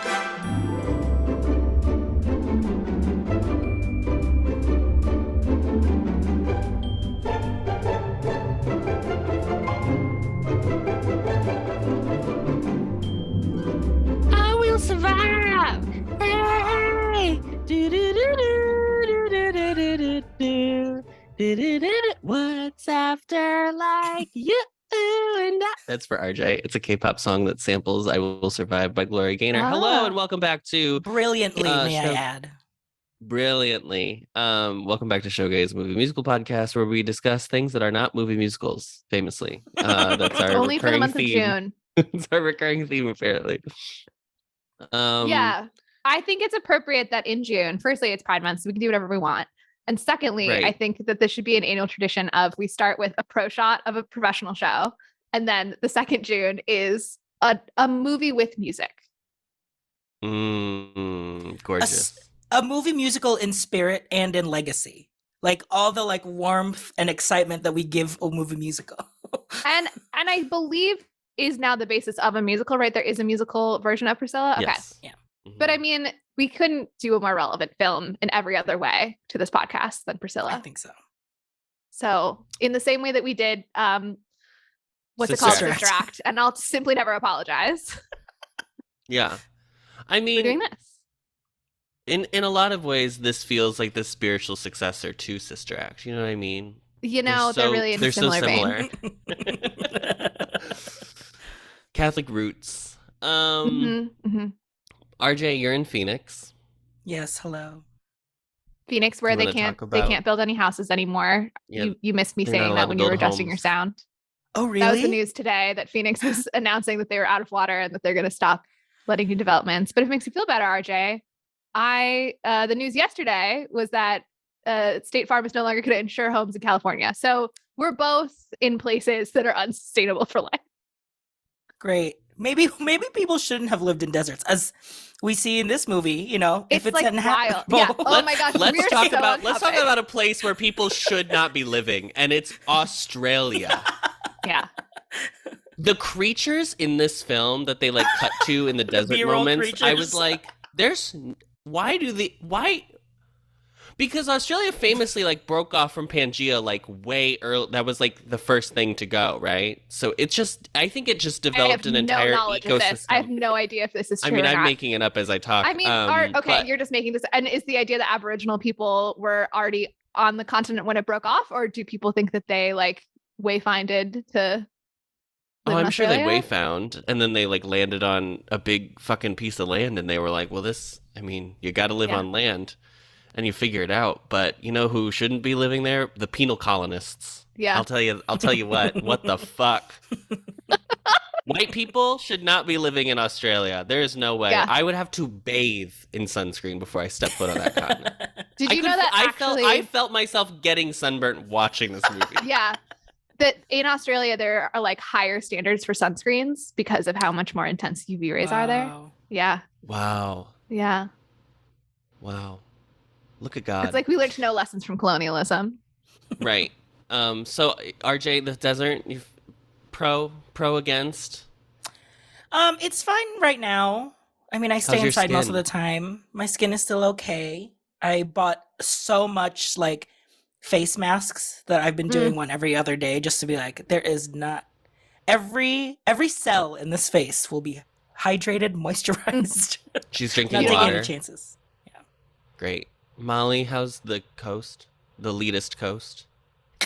I will survive. Hey. What's after like you and I? That's for RJ. It's a K-pop song that samples "I Will Survive" by Gloria Gaynor. Hello and welcome back to brilliantly. May I add? Brilliantly. Welcome back to Showgays Movie Musical Podcast, where we discuss things that are not movie musicals. Famously, that's our only for the month theme. of June. It's our recurring theme, apparently. Yeah, I think it's appropriate that in June, firstly, it's Pride Month, so we can do whatever we want. And secondly, Right. I think that this should be an annual tradition of we start with a pro shot of a professional show, and then the second June is a movie with music. Gorgeous. A movie musical in spirit and in legacy. Like all the like warmth and excitement that we give a movie musical. and I believe is now the basis of a musical, right? There is a musical version of Priscilla. Okay. Yes. Yeah. Mm-hmm. But I mean, we couldn't do a more relevant film in every other way to this podcast than Priscilla. I think so. So in the same way that we did, what's Sister it called? Act. Sister Act. And I'll simply never apologize. Yeah. I We're mean, doing this. in a lot of ways, this feels like the spiritual successor to Sister Act. You know what I mean? You know, they're really in a similar vein. Catholic roots. Mm-hmm. RJ, you're in Phoenix. Yes, hello. Phoenix, where You they wanna can't talk about- build any houses anymore. Yeah, You missed me they're not saying allowed that to when you were build adjusting your homes. sound. Oh, really? That was the news today that Phoenix was announcing that they were out of water and that they're going to stop letting new developments. But if it makes you feel better, RJ, the news yesterday was that State Farm is no longer going to insure homes in California. So we're both in places that are unsustainable for life. Great. Maybe people shouldn't have lived in deserts, as we see in this movie. You know, It's if it's like inhabitable. wild. Yeah. Oh my gosh. Let's talk so about on let's talk topic. about a place where people should not be living, and it's Australia. Yeah. The creatures in this film that they like cut to in the desert B-roll moments, I was creatures. like, why? Because Australia famously like broke off from Pangea like way early. That was like the first thing to go, right? So it's just, I think it just developed an entire knowledge of this. ecosystem. I have no idea if this is I true mean, or I'm not. making it up as I talk. I mean, but- you're just making this. And is the idea that Aboriginal people were already on the continent when it broke off, or do people think that they like wayfinded to? Oh, live in I'm sure they Australia? wayfound, and then they like landed on a big fucking piece of land, and they were like, "Well, you got to live Yeah. on land," and you figure it out. But you know who shouldn't be living there? The penal colonists. Yeah. I'll tell you what. What the fuck? White people should not be living in Australia. There is no way. Yeah. I would have to bathe in sunscreen before I step foot on that continent. Did you know that actually? I felt myself getting sunburnt watching this movie. Yeah. That in Australia there are like higher standards for sunscreens because of how much more intense UV rays are there. Wow. Yeah. Wow. Yeah. Wow. Look at God. It's like we learned no lessons from colonialism. Right. So RJ, the desert, you pro against? It's fine right now. I mean, I stay How's your inside most of skin? the time. My skin is still okay. I bought so much like face masks that I've been doing one every other day just to be like, there is not every cell in this face will be hydrated, moisturized. She's Not drinking taking water. any chances. Great. Molly, how's the coast? The elitist coast?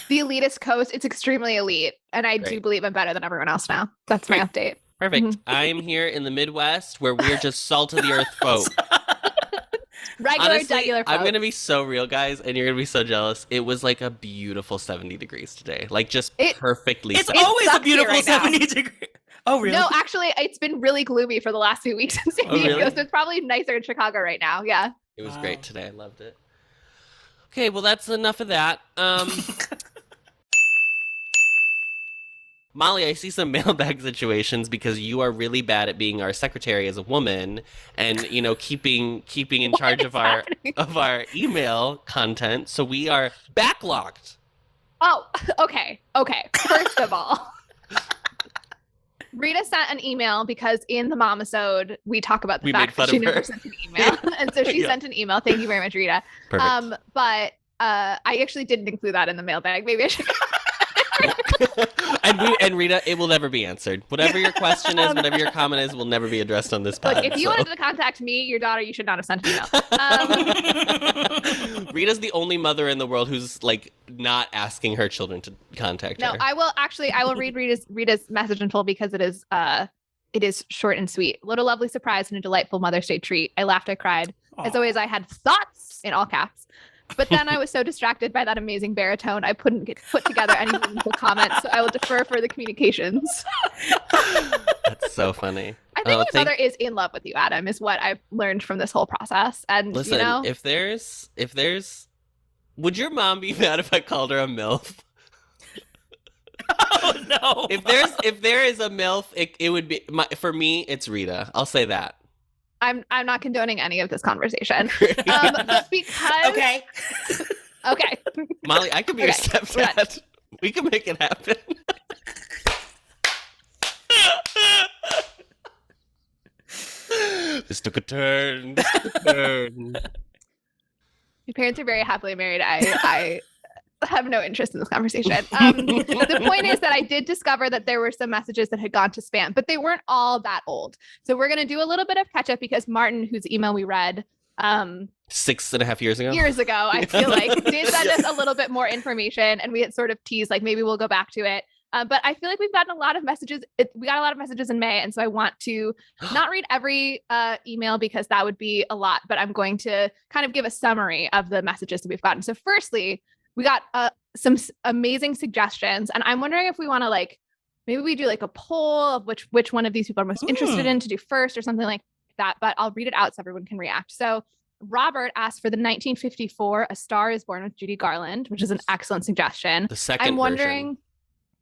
The elitist coast, it's extremely elite. And I do Great. believe I'm better than everyone else now. That's my update. Perfect. Mhm. I am here in the Midwest where we're just salt of the earth folk. Regular, Honestly, regular I'm folks. going to be so real, guys, and you're going to be so jealous. It was like a beautiful 70 degrees today. Like just perfectly It's set. always a sucks here beautiful right now. 70 degrees. Oh, really? No, actually, it's been really gloomy for the last few weeks in San Oh, Diego, really? so it's probably nicer in Chicago right now. Yeah. It was Wow. great today. I loved it. Okay, well, that's enough of that. Molly, I see some mailbag situations because you are really bad at being our secretary as a woman, and keeping in charge of our email content. So we are backlogged. Oh, okay. First of all, Rita sent an email because in the Momisode, we talk about the We fact made that she fun of never her. sent an email. And so she Yeah. sent an email. Thank you very much, Rita. Perfect. But I actually didn't include that in the mailbag. Maybe I should. and Rita, it will never be answered. Whatever your question is, whatever your comment is, will never be addressed on this pod. Look, if you so. wanted to contact me, your daughter, you should not have sent an email. Rita's the only mother in the world who's like not asking her children to contact No, her. I will read Rita's message in full because it is short and sweet. What a lovely surprise and a delightful Mother's Day treat. I laughed, I cried. As Aw. always, I had thoughts in all caps. But then I was so distracted by that amazing baritone, I couldn't put together any meaningful comments, so I will defer further communications. That's so funny. I think my mother is in love with you, Adam, is what I've learned from this whole process. And Listen, you know, if there's, would your mom be mad if I called her a MILF? Oh no! If there is a MILF, it would be for me. It's Rita. I'll say that. I'm not condoning any of this conversation. But because Okay. okay. Molly, I could be your Okay, we're stepdad. We can make it happen. This took a turn. Your parents are very happily married. I have no interest in this conversation. The point is that I did discover that there were some messages that had gone to spam, but they weren't all that old. So we're going to do a little bit of catch up because Martin, whose email we read 6.5 years ago. I feel like, did send us a little bit more information, and we had sort of teased like maybe we'll go back to it. But I feel like we've gotten a lot of messages. We got a lot of messages in May, and so I want to not read every email because that would be a lot. But I'm going to kind of give a summary of the messages that we've gotten. So firstly, we got some amazing suggestions, and I'm wondering if we want to like maybe we do like a poll of which one of these people are most interested in to do first or something like that. But I'll read it out so everyone can react. So Robert asked for the 1954 A Star Is Born with Judy Garland, which is an excellent suggestion. The second I'm wondering, version.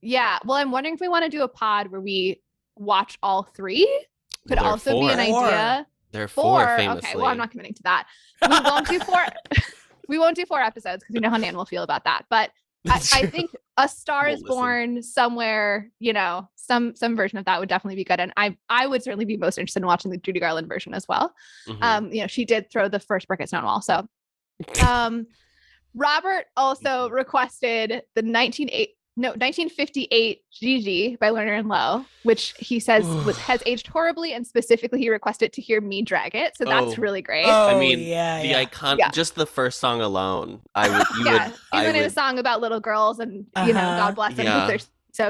yeah. Well, I'm wondering if we want to do a pod where we watch all three. Could Well, there are also be an four. idea. There are four, Okay, famously. well, I'm not committing to that. We won't do four. We won't do 4 episodes because we know how Nan will feel about that. But I think A Star We'll Is listen. Born somewhere, you know, some version of that would definitely be good. And I would certainly be most interested in watching the Judy Garland version as well. Mhm. You know, she did throw the first brick at Stonewall. So Robert also requested the 1958 Gigi by Lerner and Lowe, which he says has aged horribly, and specifically he requested to hear me drag it. So that's Oh. really great. I mean, yeah, the yeah. icon, Yeah. just the first song alone. I would. Isn't it a song about little girls and you know, God bless them Yeah. because they're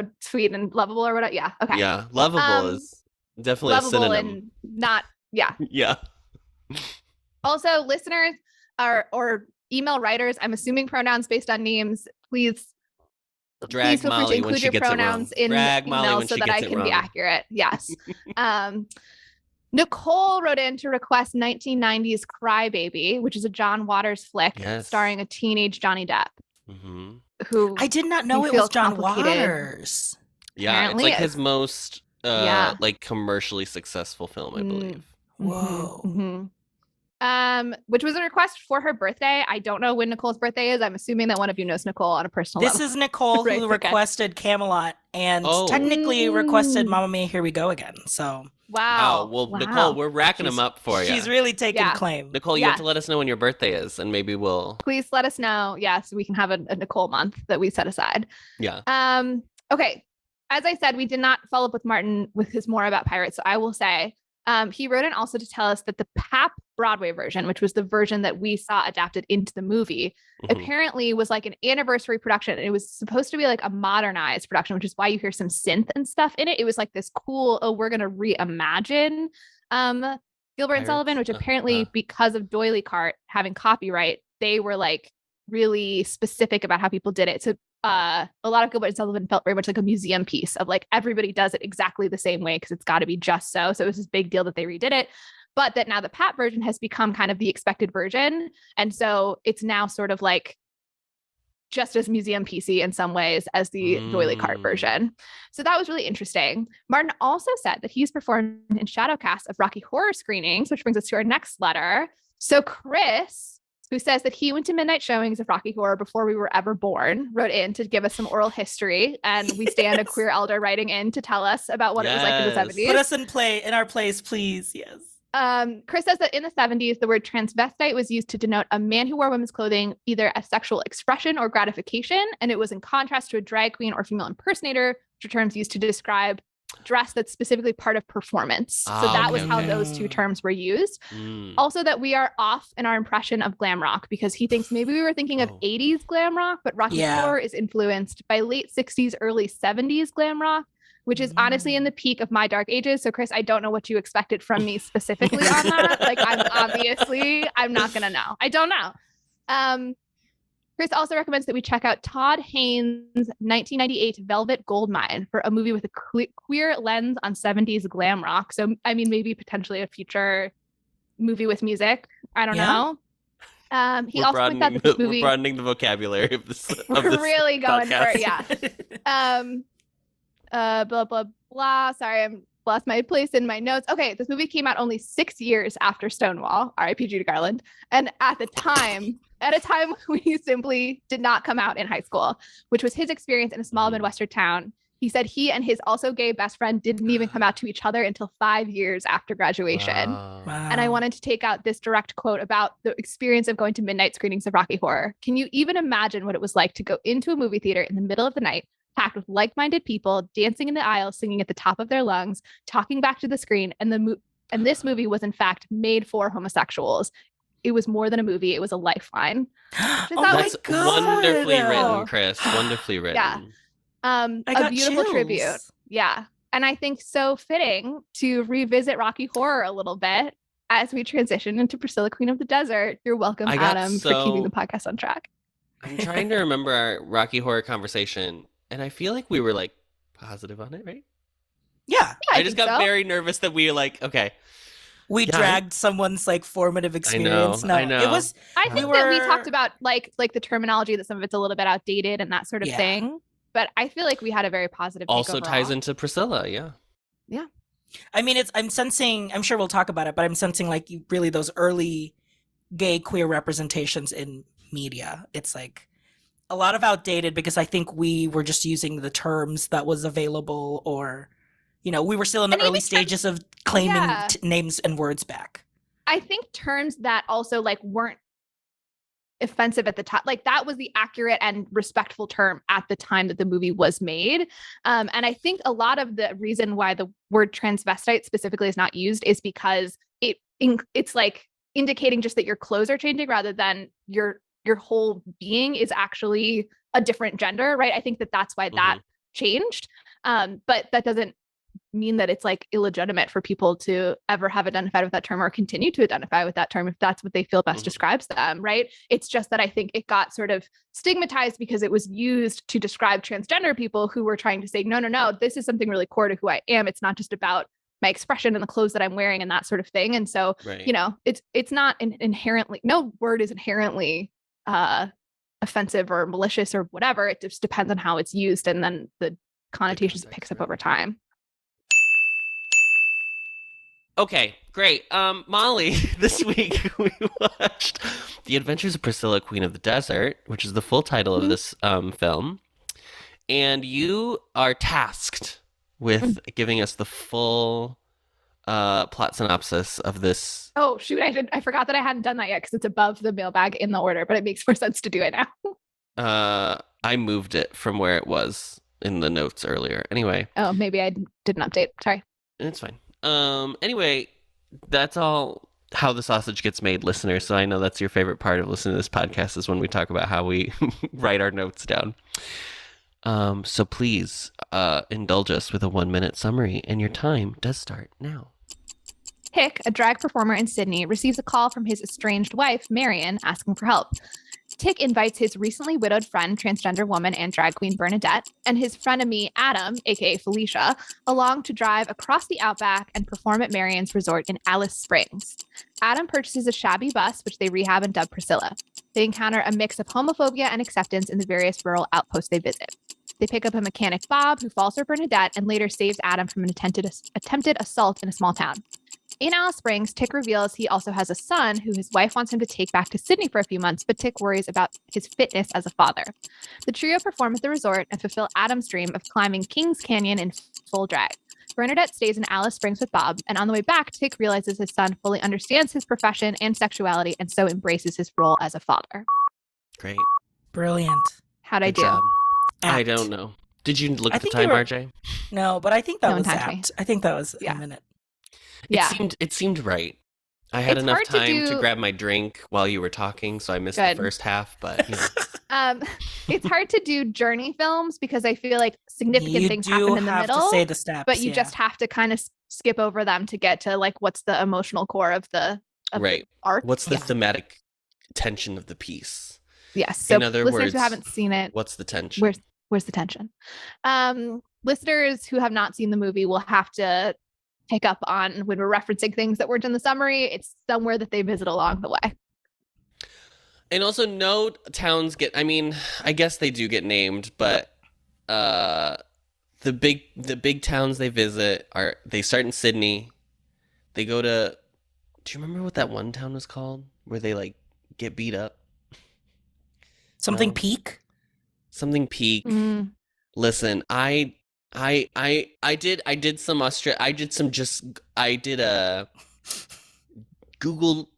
so sweet and lovable or whatever? Yeah. Okay. Yeah, lovable is definitely Lovable a synonym. and not. Yeah. Yeah. Also, listeners or email writers, I'm assuming pronouns based on names. Please Drag feel free Molly to when include she your gets pronouns it wrong. in Drag Molly emails when so she that gets I it can wrong. be accurate. Yes. Nicole wrote in to request 1990s Crybaby, which is a John Waters flick Yes. starring a teenage Johnny Depp, Mhm. who I did not know You it feel was John complicated. Waters. Yeah, Apparently it's like it's- his most Yeah. like commercially successful film, I believe. Whoa. Mhm. Which was a request for her birthday. I don't know when Nicole's birthday is. I'm assuming that one of you knows Nicole on a personal This level. is Nicole Right, who okay. requested Camelot and Oh. technically requested Mamma Mia, Here We Go Again. So Wow. Well, Wow. Nicole, we're racking them up for you. she's really taking Yeah. claim. Nicole, you Yeah. have to let us know when your birthday is, and maybe we'll. Please let us know. Yeah, so we can have a Nicole month that we set aside. Yeah. Okay. As I said, we did not follow up with Martin with his more about pirates. So I will say, he wrote in also to tell us that the Pap Broadway version, which was the version that we saw adapted into the movie, Mhm. apparently was like an anniversary production. It was supposed to be like a modernized production, which is why you hear some synth and stuff in it. It was like this cool, we're going to reimagine Gilbert and Sullivan, which Pirates? apparently because of Doily Cart having copyright, they were like really specific about how people did it. So a lot of Gilbert and Sullivan felt very much like a museum piece of like everybody does it exactly the same way because it's got to be just so. So it was this big deal that they redid it, but that now the Pat version has become kind of the expected version. And so it's now sort of like just as museum piecey in some ways as the Doily Cart version. So that was really interesting. Martin also said that he's performed in Shadowcast of Rocky Horror screenings, which brings us to our next letter. So Chris who says that he went to midnight showings of Rocky Horror before we were ever born, wrote in to give us some oral history. And we stand a queer elder writing in to tell us about what it was like in the 70s. Put us in our place, please. Yes. Chris says that in the 70s, the word transvestite was used to denote a man who wore women's clothing either as sexual expression or gratification. And it was in contrast to a drag queen or female impersonator, which are terms used to describe dress that's specifically part of performance. So that was how those two terms were used. Also, that we are off in our impression of glam rock, because he thinks maybe we were thinking of 80s glam rock, but Rocky Horror is influenced by late 60s, early 70s glam rock, which is honestly in the peak of my dark ages. So Chris, I don't know what you expected from me specifically on that. Like, I'm not going to know. I don't know. Chris also recommends that we check out Todd Haynes' 1998 Velvet Goldmine for a movie with a queer lens on 70s glam rock. So, I mean, maybe potentially a future movie with music. I don't know. He we're also points out that this movie... We're broadening the vocabulary of this We're really going podcast. for it, yeah. Blah, blah, blah. Sorry, I'm lost my place in my notes. Okay, this movie came out only 6 years after Stonewall, R.I.P. Judy Garland. And at a time we simply did not come out in high school, which was his experience in a small Midwestern town. He said he and his also gay best friend didn't even come out to each other until 5 years after graduation. Wow. And I wanted to take out this direct quote about the experience of going to midnight screenings of Rocky Horror. Can you even imagine what it was like to go into a movie theater in the middle of the night, packed with like-minded people, dancing in the aisles, singing at the top of their lungs, talking back to the screen, and this movie was in fact made for homosexuals. It was more than a movie; it was a lifeline. That's wonderfully written, Chris. Wonderfully written. Yeah, a beautiful tribute. Yeah, and I think so fitting to revisit Rocky Horror a little bit as we transition into Priscilla, Queen of the Desert. You're welcome, Adam, for keeping the podcast on track. I'm trying to remember our Rocky Horror conversation. And I feel like we were like positive on it, right? Yeah. I just got very nervous that we were like, okay. We dragged someone's like formative experience. I know. It was. I think that we talked about like the terminology, that some of it's a little bit outdated and that sort of thing. But I feel like we had a very positive. Also ties into Priscilla, yeah. Yeah. I mean, I'm sensing. I'm sure we'll talk about it, but I'm sensing like really those early gay queer representations in media. It's like a lot of outdated, because I think we were just using the terms that was available, or, we were still in the early stages of claiming names and words back. I think terms that also like weren't offensive at the time, like that was the accurate and respectful term at the time that the movie was made. And I think a lot of the reason why the word transvestite specifically is not used is because it's like indicating just that your clothes are changing rather than your whole being is actually a different gender, right? I think that's why that changed. But that doesn't mean that it's like illegitimate for people to ever have identified with that term or continue to identify with that term if that's what they feel best describes them, right? It's just that I think it got sort of stigmatized because it was used to describe transgender people who were trying to say, no, this is something really core to who I am. It's not just about my expression and the clothes that I'm wearing and that sort of thing. And so, it's not inherently, no word is inherently offensive or malicious or whatever. It just depends on how it's used and then the connotations it picks up over time. Okay, great. Molly, this week we watched The Adventures of Priscilla, Queen of the Desert, which is the full title of this film. And you are tasked with giving us the full plot synopsis of this. Oh, shoot. I forgot that I hadn't done that yet because it's above the mailbag in the order, but it makes more sense to do it now. I moved it from where it was in the notes earlier. Anyway. Oh, maybe I didn't update. Sorry. It's fine. Anyway, that's all how the sausage gets made, listeners. So I know that's your favorite part of listening to this podcast is when we talk about how we write our notes down. So please indulge us with a 1-minute summary, and your time does start now. Hick, a drag performer in Sydney, receives a call from his estranged wife, Marion, asking for help. Tick invites his recently widowed friend, transgender woman and drag queen Bernadette, and his frenemy, Adam, aka Felicia, along to drive across the outback and perform at Marion's resort in Alice Springs. Adam purchases a shabby bus, which they rehab and dub Priscilla. They encounter a mix of homophobia and acceptance in the various rural outposts they visit. They pick up a mechanic, Bob, who falls for Bernadette and later saves Adam from an attempted assault in a small town. In Alice Springs, Tick reveals he also has a son who his wife wants him to take back to Sydney for a few months, but Tick worries about his fitness as a father. The trio perform at the resort and fulfill Adam's dream of climbing Kings Canyon in full drag. Bernadette stays in Alice Springs with Bob, and on the way back, Tick realizes his son fully understands his profession and sexuality, and so embraces his role as a father. Great. Brilliant. How'd I Good do? job. I Apt. don't know. Did you look I at the think time, you were- RJ? No, but I think that No one was timed me. apt. I think that was Yeah. a minute. Yeah. It seemed right. I had It's enough hard to time to do- grab my drink while you were talking, so I missed Good. the first half, but you know. It's hard to do journey films because I feel like significant You things do happen in the have middle, to say the steps, but you yeah. just have to kind of skip over them to get to like what's the emotional core of the Right. arc. What's the Yeah. thematic tension of the piece? Yes. So In other listeners words, who haven't seen it, What's the tension? where's the tension? Listeners who have not seen the movie will have to pick up on when we're referencing things that weren't in the summary. It's somewhere that they visit along the way. And also, no towns get. I mean, I guess they do get named, but the big towns they visit they start in Sydney. They go to. Do you remember what that one town was called where they like get beat up? Something No. peak. Something Peak. Mm. Listen, I did some I did a Google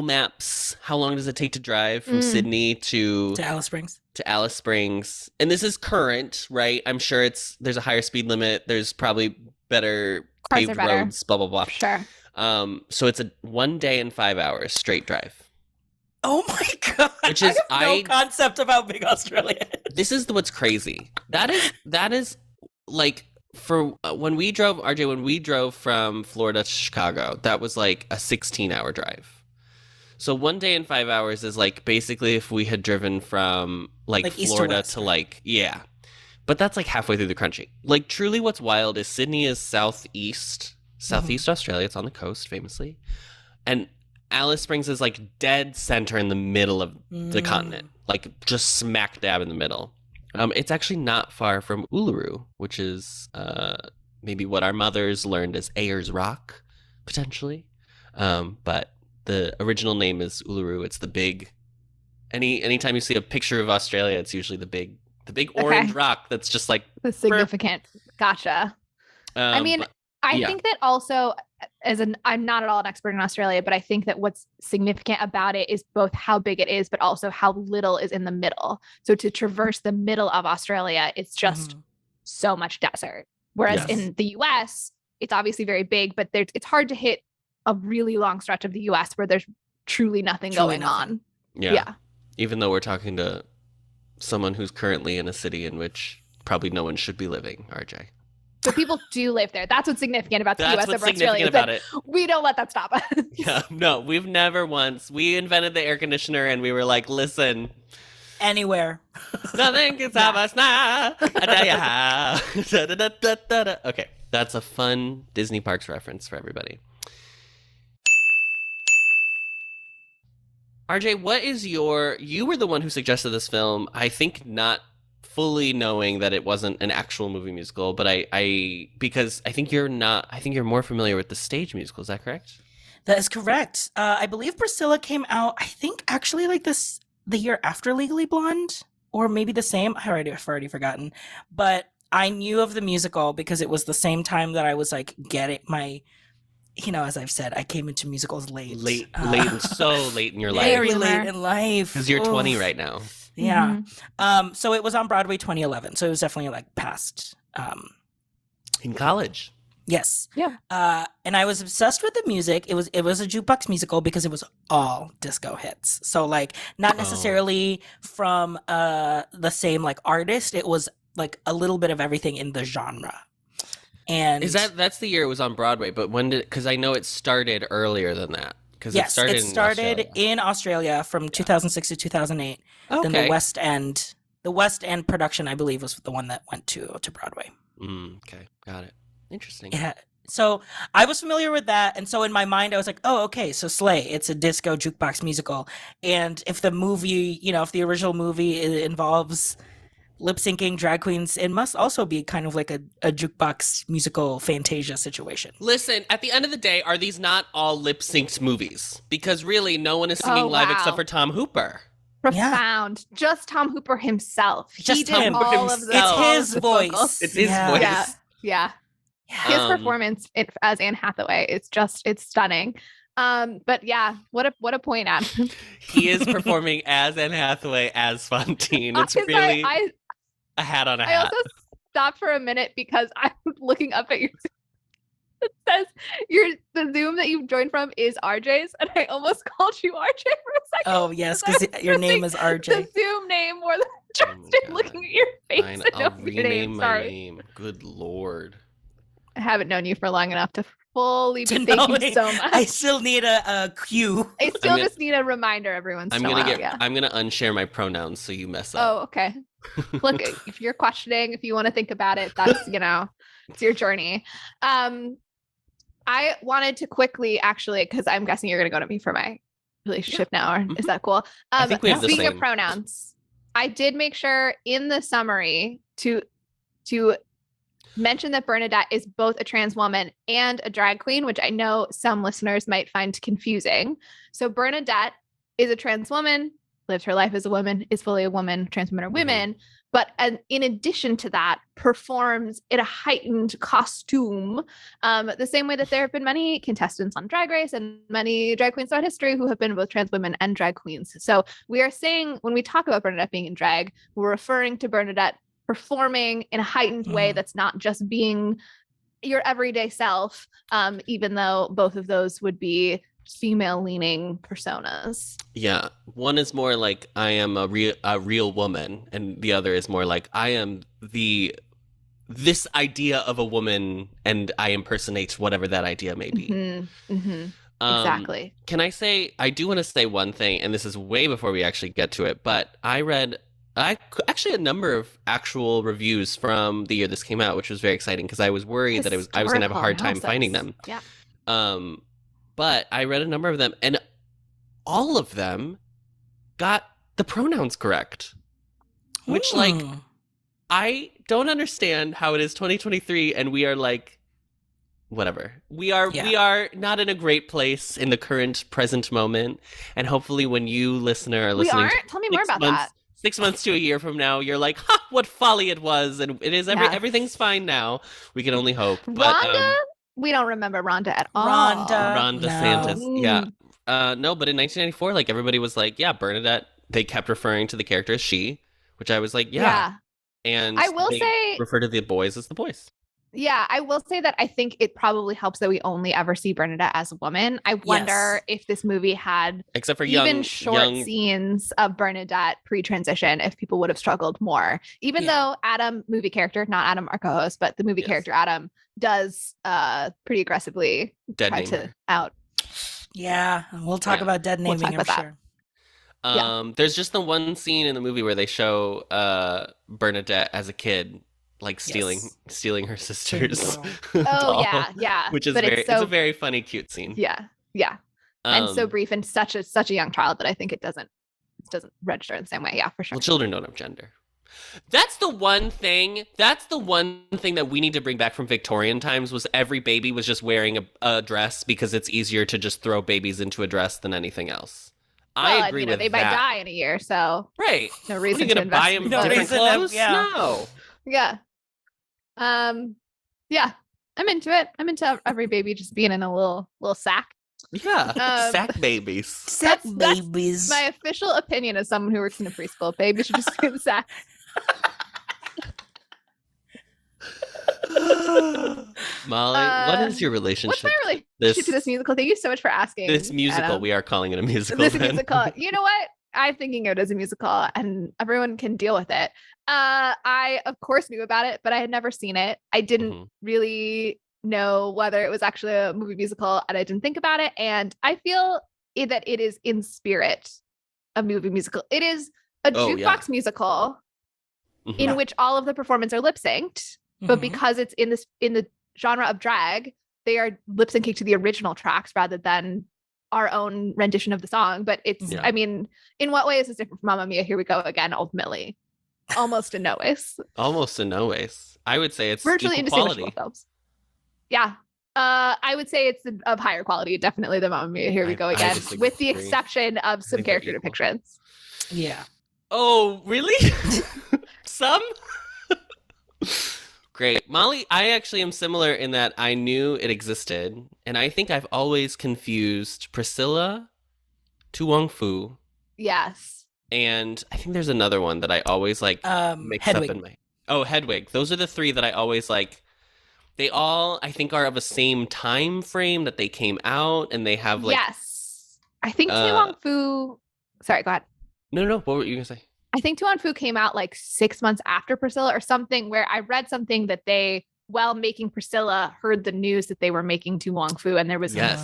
Maps. How long does it take to drive from Sydney To Alice Springs. to Alice Springs? And this is current, right? I'm sure there's a higher speed limit. There's probably better Cars are paved better. roads, blah blah blah. Sure. So it's a 1 day and 5 hours straight drive. Oh my god! Which is- I have no I- concept of how big Australia is. This is what's crazy. That is like for when we drove from Florida to Chicago, that was like a 16-hour drive. So 1 day and 5 hours is like basically if we had driven from like Like east to Florida west, to right? like, yeah. But that's like halfway through the country. Like truly what's wild is Sydney is southeast Australia. It's on the coast famously. And Alice Springs is like dead center in the middle of the continent, like just smack dab in the middle. It's actually not far from Uluru, which is maybe what our mothers learned as Ayers Rock, potentially. But the original name is Uluru. It's the big. Anytime you see a picture of Australia, it's usually the big orange rock that's just like. The significant. Gotcha. I mean, but- I yeah. think that also I'm not at all an expert in Australia, but I think that what's significant about it is both how big it is, but also how little is in the middle. So to traverse the middle of Australia, it's just so much desert. Whereas Yes. in the US, it's obviously very big, but it's hard to hit a really long stretch of the US where there's truly nothing Truly going nothing. on. Yeah. Even though we're talking to someone who's currently in a city in which probably no one should be living, RJ. But people do live there. That's what's significant about the That's US what's over Australia. significant is about that We don't let that stop us. Yeah, no, we've never once. We invented the air conditioner and we were like, listen, Anywhere. nothing can stop us now. I tell you how. Da-da-da-da-da-da. Okay, that's a fun Disney Parks reference for everybody. RJ, what is you were the one who suggested this film, I think not fully knowing that it wasn't an actual movie musical, but because I think you're more familiar with the stage musical, is that correct? That is correct. I believe Priscilla came out, I think actually like the year after Legally Blonde, or maybe the same. I've already forgotten. But I knew of the musical because it was the same time that I was like getting my, as I've said, I came into musicals late. So late in your life. Very Bloomer. late in life. Because you're 20 Oof. right now. Yeah. Mm-hmm. So it was on Broadway 2011. So it was definitely like past. In college. Yes. Yeah. And I was obsessed with the music. It was a jukebox musical because it was all disco hits. So like not necessarily from the same like artist. It was like a little bit of everything in the genre. And That's the year it was on Broadway, but because I know it started earlier than that. Because yes, it started in Australia from 2006 to 2008. Okay. Then the West End production, I believe, was the one that went to Broadway. Okay, got it. Interesting. Yeah. So I was familiar with that, and so in my mind, I was like, "Oh, okay, so Slay, it's a disco jukebox musical." And if the movie, if the original movie involves lip syncing drag queens, it must also be kind of like a jukebox musical Fantasia situation. Listen, at the end of the day, are these not all lip synced movies? Because really, no one is singing live except for Tom Hooper. Profound. Yeah. Just Tom Hooper himself. Just he did Tom all of the It's his voice. vocals. It's his voice. Yeah. His performance as Anne Hathaway, it's stunning. But yeah, what a point, Adam. He is performing as Anne Hathaway as Fontaine. It's really a hat on a hat. I also stopped for a minute because I'm looking up at your. It says the Zoom that you've joined from is RJ's, and I almost called you RJ for a second. Oh yes, because your name is RJ. The Zoom name more than just looking at your face. I'll rename my name. Good Lord. I haven't known you for long enough to fully thank you so much. I still need a cue. I still just need a reminder every once in a while. I'm gonna unshare my pronouns so you mess up. Oh, okay. Look, if you're questioning, if you want to think about it, that's it's your journey. I wanted to quickly, actually, because I'm guessing you're gonna go to me for my relationship now, or is that cool? I think we have speaking the same. of pronouns, I did make sure in the summary to mention that Bernadette is both a trans woman and a drag queen, which I know some listeners might find confusing. So Bernadette is a trans woman, lives her life as a woman, is fully a woman, trans women are women, but in addition to that, performs in a heightened costume, the same way that there have been many contestants on Drag Race and many drag queens throughout history who have been both trans women and drag queens. So we are saying, when we talk about Bernadette being in drag, we're referring to Bernadette performing in a heightened way that's not just being your everyday self, even though both of those would be female-leaning personas. Yeah, one is more like I am a real woman, and the other is more like I am this idea of a woman, and I impersonate whatever that idea may be. Exactly. Can I say, I do want to say one thing, and this is way before we actually get to it, but I read actually a number of actual reviews from the year this came out, which was very exciting because I was worried that I was going to have a hard time finding them. Yeah. But I read a number of them, and all of them got the pronouns correct. Which, like, I don't understand how it is 2023 and we are like, whatever. We are not in a great place in the current present moment. And hopefully when you, listener, are listening, tell me more about that. 6 months to a year from now, you're like, ha, what folly it was. And it is everything's fine now. We can only hope. Rhonda? We don't remember Rhonda at all. Rhonda Santos. Yeah. No, but in 1994, like, everybody was like, yeah, Bernadette. They kept referring to the character as she, which I was like, yeah. And I will say, refer to the boys as the boys. Yeah, I will say that I think it probably helps that we only ever see Bernadette as a woman. I wonder if this movie had, except for even short scenes of Bernadette pre-transition, if people would have struggled more. Even though Adam, movie character, not Adam, our co-host, but the movie character Adam does pretty aggressively try to out. Yeah, we'll talk about dead naming, I'm sure. There's just the one scene in the movie where they show Bernadette as a kid, like stealing her sister's doll, yeah, which is it's a very funny, cute scene. Yeah, and so brief and such a young child that I think it doesn't register in the same way. Yeah, for sure. Well, children don't have gender. That's the one thing that we need to bring back from Victorian times, was every baby was just wearing a dress because it's easier to just throw babies into a dress than anything else. I agree with that. They might die in a year, so right. No reason Are you going to buy them different clothes? No. Yeah. Yeah. I'm into it. I'm into every baby just being in a little sack. Yeah. Sack babies. Sack babies. That's my official opinion as someone who works in a preschool. Babies should just be in sacks. Molly, what is your relationship? What's my relationship to this musical? Thank you so much for asking. This musical, Adam. We are calling it a musical. This musical. You know what? I'm thinking of it as a musical, and everyone can deal with it. I, of course, knew about it, but I had never seen it. I didn't really know whether it was actually a movie musical, and I didn't think about it. And I feel that it is in spirit a movie musical. It is a jukebox musical in which all of the performers are lip synced, but because it's in the genre of drag, they are lip syncing to the original tracks rather than our own rendition of the song. But it's, I mean, in what way is this different from Mamma Mia? Here we go again, ultimately. almost in no ways. Almost in no ways. I would say it's Virtually equal indistinguishable quality. films. Yeah. I would say it's of higher quality, definitely than Mamma Mia. Here we go I again, disagree. with the exception of some think they're character equal. depictions. Yeah. Oh, really? Some? Great. Molly, I actually am similar in that I knew it existed, and I think I've always confused Priscilla, Tu Wong Fu, Yes. and I think there's another one that I always like mix Hedwig. up in my... Oh, Hedwig. Those are the three that I always like. They all, I think, are of a same time frame that they came out, and they have like... Yes. I think Tu Wong Fu. Sorry, go ahead. No. What were you going to say? I think Tu Wong Fu came out like 6 months after Priscilla or something, where I read something that they, while making Priscilla, heard the news that they were making Tu Wong Fu, and there was Yes.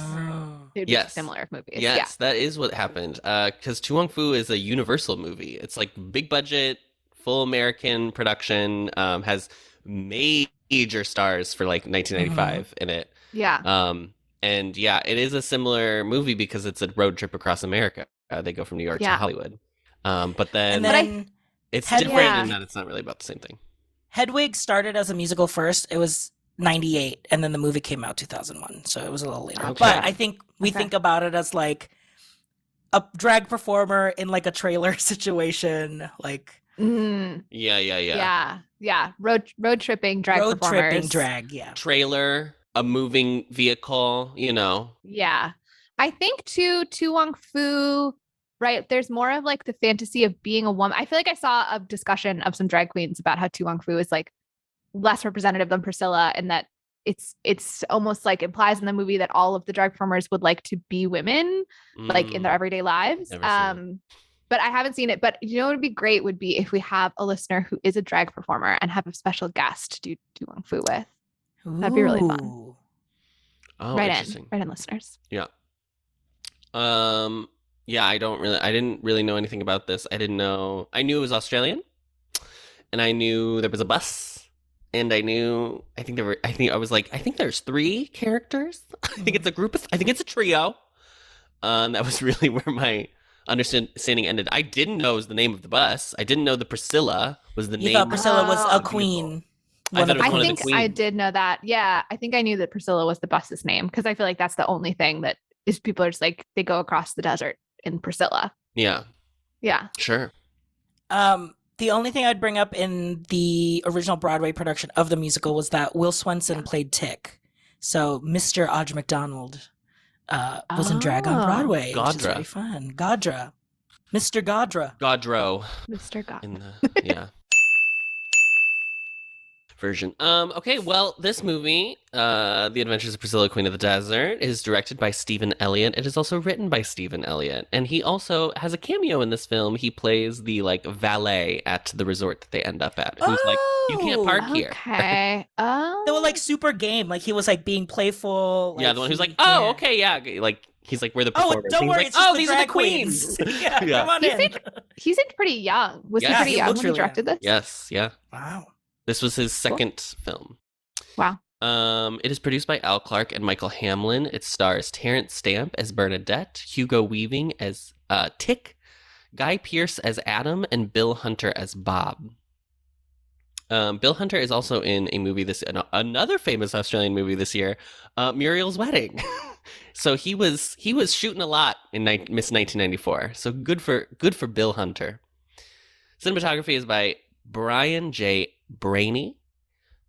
they would be Yes. similar movies. Yes, that is what happened. Because Tu Wong Fu is a Universal movie. It's like big budget, full American production. Has major stars for like 1995 in it. Yeah. And yeah, it is a similar movie because it's a road trip across America. They go from New York to Yeah. Hollywood. But then, And then it's Hedwig- different Yeah. in that it's not really about the same thing. Hedwig started as a musical first. It was 98, and then the movie came out 2001, so it was a little later. Okay. But I think we Okay. think about it as like a drag performer in like a trailer situation, like Mm, Yeah. yeah. Road tripping drag road performers. tripping drag. Yeah. Trailer, a moving vehicle, Yeah. I think too, Tu Wong Fu, right? There's more of like the fantasy of being a woman. I feel like I saw a discussion of some drag queens about how Tu Wong Fu is like less representative than Priscilla, and that it's almost like implies in the movie that all of the drag performers would like to be women, like in their everyday lives. Never seen But I haven't seen it. But you know what would be great would be if we have a listener who is a drag performer and have a special guest to do Tu Wong Fu with. That'd be really fun. Ooh. Oh, Right interesting. in, listeners. Yeah. Yeah, I didn't really know anything about this. I knew it was Australian, and I knew there was a bus, and I think there's 3 characters. I think it's a group I think it's a trio. That was really where my understanding ended. I didn't know it was the name of the bus. I didn't know that Priscilla was the You name. thought Priscilla was Oh. a queen. I thought it was I one of the think queens. I did know that. Yeah, I think I knew that Priscilla was the bus's name because I feel like that's the only thing that is people are just like they go across the desert in Priscilla. Yeah, Yeah. sure. The only thing I'd bring up in the original Broadway production of the musical was that Will Swenson played Tick. So Mr. Audra McDonald was in drag on Oh. Broadway, which is Godra. very fun. Godra. Mr. Godra. Godro Mr. God. in the version. Okay, well, this movie, The Adventures of Priscilla, Queen of the Desert, is directed by Stephen Elliott. It is also written by Stephen Elliott, and he also has a cameo in this film. He plays the valet at the resort that they end up at, who's like, "You can't park here." Okay. Oh. They were like super game. Like he was like being playful. Yeah, like, the one who's he like, "Oh, can't- okay, yeah." Like he's like, "We're the Oh, performers." don't And he's worry, like, it's just "Oh, the these are the drag queens." yeah, Yeah. come on He's in. He's in pretty young. Was Yeah, he pretty he young looks when he really directed this? Yes, yeah. Wow. This was his second film. Wow. It is produced by Al Clark and Michael Hamlin. It stars Terrence Stamp as Bernadette, Hugo Weaving as Tick, Guy Pearce as Adam, and Bill Hunter as Bob. Bill Hunter is also in a movie another famous Australian movie this year, Muriel's Wedding. So he was shooting a lot in Miss 1994. So good for Bill Hunter. Cinematography is by Brian J. Brainy.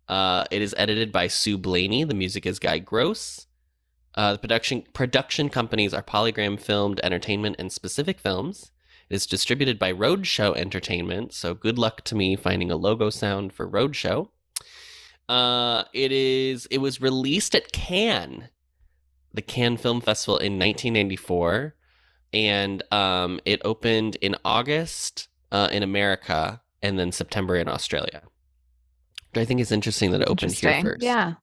It is edited by Sue Blaney. The music is Guy Gross. The production companies are Polygram Filmed Entertainment and Specific Films. It is distributed by Roadshow Entertainment. So good luck to me finding a logo sound for Roadshow. It was released at Cannes, the Cannes Film Festival in 1994, and it opened in August in America and then September in Australia. Which I think is interesting that it opened here Interesting. first. Yeah.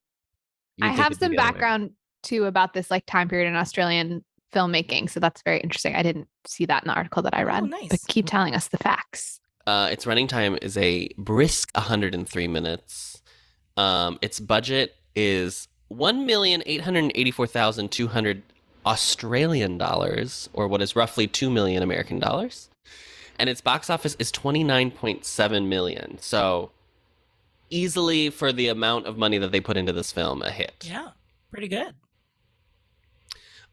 You'd I think have it'd be some the other way. background too about this like time period in Australian filmmaking, so that's very interesting. I didn't see that in the article that I read. nice. But keep telling us the facts. Its running time is a brisk 103 minutes. Its budget is $1,884,200 Australian dollars, or what is roughly $2 million American dollars. and its box office is 29.7 million. So easily, for the amount of money that they put into this film, a hit. Yeah, pretty good.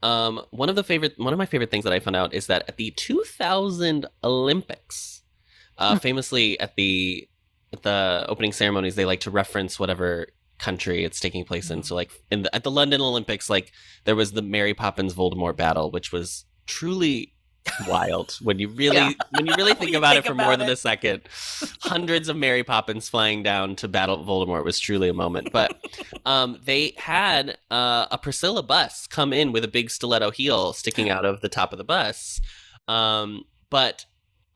One of my favorite things that I found out is that at the 2000 Olympics, famously at the opening ceremonies, they like to reference whatever country it's taking place in. So like at the London Olympics, like there was the Mary Poppins Voldemort battle, which was truly wild when you really think about it for more than a second. Hundreds of Mary Poppins flying down to battle Voldemort was truly a moment. But they had a Priscilla bus come in with a big stiletto heel sticking out of the top of the bus. But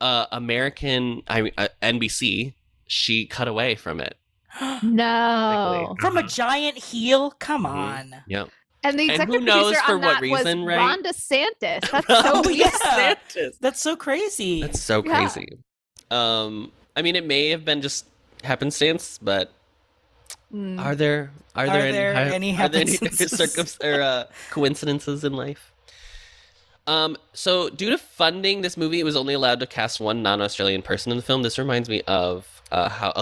American NBC, she cut away from it. No. From a giant heel? Come on. Yeah. And the executive who knows producer for on what that reason, was right? Ron DeSantis. That's Oh, so yeah. weird. That's so crazy. That's so Yeah. crazy. I mean, it may have been just happenstance, but are there any happenstances? coincidences in life? So due to funding this movie, it was only allowed to cast one non-Australian person in the film. This reminds me of how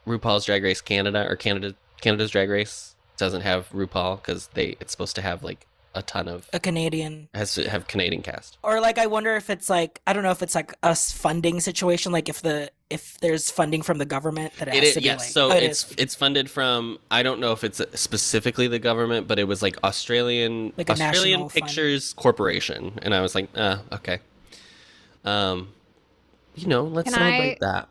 RuPaul's Drag Race Canada, or Canada's Drag Race, doesn't have RuPaul because it's supposed to have like a ton of a Canadian, has to have Canadian cast. Or like, I wonder if it's like, I don't know if it's like a funding situation, like if there's funding from the government that it has to be yes, like, so oh, it's funded from, I don't know if it's specifically the government, but it was like Australian Like a Australian national Pictures Corporation, and I was like, okay, let's celebrate that.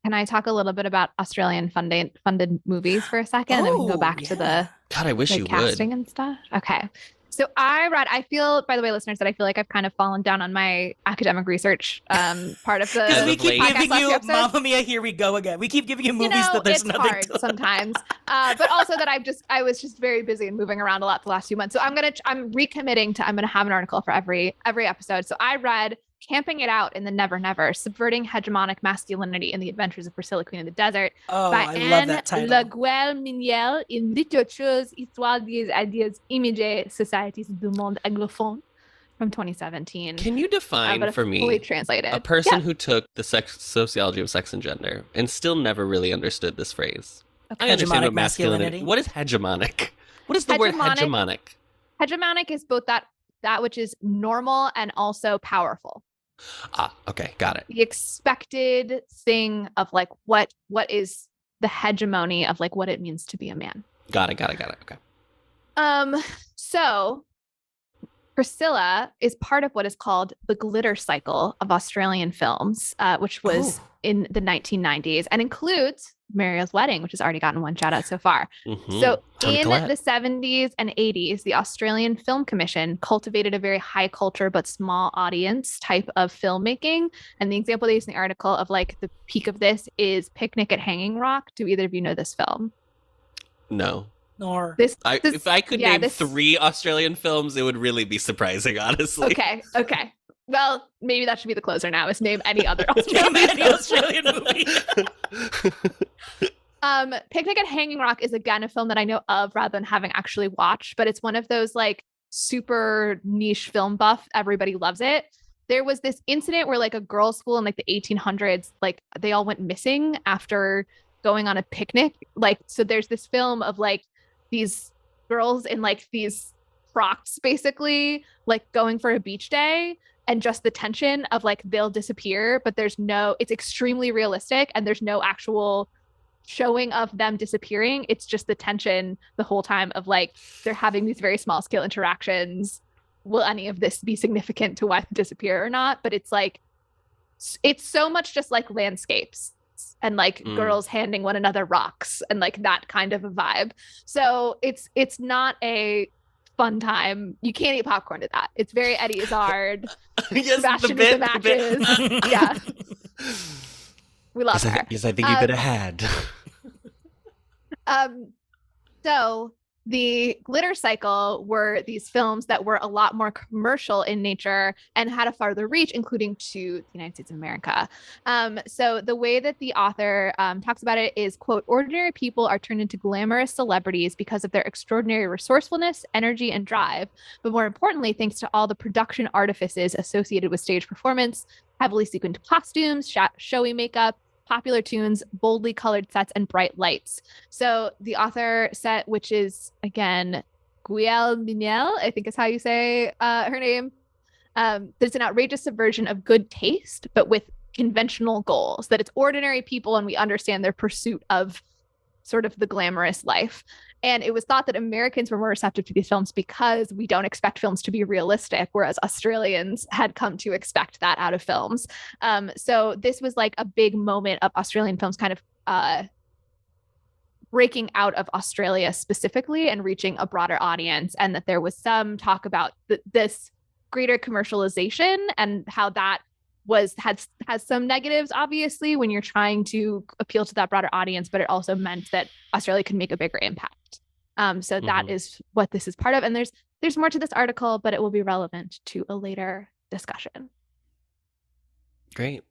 Can I talk a little bit about Australian funded movies for a second, and then we can go back to the God, I wish you casting would. and stuff? Okay. So I feel, by the way, listeners, that I feel like I've kind of fallen down on my academic research part of the because we of keep late. podcast giving last you few episodes. Mamma Mia, here we go again. We keep giving you movies that there's it's nothing hard to sometimes, but also that I was just very busy and moving around a lot the last few months. So I'm recommitting to, I'm gonna have an article for every episode. So I read Camping It Out in the Never Never, Subverting Hegemonic Masculinity in the Adventures of Priscilla, Queen of the Desert, Oh, by I Anne love that title. Laguerre-Miniel in Literatures, Histoire des Ideas Imagées, Sociétés du Monde Anglophone, from 2017. Can you define for me fully translated a person who took the sociology of sex and gender and still never really understood this phrase? Okay. I understand Hegemonic what masculinity. masculinity. What is hegemonic? What is the word hegemonic? Hegemonic is both that which is normal and also powerful. Ah, okay, got it. The expected thing of like what is the hegemony of like what it means to be a man. Got it. Okay. So Priscilla is part of what is called the glitter cycle of Australian films, which was in the 1990s and includes Mariel's Wedding, which has already gotten one shout out so far. Mm-hmm. So Tony in Collette. the 70s and 80s, the Australian Film Commission cultivated a very high culture but small audience type of filmmaking. And the example they use in the article of like the peak of this is Picnic at Hanging Rock. Do either of you know this film? No. Nor If I could name 3 Australian films, it would really be surprising, honestly. Okay. Well, maybe that should be the closer now, is name any other name Australian any Australian movie. Picnic at Hanging Rock is again a film that I know of rather than having actually watched, but it's one of those like super niche film buff. Everybody loves it. There was this incident where like a girls' school in like the 1800s, like they all went missing after going on a picnic. Like, so there's this film of like these girls in like these frocks basically like going for a beach day, and just the tension of like they'll disappear, but it's extremely realistic and there's no actual showing of them disappearing. It's just the tension the whole time of like they're having these very small scale interactions. Will any of this be significant to why they disappear or not? But it's like it's so much just like landscapes and like girls handing one another rocks and like that kind of a vibe. So it's not a fun time. You can't eat popcorn to that. It's very Eddie Izzard. Yes, Sebastian the matches. Yeah. We love her. Yes, I think you better had. So The Glitter Cycle were these films that were a lot more commercial in nature and had a farther reach, including to the United States of America. So the way that the author talks about it is, quote, ordinary people are turned into glamorous celebrities because of their extraordinary resourcefulness, energy, and drive. But more importantly, thanks to all the production artifices associated with stage performance, heavily sequined costumes, showy makeup, popular tunes, boldly colored sets, and bright lights. So the author set, which is again Guillerminel, I think is how you say her name. There's an outrageous subversion of good taste, but with conventional goals. That it's ordinary people, and we understand their pursuit of sort of the glamorous life. And it was thought that Americans were more receptive to these films because we don't expect films to be realistic, whereas Australians had come to expect that out of films. So this was like a big moment of Australian films kind of breaking out of Australia specifically and reaching a broader audience, and that there was some talk about this greater commercialization and how that has some negatives, obviously, when you're trying to appeal to that broader audience, but it also meant that Australia could make a bigger impact. So that is what this is part of. And there's more to this article, but it will be relevant to a later discussion. Great.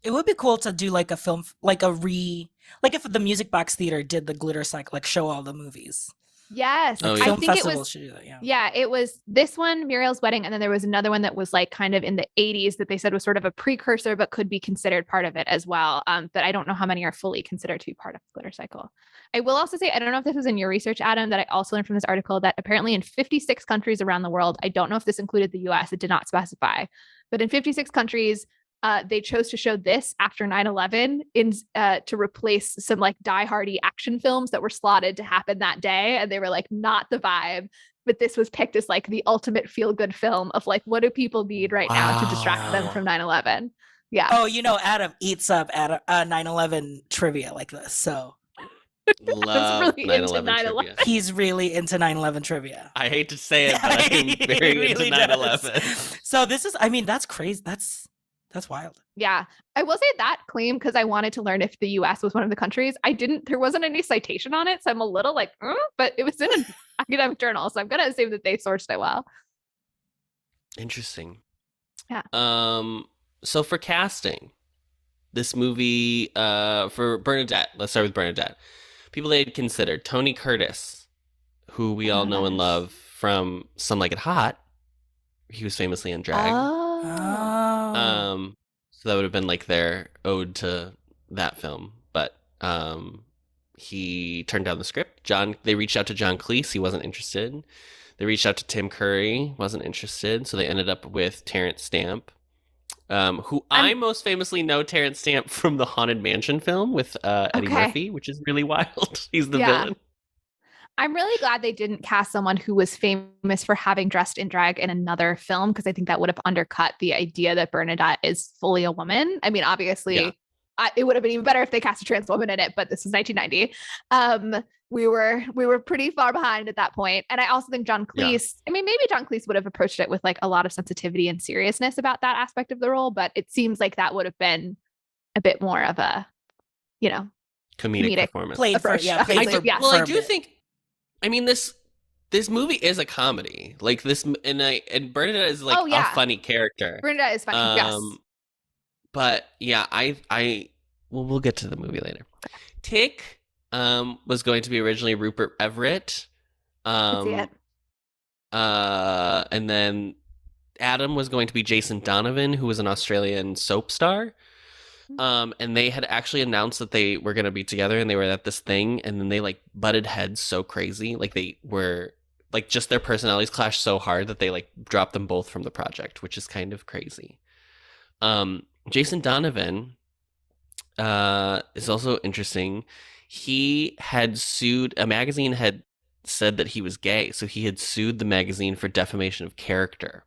It would be cool to do like a film, like if the Music Box Theater did the Glitter Cycle, like show all the movies. Yes. Oh, Like yeah. I film think it festivals was, should do that, yeah. yeah, it was this one, Muriel's Wedding, and then there was another one that was like kind of in the 80s that they said was sort of a precursor, but could be considered part of it as well. But I don't know how many are fully considered to be part of the Glitter Cycle. I will also say, I don't know if this was in your research, Adam, that I also learned from this article that apparently in 56 countries around the world, I don't know if this included the US, it did not specify, but in 56 countries, they chose to show this after 9/11 to replace some like die-hardy action films that were slotted to happen that day. And they were like, not the vibe. But this was picked as like the ultimate feel-good film of like, what do people need right now to distract them from 9/11? Yeah. Oh, Adam eats up at 9/11 trivia like this, so Love really 9/11 into 9/11. trivia. he's really into 9/11 trivia. I hate to say it, but I'm He very really into 9/11. does. So this is, I mean, that's crazy. That's wild. Yeah. I will say that claim because I wanted to learn if the US was one of the countries. There wasn't any citation on it. So I'm a little like, but it was in an academic journal. So I'm going to assume that they sourced it well. Interesting. Yeah. So for casting, this movie, for Bernadette, let's start with Bernadette. People they had considered Tony Curtis, who we all know and love from Some Like It Hot. He was famously in drag. So that would have been like their ode to that film, but he turned down the script. They reached out to John Cleese, he wasn't interested. They reached out to Tim Curry, wasn't interested. So they ended up with Terrence Stamp, who I most famously know Terrence Stamp from the Haunted Mansion film with Eddie Murphy, which is really wild. He's the villain. I'm really glad they didn't cast someone who was famous for having dressed in drag in another film, because I think that would have undercut the idea that Bernadette is fully a woman. I mean, obviously, it would have been even better if they cast a trans woman in it, but this is 1990. We were pretty far behind at that point. And I also think John Cleese, I mean, maybe John Cleese would have approached it with like a lot of sensitivity and seriousness about that aspect of the role, but it seems like that would have been a bit more of a, comedic performance. Played for, Well, I do think, I mean, this movie is a comedy. Like this, and Bernadette is like a funny character. Bernadette is funny, yes. But yeah, we'll get to the movie later. Tick was going to be originally Rupert Everett. And then Adam was going to be Jason Donovan, who was an Australian soap star. And they had actually announced that they were going to be together and they were at this thing, and then they like butted heads so crazy. Like they were like, just their personalities clashed so hard that they like dropped them both from the project, which is kind of crazy. Jason Donovan is also interesting. He had sued, a magazine had said that he was gay, so he had sued the magazine for defamation of character.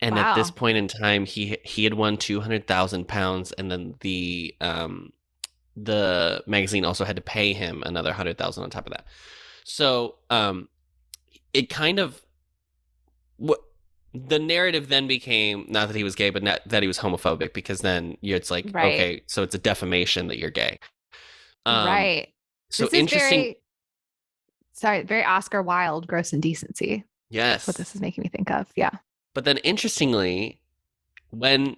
And at this point in time, he had won £200,000, and then the magazine also had to pay him another 100,000 on top of that. So it kind of the narrative then became not that he was gay, but not that he was homophobic, because then it's like, okay, so it's a defamation that you're gay. Right. So this is interesting. Sorry, very Oscar Wilde, Gross Indecency. Yes. That's what this is making me think of. Yeah. But then interestingly, when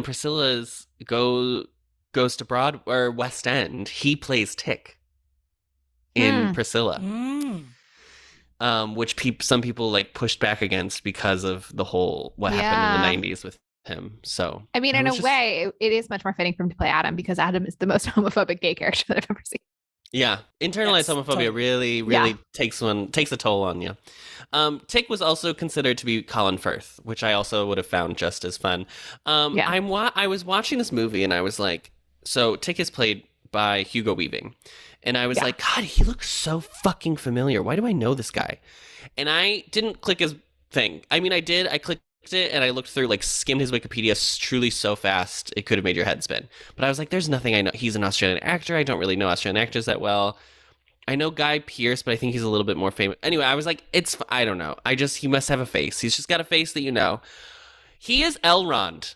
Priscilla's goes to Broad or West End, he plays Tick in Priscilla. Which some people like pushed back against because of the whole what happened in the 90s with him. So I mean, in a way, it is much more fitting for him to play Adam because Adam is the most homophobic gay character that I've ever seen. Yeah, internalized homophobia really takes a toll on you. Tick was also considered to be Colin Firth, which I also would have found just as fun. I was watching this movie and I was like, so Tick is played by Hugo Weaving, and I was like, God, he looks so fucking familiar. Why do I know this guy? And I didn't click his thing. I mean, I did. I clicked it and I looked through, like, skimmed his Wikipedia truly so fast it could have made your head spin. But I was like, there's nothing I know. He's an Australian actor. I don't really know Australian actors that well. I know Guy Pearce, but I think he's a little bit more famous. Anyway, I was like, I don't know. He must have a face. He's just got a face that you know. He is Elrond.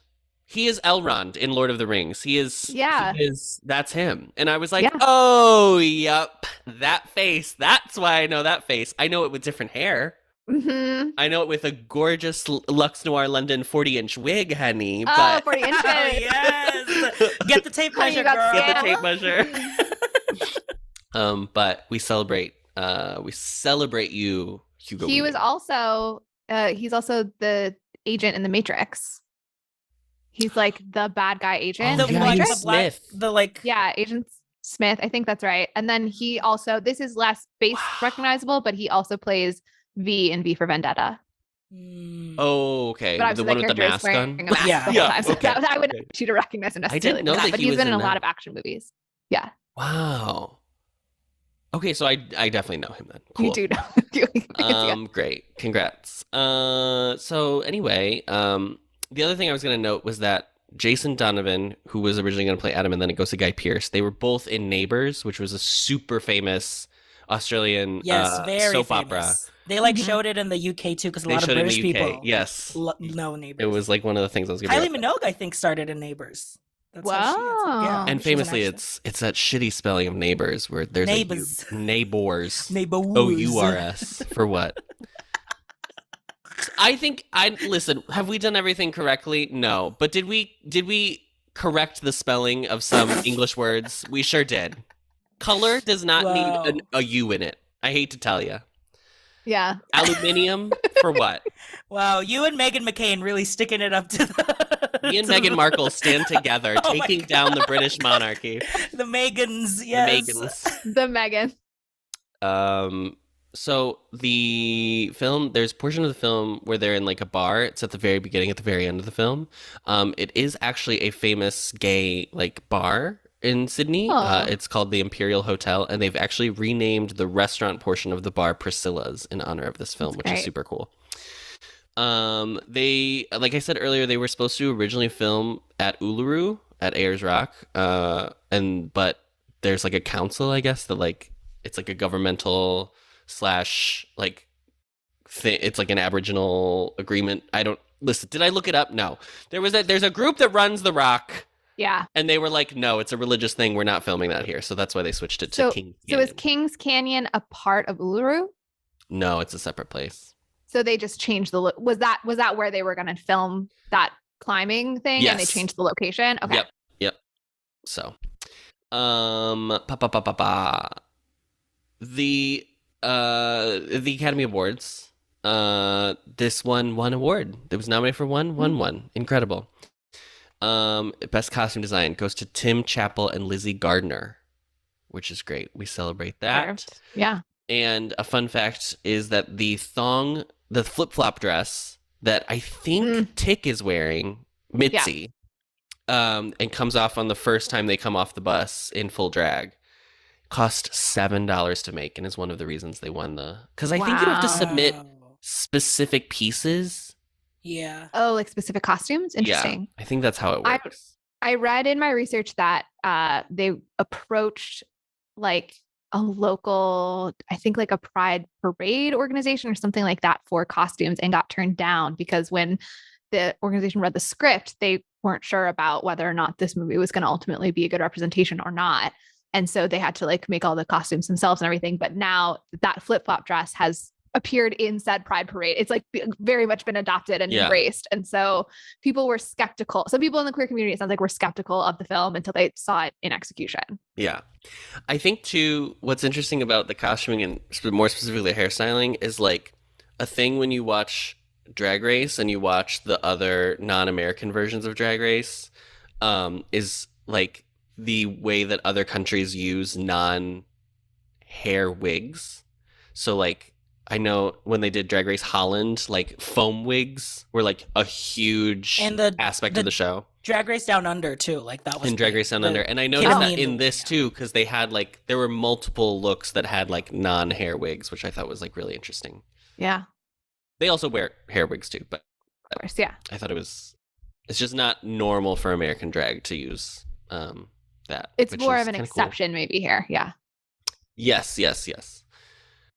He is Elrond in Lord of the Rings. That's him. And I was like, oh, yup, that face. That's why I know that face. I know it with different hair. Mm-hmm. I know it with a gorgeous Lux Noir London 40-inch wig, honey. But 40 inches. Yes. Get the tape measure, girl. Get the tape measure. But we celebrate you, Hugo. He was also he's also the agent in the Matrix. He's like the bad guy agent. Agent Smith. I think that's right. And then he also, this is less face recognizable, but he also plays V in V for Vendetta. Oh, okay. The one with the mask on? Yeah. So okay. I wouldn't want you to recognize him necessarily. I didn't know that but he's been in a lot of action movies. Yeah. Wow. Okay, so I definitely know him then. Cool. You do know him. Great. Congrats. So anyway, the other thing I was going to note was that Jason Donovan, who was originally going to play Adam, and then it goes to Guy Pearce, they were both in Neighbours, which was a super famous Australian soap opera. They showed it in the UK too, because a lot of British people know Neighbours. It was like one of the things I was going to Kylie Minogue, I think, started in Neighbours. That's how she is. Yeah, and famously, it's that shitty spelling of Neighbours where there's Neighbours. Neighbours. O-U-R-S. For what? Listen, have we done everything correctly? No. But did we correct the spelling of some English words? We sure did. Color does not need a U in it. I hate to tell you. Yeah. Aluminium for what? Wow, you and Meghan McCain really sticking it up to the... Me and Meghan Markle stand together, taking down the British monarchy. The Megans, yes. The Meghan. So the film, there's a portion of the film where they're in like a bar. It's at the very beginning, at the very end of the film. It is actually a famous gay like bar in Sydney. It's called the Imperial Hotel, and they've actually renamed the restaurant portion of the bar Priscilla's in honor of this film, which is super cool. They, like I said earlier, they were supposed to originally film at Uluru at Ayers Rock, but there's like a council, I guess, that like it's like a governmental / like it's like an Aboriginal agreement. Listen, did I look it up? No. There's a group that runs the Rock. Yeah. And they were like, no, it's a religious thing. We're not filming that here. So that's why they switched it to Kings Canyon. So is Kings Canyon a part of Uluru? No, it's a separate place. So they just changed the was that where they were going to film that climbing thing? Yes. And they changed the location? Okay. Yep. So, the Academy Awards, this one won award. It was nominated for one. Incredible. Best costume design goes to Tim Chappell and Lizzie Gardner, which is great. We celebrate that. Yeah. And a fun fact is that the flip-flop dress that I think Tick is wearing, Mitzi, and comes off on the first time they come off the bus in full drag, cost $7 to make, and is one of the reasons they won because I think you have to submit specific pieces. Yeah. Oh, like specific costumes? Interesting. Yeah, I think that's how it works. I read in my research that they approached like a local, I think like a pride parade organization or something like that for costumes and got turned down because when the organization read the script, they weren't sure about whether or not this movie was going to ultimately be a good representation or not. And so they had to like make all the costumes themselves and everything. But now that flip-flop dress has appeared in said Pride Parade. It's like very much been adopted and embraced. And so people were skeptical. Some people in the queer community, it sounds like, were skeptical of the film until they saw it in execution. Yeah. I think too, what's interesting about the costuming and more specifically the hairstyling is like a thing when you watch Drag Race and you watch the other non-American versions of Drag Race, is like the way that other countries use non-hair wigs. So like, I know when they did Drag Race Holland, like foam wigs were like a huge aspect of the show. Drag Race Down Under too, like that was. And Drag Race Down Under, and I noticed that in this too, because they had like there were multiple looks that had like non-hair wigs, which I thought was like really interesting. Yeah. They also wear hair wigs too, but of course, yeah. I thought it's just not normal for American drag to use that. It's more of an exception, maybe here, yeah. Yes.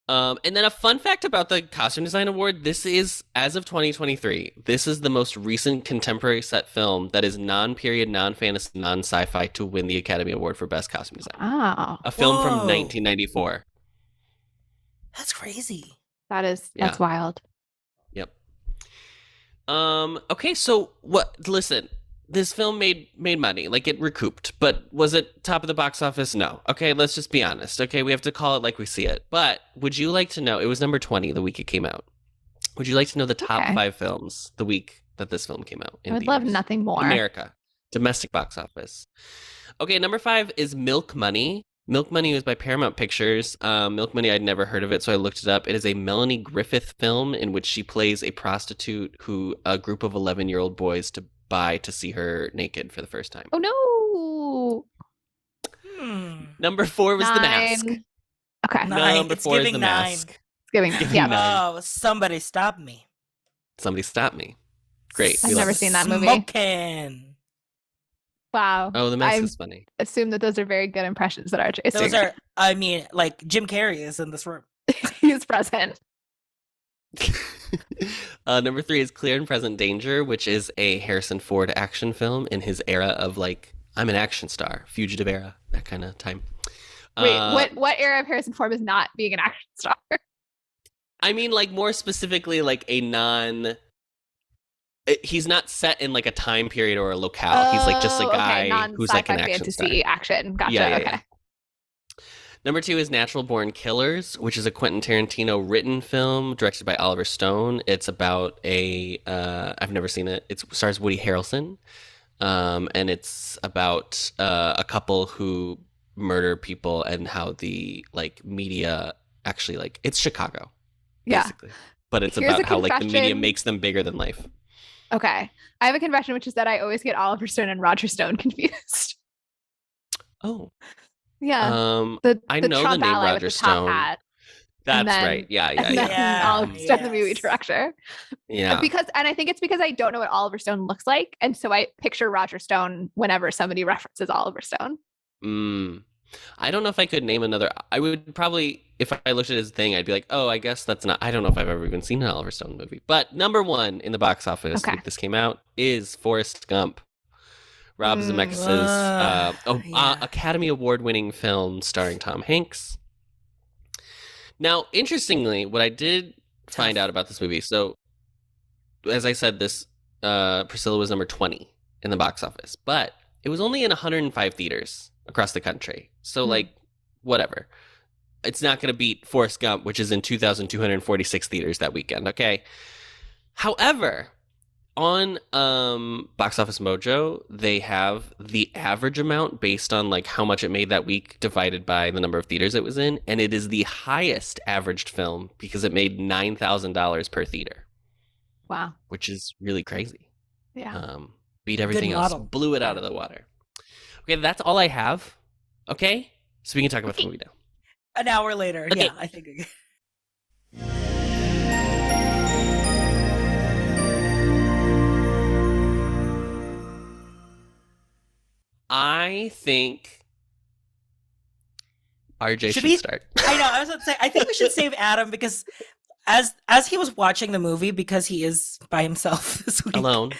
And then a fun fact about the Costume Design Award, this is, as of 2023, this is the most recent contemporary set film that is non-period, non-fantasy, non-sci-fi to win the Academy Award for Best Costume Design. Oh. A film from 1994. That's crazy. That's wild. Yep. Okay, so listen, this film made money, like it recouped, but was it top of the box office? No. Okay, let's just be honest. Okay, we have to call it like we see it. But would you like to know, it was number 20 the week it came out. Would you like to know the top 5 films the week that this film came out in I would love nothing more. America. Domestic box office. Okay, number 5 is Milk Money. Milk Money was by Paramount Pictures. Milk Money, I'd never heard of it, so I looked it up. It is a Melanie Griffith film in which she plays a prostitute who a group of 11-year-old boys buy to see her naked for the first time. Oh no! Number 4 was 9. The Mask. Okay. 9. Number 4 is The 9. Mask. It's giving 9. Yeah. 9. Oh, somebody stop me! Somebody stop me. Great. I've never seen that movie. Smoking. Wow. Oh, The Mask is funny. Assume that those are very good impressions that RJ is Those doing. are, I mean, like Jim Carrey is in this room. He's present. Number 3 is Clear and Present Danger, which is a Harrison Ford action film in his era of like, I'm an action star, fugitive era, that kind of time. Wait, what era of Harrison Ford is not being an action star? I mean, like more specifically, like he's not set in like a time period or a locale. He's like just a guy who's like an action fantasy star. Action. Gotcha. Yeah, okay. Yeah. Number 2 is Natural Born Killers, which is a Quentin Tarantino written film directed by Oliver Stone. It's about I've never seen it. It stars Woody Harrelson, and it's about a couple who murder people and how the like media actually like it's Chicago, basically. But it's about how like the media makes them bigger than life. Okay, I have a confession, which is that I always get Oliver Stone and Roger Stone confused. Oh. Yeah. I know the name Roger Stone. That's right. Yeah. Oliver Stone, the movie director. Yeah. And I think it's because I don't know what Oliver Stone looks like, and so I picture Roger Stone whenever somebody references Oliver Stone. I don't know if I could name another. I would probably, if I looked at his thing, I'd be like, oh, I guess that's not. I don't know if I've ever even seen an Oliver Stone movie. But number 1 in the box office, when this came out, is Forrest Gump. Rob Zemeckis' Academy Award-winning film starring Tom Hanks. Now, interestingly, what I did find out about this movie, so as I said, this Priscilla was number 20 in the box office, but it was only in 105 theaters across the country. So, like, whatever. It's not going to beat Forrest Gump, which is in 2,246 theaters that weekend, okay? However, on Box Office Mojo, they have the average amount based on like how much it made that week divided by the number of theaters it was in, and it is the highest averaged film because it made $9,000 per theater. Wow, which is really crazy. Yeah, beat everything else, blew it out of the water. Okay, that's all I have. Okay, so we can talk about the movie now. An hour later, okay. Yeah, I think. I think RJ should start. I know. I was about to say. I think we should save Adam because, as he was watching the movie, because he is by himself this week, alone.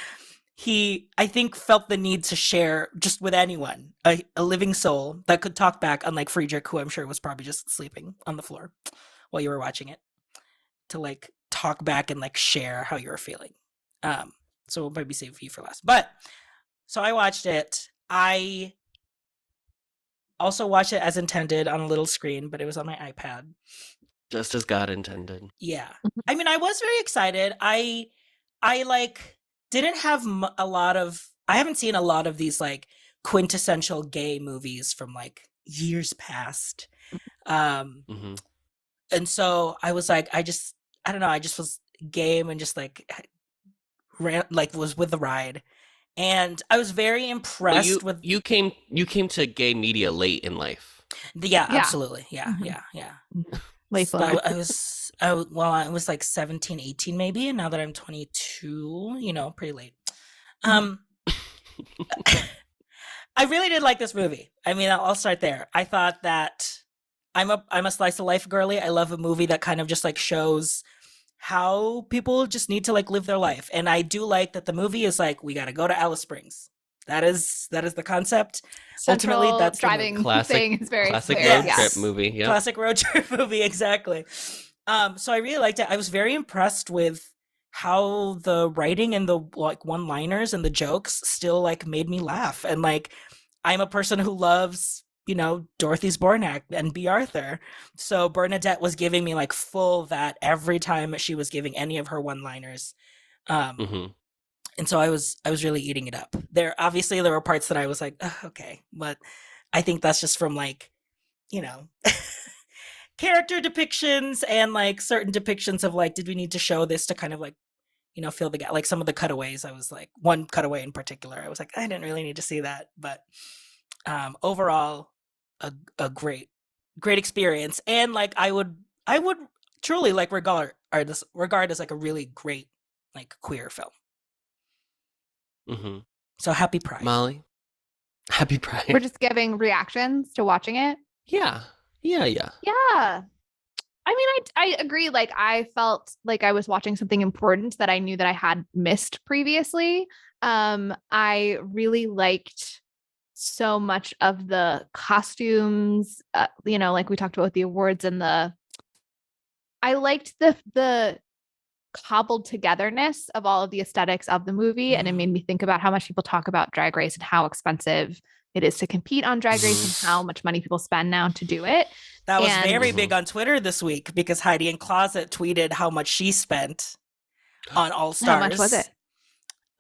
I think, felt the need to share just with anyone a living soul that could talk back, unlike Friedrich, who I'm sure was probably just sleeping on the floor while you were watching it, to like talk back and like share how you were feeling. So we'll maybe save you for last. But so I watched it. I also watched it as intended on a little screen, but it was on my iPad. Just as God intended. Yeah. I mean, I was very excited. I like didn't have a lot of, I haven't seen a lot of these like quintessential gay movies from like years past. Mm-hmm. And so I was like, I don't know, I just was game and just like was with the ride. And I was very impressed with you came to gay media late in life. Yeah, Yeah. absolutely. Yeah, Mhm. yeah. Late So bloomer. I was like 17, 18 maybe, and now that I'm 22, you know, pretty late. Mm-hmm. I really did like this movie. I mean, I'll start there. I thought that I'm a slice of life girly. I love a movie that kind of just like shows how people just need to like live their life. And I do like that the movie is like, we got to go to Alice Springs. That is the concept. Central Ultimately, that's the driving movie. thing is very Classic clear. road Yes. trip movie. Yeah. Classic road trip movie, exactly. So I really liked it. I was very impressed with how the writing and the like one-liners and the jokes still like made me laugh. And like, I'm a person who loves, you know, Dorothy Zbornak and B. Arthur. So Bernadette was giving me like full that every time she was giving any of her one-liners. Mm-hmm. And so I was really eating it up. There were parts that I was like, "Ugh, okay, but I think that's just from like, you know, character depictions and like certain depictions of like, did we need to show this to kind of like, you know, fill the gap? Like some of the cutaways, I was like, one cutaway in particular, I was like, I didn't really need to see that. But overall, a great experience. And like I would truly like regard as like a really great like queer film. Mm-hmm. So happy Pride. Molly, happy Pride. We're just giving reactions to watching it. Yeah. Yeah. I mean, I agree. Like, I felt like I was watching something important that I knew that I had missed previously. I really liked so much of the costumes, you know, like we talked about the awards and I liked the cobbled togetherness of all of the aesthetics of the movie. And it made me think about how much people talk about Drag Race and how expensive it is to compete on Drag Race and how much money people spend now to do it. That was very big on Twitter this week because Heidi in Closet tweeted how much she spent on All Stars. How much was it?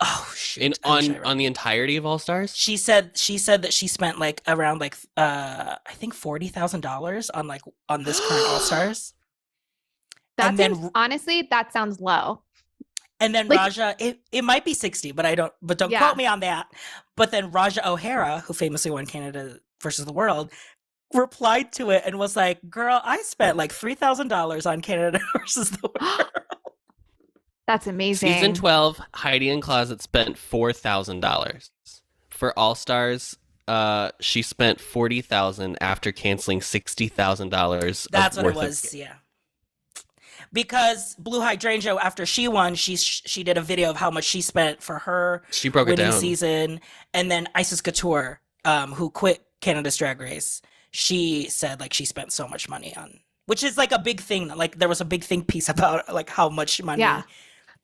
Oh shoot! On the entirety of All Stars? She said that she spent like around like I think $40,000 on this current All Stars. Honestly, that sounds low. And then like, Raja, it might be 60, but don't quote me on that. But then Raja O'Hara, who famously won Canada versus the World, replied to it and was like, "Girl, I spent like $3,000 on Canada versus the World." That's amazing. Season 12, Heidi in Closet spent $4,000. For All Stars, she spent $40,000 after canceling $60,000. That's what it was. Yeah. Because Blue Hydrangea, after she won, she did a video of how much she spent for her winning season. And then Isis Couture, who quit Canada's Drag Race, she said like she spent so much money on, which is like a big thing. Like there was a big think piece about like how much money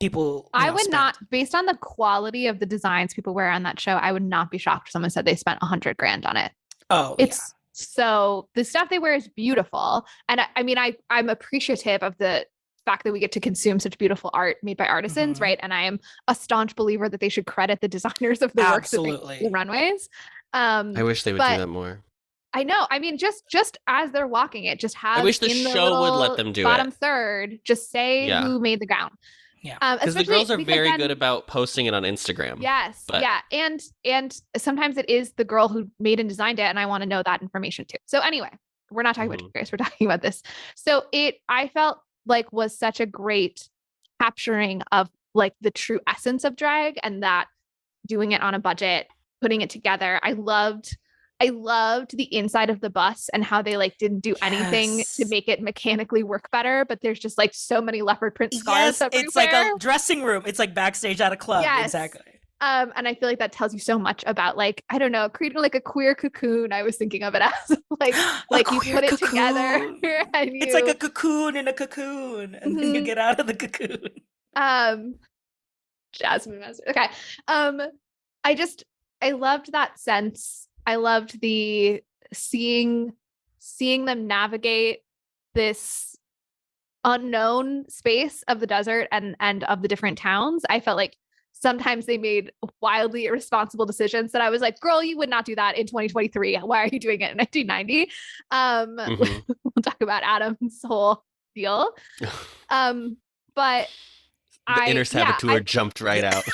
people. I would not, based on the quality of the designs people wear on that show, I would not be shocked if someone said they spent $100,000 on it. Oh, it's so the stuff they wear is beautiful, and I mean I'm appreciative of the fact that we get to consume such beautiful art made by artisans, right? And I am a staunch believer that they should credit the designers of the work that they the runways. I wish they would do that more. I know. I mean, just as they're walking it, just have I wish the show would let them do bottom third, just say who made the gown. Yeah, because the girls are very good about posting it on Instagram. Yes, and sometimes it is the girl who made and designed it, and I want to know that information too. So anyway, we're not talking about Drag Race, we're talking about this. So I felt like was such a great capturing of like the true essence of drag, and that doing it on a budget, putting it together. I loved the inside of the bus and how they like didn't do anything to make it mechanically work better, but there's just like so many leopard print scarves everywhere. It's like a dressing room. It's like backstage at a club. Exactly. And I feel like that tells you so much about like, I don't know, creating like a queer cocoon. I was thinking of it as like you queer put it cocoon. together and you It's like a cocoon in a cocoon, and then you get out of the cocoon. Jasmine Master. Okay. I loved that sense. I loved the seeing them navigate this unknown space of the desert and of the different towns. I felt like sometimes they made wildly irresponsible decisions that I was like, girl, you would not do that in 2023. Why are you doing it in 1990? We'll talk about Adam's whole deal. But the inner saboteur jumped right out.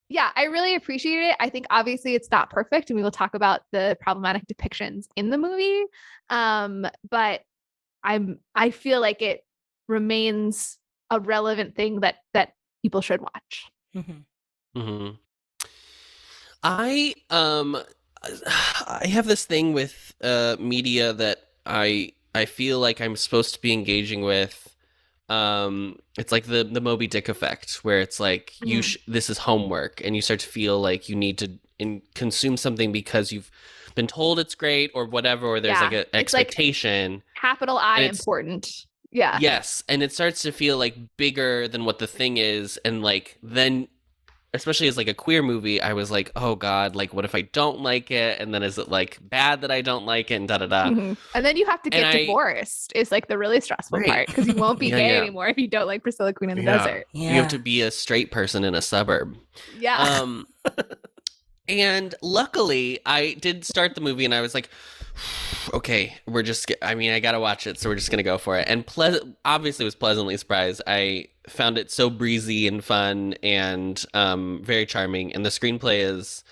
Yeah, I really appreciate it. I think obviously it's not perfect, and we will talk about the problematic depictions in the movie. But I feel like it remains a relevant thing that people should watch. I have this thing with media that I feel like I'm supposed to be engaging with. It's like the Moby Dick effect, where it's like this is homework, and you start to feel like you need to consume something because you've been told it's great or whatever, or there's like an expectation. Like capital I important. Yeah. Yes, and it starts to feel like bigger than what the thing is, and like then, especially as like a queer movie, I was like, oh God, like what if I don't like it? And then is it like bad that I don't like it? And da-da-da. And then you have to get divorced is like the really stressful part, because you won't be gay anymore if you don't like Priscilla, Queen of the Desert. You have to be a straight person in a suburb. Yeah. And luckily I did start the movie and I was like, okay, I gotta watch it, so we're just gonna go for it. And obviously was pleasantly surprised. I found it so breezy and fun and very charming. And the screenplay is,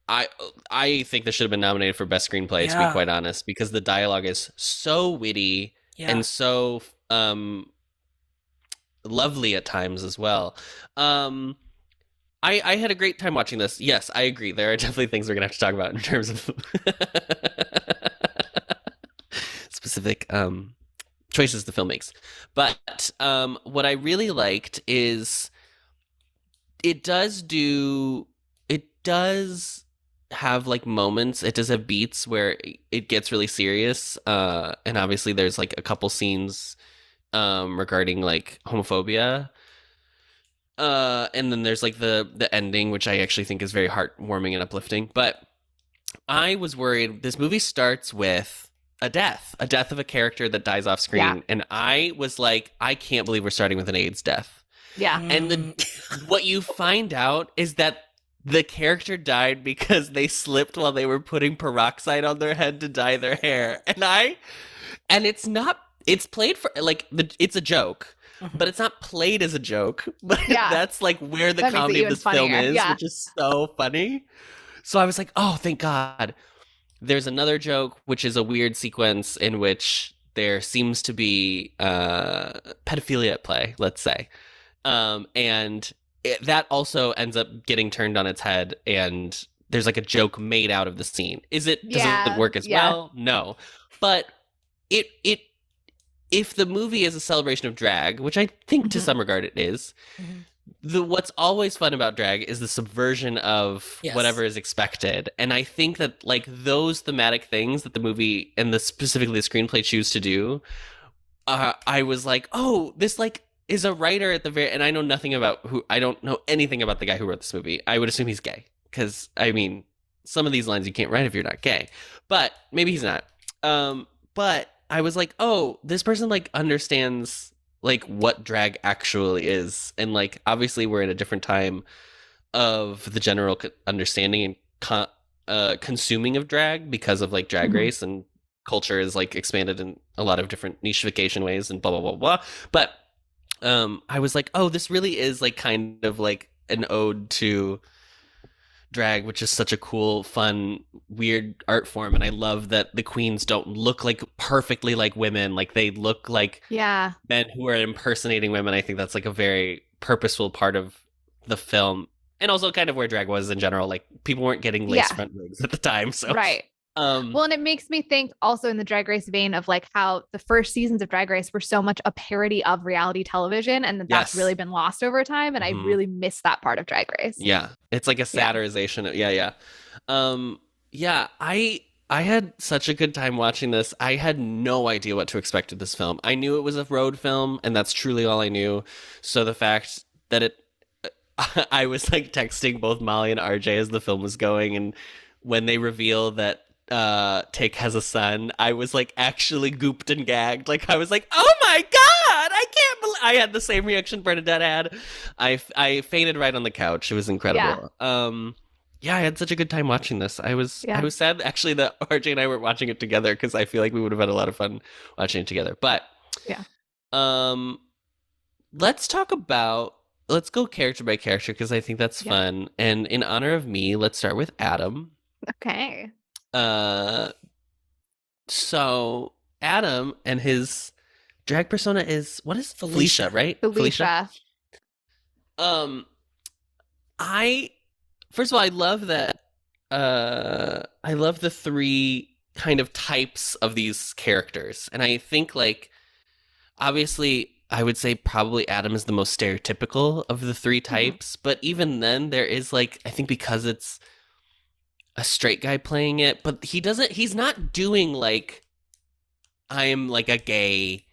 I think this should have been nominated for best screenplay, to be quite honest, because the dialogue is so witty and so lovely at times as well. I had a great time watching this. Yes, I agree. There are definitely things we're gonna have to talk about in terms of specific choices the film makes. But what I really liked is it does have like moments. It does have beats where it gets really serious. And obviously there's like a couple scenes regarding like homophobia. And then there's like the ending, which I actually think is very heartwarming and uplifting. But I was worried. This movie starts with a death of a character that dies off screen. Yeah. And I was like, I can't believe we're starting with an AIDS death. Yeah. And what you find out is that the character died because they slipped while they were putting peroxide on their head to dye their hair. And it's played for like it's a joke. But it's not played as a joke. But that's like where the comedy of this film is, which is so funny. So I was like, oh, thank God. There's another joke, which is a weird sequence in which there seems to be pedophilia at play, let's say. And that also ends up getting turned on its head, and there's like a joke made out of the scene. Does it work as well? No. But if the movie is a celebration of drag, which I think to some regard it is, what's always fun about drag is the subversion of whatever is expected. And I think that like those thematic things that the movie and specifically the screenplay choose to do, I was like, oh, this like is a writer at the very, and I know nothing about I don't know anything about the guy who wrote this movie. I would assume he's gay, because I mean, some of these lines you can't write if you're not gay, but maybe he's not. But I was like, oh, this person like understands like what drag actually is. And like, obviously we're in a different time of the general understanding and consuming of drag because of like Drag Race, and culture is like expanded in a lot of different nicheification ways and blah, blah, blah, blah. But I was like, oh, this really is like kind of like an ode to drag, which is such a cool, fun, weird art form. And I love that the queens don't look like perfectly like women. Like they look like men who are impersonating women. I think that's like a very purposeful part of the film. And also kind of where drag was in general. Like people weren't getting lace front wigs at the time. So Well, and it makes me think also in the Drag Race vein of like how the first seasons of Drag Race were so much a parody of reality television, and that's Yes. really been lost over time. And I really miss that part of Drag Race. Yeah, it's like a satirization. Yeah. Yeah, I had such a good time watching this. I had no idea what to expect of this film. I knew it was a road film, and that's truly all I knew. So the fact that I was like texting both Molly and RJ as the film was going, and when they reveal that Take has a son, I was like actually gooped and gagged. Like I was like, oh my god, I can't believe I had the same reaction Bernadette had. I fainted right on the couch. It was incredible. Yeah, I had such a good time watching this. I was sad actually that RJ and I weren't watching it together because I feel like we would have had a lot of fun watching it together. But let's go character by character because I think that's fun. And in honor of me, let's start with Adam. Okay. So Adam and his drag persona is what is Felicia, right? Felicia. First of all, I love that. I love the three kind of types of these characters, and I think like obviously I would say probably Adam is the most stereotypical of the three types, but even then there is like I think because it's a straight guy playing it, but he's not doing like I'm like a gay,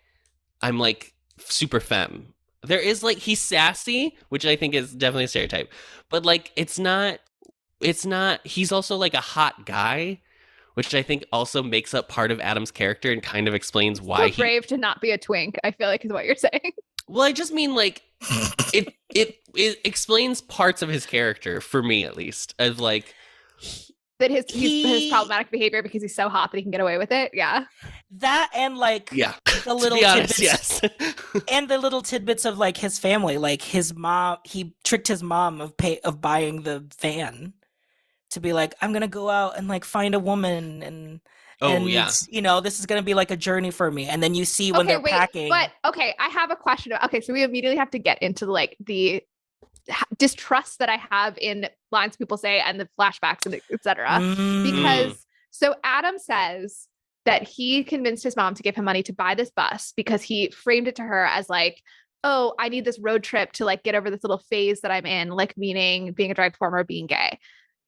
I'm like super femme. There is like he's sassy, which I think is definitely a stereotype, but like it's not he's also like a hot guy, which I think also makes up part of Adam's character and kind of explains why he's brave to not be a twink, I feel like is what you're saying. Well, I just mean like it explains parts of his character for me at least, of like that his problematic behavior because he's so hot that he can get away with it. Yeah. That and like the little tidbits, and the little tidbits of like his family, like his mom, he tricked his mom of buying the van to be like, I'm gonna go out and like find a woman and you know, this is gonna be like a journey for me. And then you see when they're packing. But okay, I have a question. Okay, so we immediately have to get into like the distrust that I have in lines people say and the flashbacks and etc. Because so Adam says that he convinced his mom to give him money to buy this bus because he framed it to her as like, oh, I need this road trip to like get over this little phase that I'm in, like meaning being a drag performer, being gay.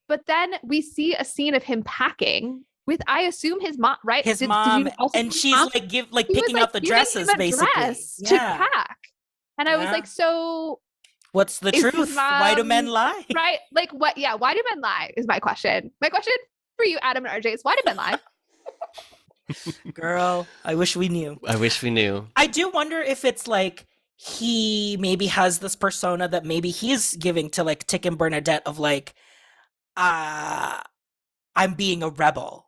But then we see a scene of him packing with, I assume his mom, right? His mom, and she's like picking out the dresses basically to pack. And I was like, so what's the truth? Why do men lie? Right? Like what? Yeah. Why do men lie is my question. My question for you, Adam and RJ, is why do men lie? Girl, I wish we knew. I do wonder if it's like he maybe has this persona that maybe he's giving to like Tick and Bernadette of like, I'm being a rebel.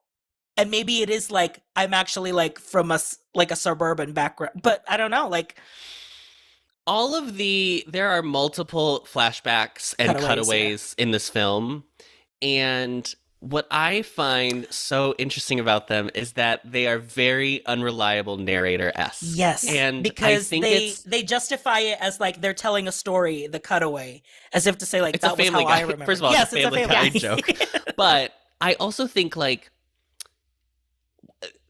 And maybe it is like, I'm actually like from a suburban background, but I don't know, like. There are multiple flashbacks and cutaways in this film. And what I find so interesting about them is that they are very unreliable narrator-esque. Yes, and because I think they justify it as like they're telling a story, the cutaway, as if to say like, it's that a Family was how Guy. I remember. First of all, it's a Family Guy joke. But I also think like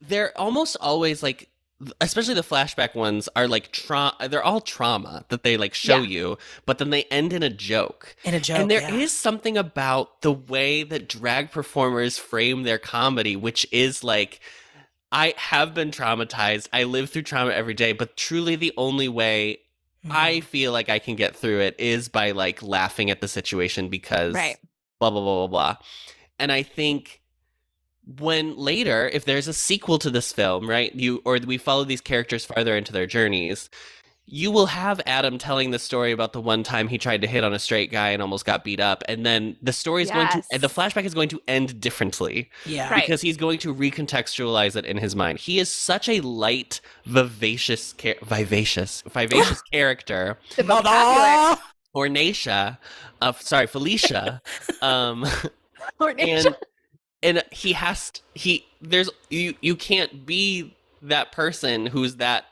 they're almost always like, especially the flashback ones are like they're all trauma that they like show you, but then they end in a joke. And there is something about the way that drag performers frame their comedy, which is like, I have been traumatized. I live through trauma every day, but truly the only way I feel like I can get through it is by like laughing at the situation because blah, blah, blah, blah, blah. And I think when later, if there's a sequel to this film, right, we follow these characters farther into their journeys, you will have Adam telling the story about the one time he tried to hit on a straight guy and almost got beat up, and then the story is the flashback is going to end differently, because he's going to recontextualize it in his mind. He is such a light, vivacious character. The vocabulary. Felicia. Ornacia. And you can't be that person who's that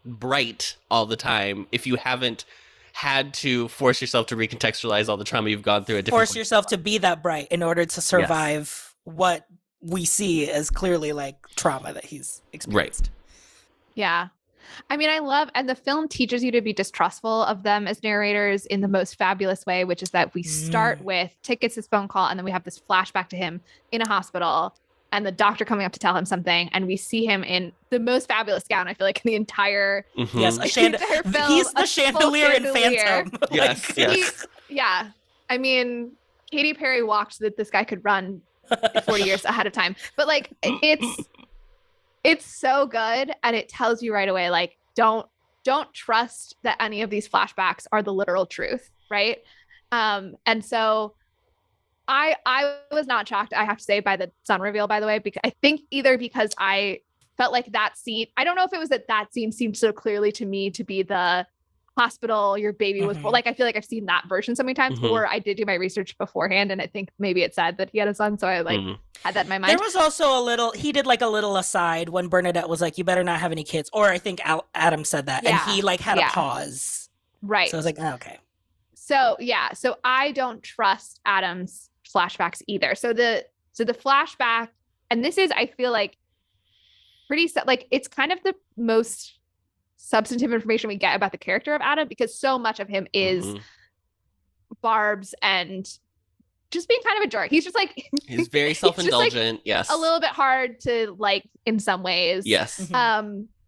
bright all the time if you haven't had to force yourself to recontextualize all the trauma you've gone through at different yourself to be that bright in order to survive what we see as clearly like trauma that he's experienced. Yeah. I mean, I love, and the film teaches you to be distrustful of them as narrators in the most fabulous way, which is that we start with Tick gets his phone call, and then we have this flashback to him in a hospital and the doctor coming up to tell him something, and we see him in the most fabulous gown, I feel like, in the entire, yes, entire film. He's the chandelier in Phantom. Yes, yes. Yeah. I mean, Katy Perry walked so that this guy could run 40 years ahead of time. But like, it's so good, and it tells you right away, like, don't trust that any of these flashbacks are the literal truth, right? And so I was not shocked, I have to say, by the son reveal, by the way, because I think either because I felt like that scene, I don't know if it was that scene seemed so clearly to me to be the hospital, your baby was born. Like, I feel like I've seen that version so many times, or I did do my research beforehand, and I think maybe it said that he had a son, so I like had that in my mind. There was also he did like a little aside when Bernadette was like, you better not have any kids, or I think Adam said that, and he like had a pause. Right. So I was like, oh, okay. So so I don't trust Adam's flashbacks either. So the flashback, and this is, I feel like, pretty like, it's kind of the most substantive information we get about the character of Adam, because so much of him is barbs and just being kind of a jerk. He's just like, he's very self-indulgent. Yes, a little bit hard to like in some ways. Yes.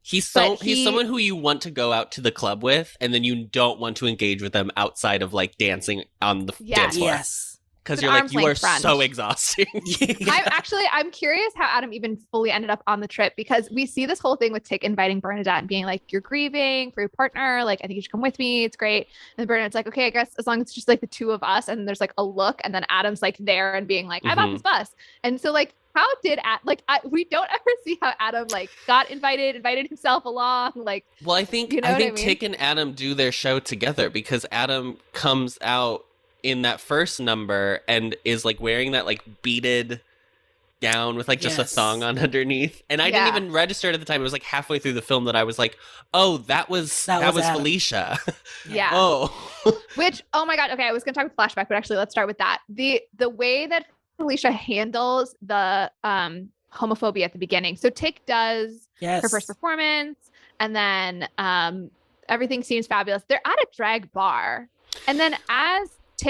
He's he's someone who you want to go out to the club with, and then you don't want to engage with them outside of like dancing on the dance floor. Yes. Because you're like, you are so exhausting. I'm curious how Adam even fully ended up on the trip, because we see this whole thing with Tick inviting Bernadette and being like, you're grieving for your partner. Like, I think you should come with me. It's great. And Bernadette's like, okay, I guess as long as it's just like the two of us. And there's like a look. And then Adam's like there and being like, I bought this bus. And so like, how did we don't ever see how Adam like got invited himself along. Like, well, I think Tick and Adam do their show together, because Adam comes out in that first number and is like wearing that like beaded gown with like just a thong on underneath, and I didn't even register it at the time. It was like halfway through the film that I was like, oh, that was Felicia. Yeah. Which, oh my god, okay, I was gonna talk with flashback, but actually let's start with that. The way that Felicia handles the homophobia at the beginning. So Tick does her first performance, and then everything seems fabulous. They're at a drag bar, and then as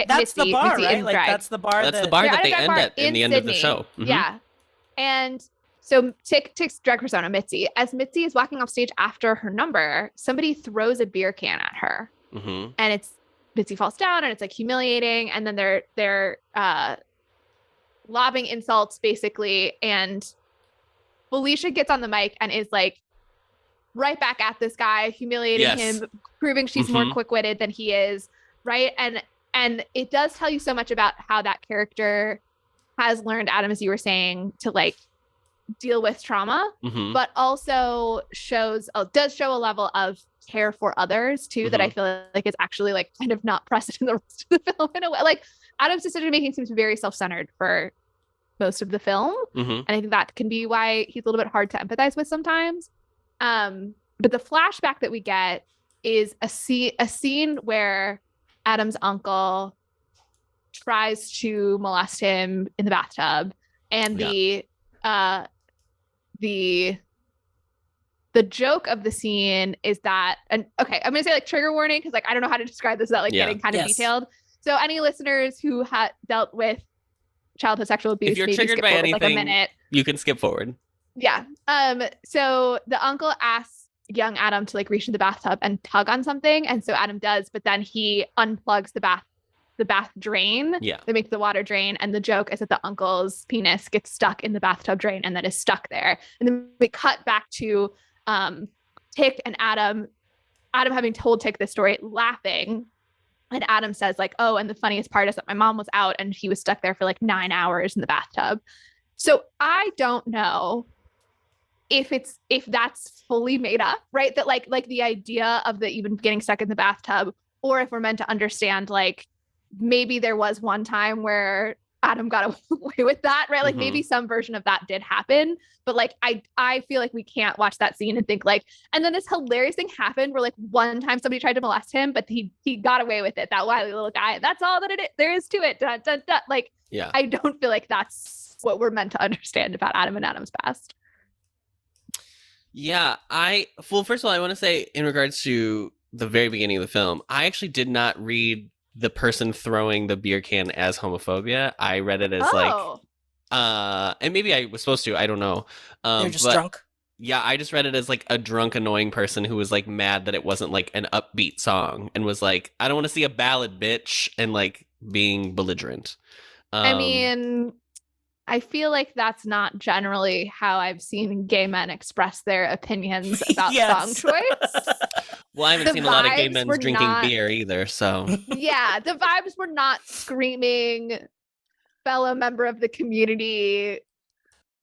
that's the bar, right? Like, that's the bar. That's the bar that they end at in the end of the show. Yeah. And so Tick's drag persona, Mitzi, as Mitzi is walking off stage after her number, somebody throws a beer can at her. And Mitzi falls down, and it's like humiliating. And then they're lobbing insults basically. And Felicia gets on the mic and is like right back at this guy, humiliating him, proving she's more quick-witted than he is. Right. And it does tell you so much about how that character has learned, Adam, as you were saying, to like deal with trauma, but also does show a level of care for others too, that I feel like is actually like kind of not present in the rest of the film in a way. Like, Adam's decision making seems very self-centered for most of the film. And I think that can be why he's a little bit hard to empathize with sometimes. But the flashback that we get is a scene where Adam's uncle tries to molest him in the bathtub, and the joke of the scene is that, and okay, I'm gonna say like trigger warning, because like I don't know how to describe this without like getting kind of detailed. So any listeners who had dealt with childhood sexual abuse, if you're triggered by anything, like a minute, you can skip forward. Yeah. So the uncle asks young Adam to like reach in the bathtub and tug on something, and so Adam does, but then he unplugs the bath drain. They make the water drain, and the joke is that the uncle's penis gets stuck in the bathtub drain and that is stuck there. And then we cut back to Tick and Adam having told Tick this story, laughing, and Adam says like, oh, and the funniest part is that my mom was out and he was stuck there for like 9 hours in the bathtub. So I don't know if that's fully made up, right? That like the idea of the even getting stuck in the bathtub, or if we're meant to understand like maybe there was one time where Adam got away with that, right? Like maybe some version of that did happen, but like I feel like we can't watch that scene and think like, and then this hilarious thing happened where like one time somebody tried to molest him, but he got away with it. That wily little guy. That's all that there is to it. Dun, dun, dun. Like, I don't feel like that's what we're meant to understand about Adam and Adam's past. Yeah, well, first of all, I want to say in regards to the very beginning of the film, I actually did not read the person throwing the beer can as homophobia. I read it as and maybe I was supposed to, I don't know. They're just But drunk. yeah, I just read it as like a drunk, annoying person who was like mad that it wasn't like an upbeat song and was like, I don't want to see a ballad, bitch, and like being belligerent. I mean, I feel like that's not generally how I've seen gay men express their opinions about song choice. Well, I haven't seen a lot of gay men drinking beer either, so. Yeah, the vibes were not screaming, fellow member of the community,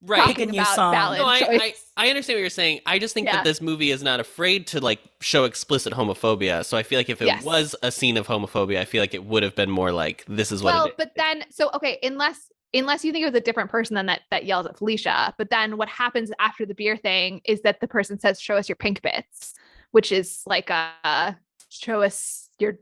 right. Pick a new song. No, I understand what you're saying. I just think that this movie is not afraid to like show explicit homophobia. So I feel like if it was a scene of homophobia, I feel like it would have been more like, this is what it is. But then, so, okay, unless you think it was a different person than that yells at Felicia, but then what happens after the beer thing is that the person says, show us your pink bits, which is like show us your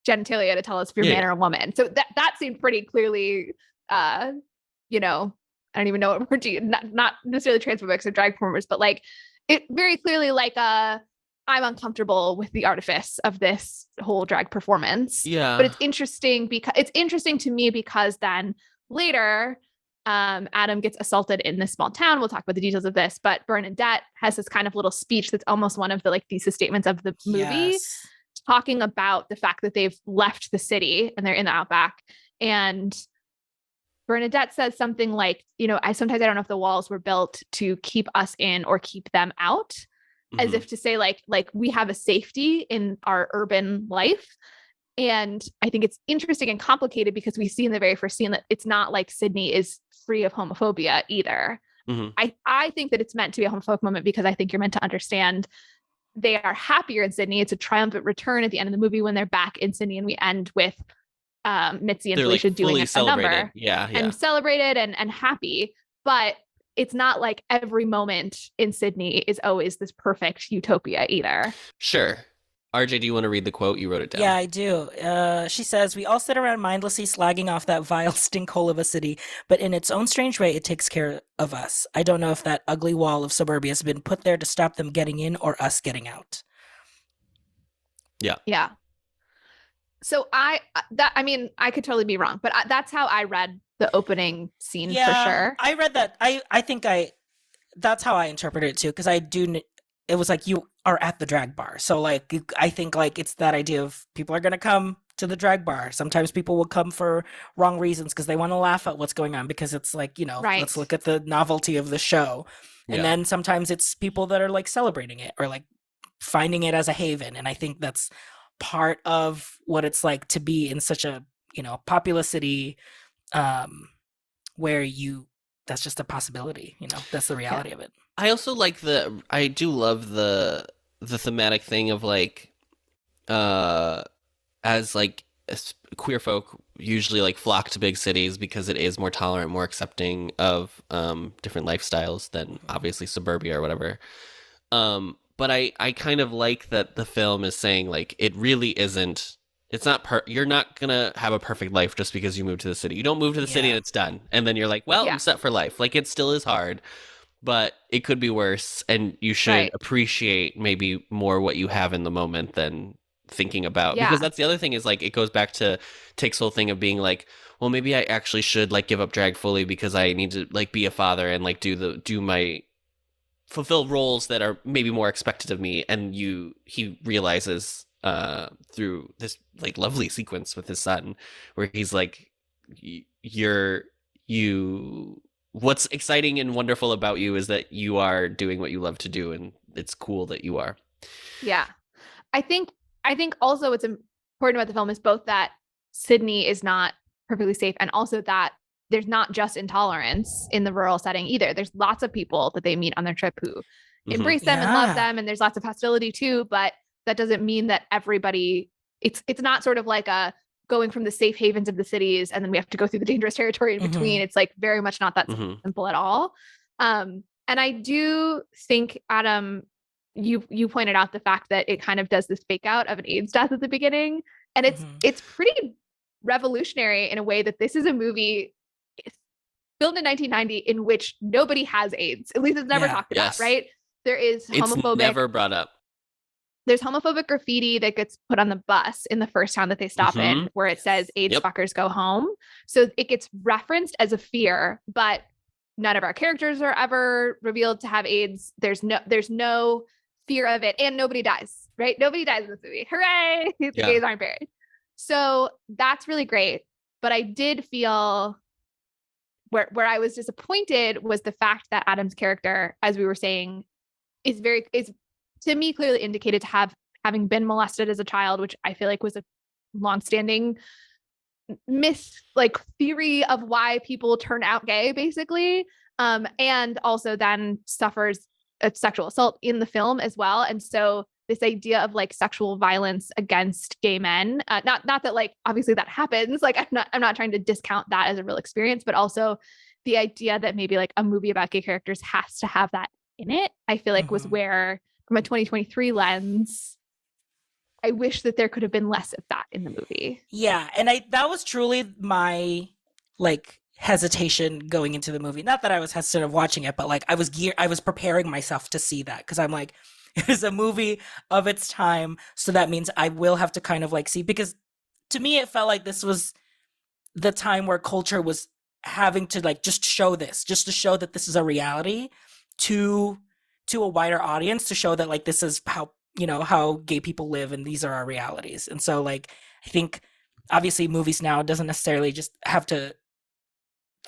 genitalia to tell us if you're a man or a woman. So that seemed pretty clearly, you know, I don't even know what word to use, not necessarily transphobics or drag performers, but like it very clearly like I'm uncomfortable with the artifice of this whole drag performance. Yeah. But it's interesting to me because then later, Adam gets assaulted in this small town. We'll talk about the details of this, but Bernadette has this kind of little speech that's almost one of the like thesis statements of the movie, talking about the fact that they've left the city and they're in the outback. And Bernadette says something like, you know, I don't know if the walls were built to keep us in or keep them out, as if to say like we have a safety in our urban life. And I think it's interesting and complicated because we see in the very first scene that it's not like Sydney is free of homophobia either. I think that it's meant to be a homophobic moment because I think you're meant to understand they are happier in Sydney. It's a triumphant return at the end of the movie when they're back in Sydney, and we end with Mitzi and Felicia like doing a number and celebrated and happy. But it's not like every moment in Sydney is always this perfect utopia either. Sure. RJ, do you want to read the quote? You wrote it down. Yeah, I do. She says, we all sit around mindlessly slagging off that vile stinkhole of a city, but in its own strange way, it takes care of us. I don't know if that ugly wall of suburbia has been put there to stop them getting in or us getting out. Yeah. Yeah. So I could totally be wrong, but that's how I read the opening scene for sure. I read that. I think that's how I interpreted it too, because it was like you are at the drag bar. So like, I think like it's that idea of people are going to come to the drag bar. Sometimes people will come for wrong reasons because they want to laugh at what's going on because it's like, you know, let's look at the novelty of the show. And then sometimes it's people that are like celebrating it or like finding it as a haven. And I think that's part of what it's like to be in such a, you know, populous city where that's just a possibility, you know, that's the reality of it. I also like I do love the thematic thing of like, as like queer folk usually like flock to big cities because it is more tolerant, more accepting of different lifestyles than obviously suburbia or whatever. But I kind of like that the film is saying like it really isn't. It's not you're not gonna have a perfect life just because you move to the city. You don't move to the city and it's done, and then you're like, well, I'm set for life. Like it still is hard, but it could be worse, and you should appreciate maybe more what you have in the moment than thinking about. Because that's the other thing is like it goes back to Take's whole thing of being like, well, maybe I actually should like give up drag fully because I need to like be a father and like fulfill roles that are maybe more expected of me. And he realizes through this like lovely sequence with his son where he's like, what's exciting and wonderful about you is that you are doing what you love to do, and it's cool that you are. Yeah. I think also what's important about the film is both that Sydney is not perfectly safe and also that there's not just intolerance in the rural setting either. There's lots of people that they meet on their trip who embrace them and love them, and there's lots of hostility too, but that doesn't mean that everybody, it's not sort of like a going from the safe havens of the cities and then we have to go through the dangerous territory in between. It's like very much not that simple at all. And I do think, Adam, you pointed out the fact that it kind of does this fake out of an AIDS death at the beginning. And it's pretty revolutionary in a way that this is a movie filmed in 1990 in which nobody has AIDS. At least it's never talked about, Yes. right? There is It's homophobic. never brought up. There's homophobic graffiti that gets put on the bus in the first town that they stop in, where it says AIDS Yep. fuckers go home. So it gets referenced as a fear, but none of our characters are ever revealed to have AIDS. There's no fear of it, and nobody dies, right? Nobody dies in this movie. Hooray! The gays aren't buried. So that's really great. But I did feel where I was disappointed was the fact that Adam's character, as we were saying, is to me clearly indicated to having been molested as a child, which I feel like was a longstanding theory of why people turn out gay, basically. And also then suffers a sexual assault in the film as well. And so this idea of like sexual violence against gay men, not that like obviously that happens, like I'm not trying to discount that as a real experience, but also the idea that maybe like a movie about gay characters has to have that in it, I feel like was where, from a 2023 lens, I wish that there could have been less of that in the movie. Yeah, and that was truly my like hesitation going into the movie. Not that I was hesitant of watching it, but like I was preparing myself to see that, because I'm like, it is a movie of its time, so that means I will have to kind of like see, because to me it felt like this was the time where culture was having to like just to show that this is a reality to a wider audience, to show that like this is how gay people live and these are our realities. And so like I think obviously movies now doesn't necessarily just have to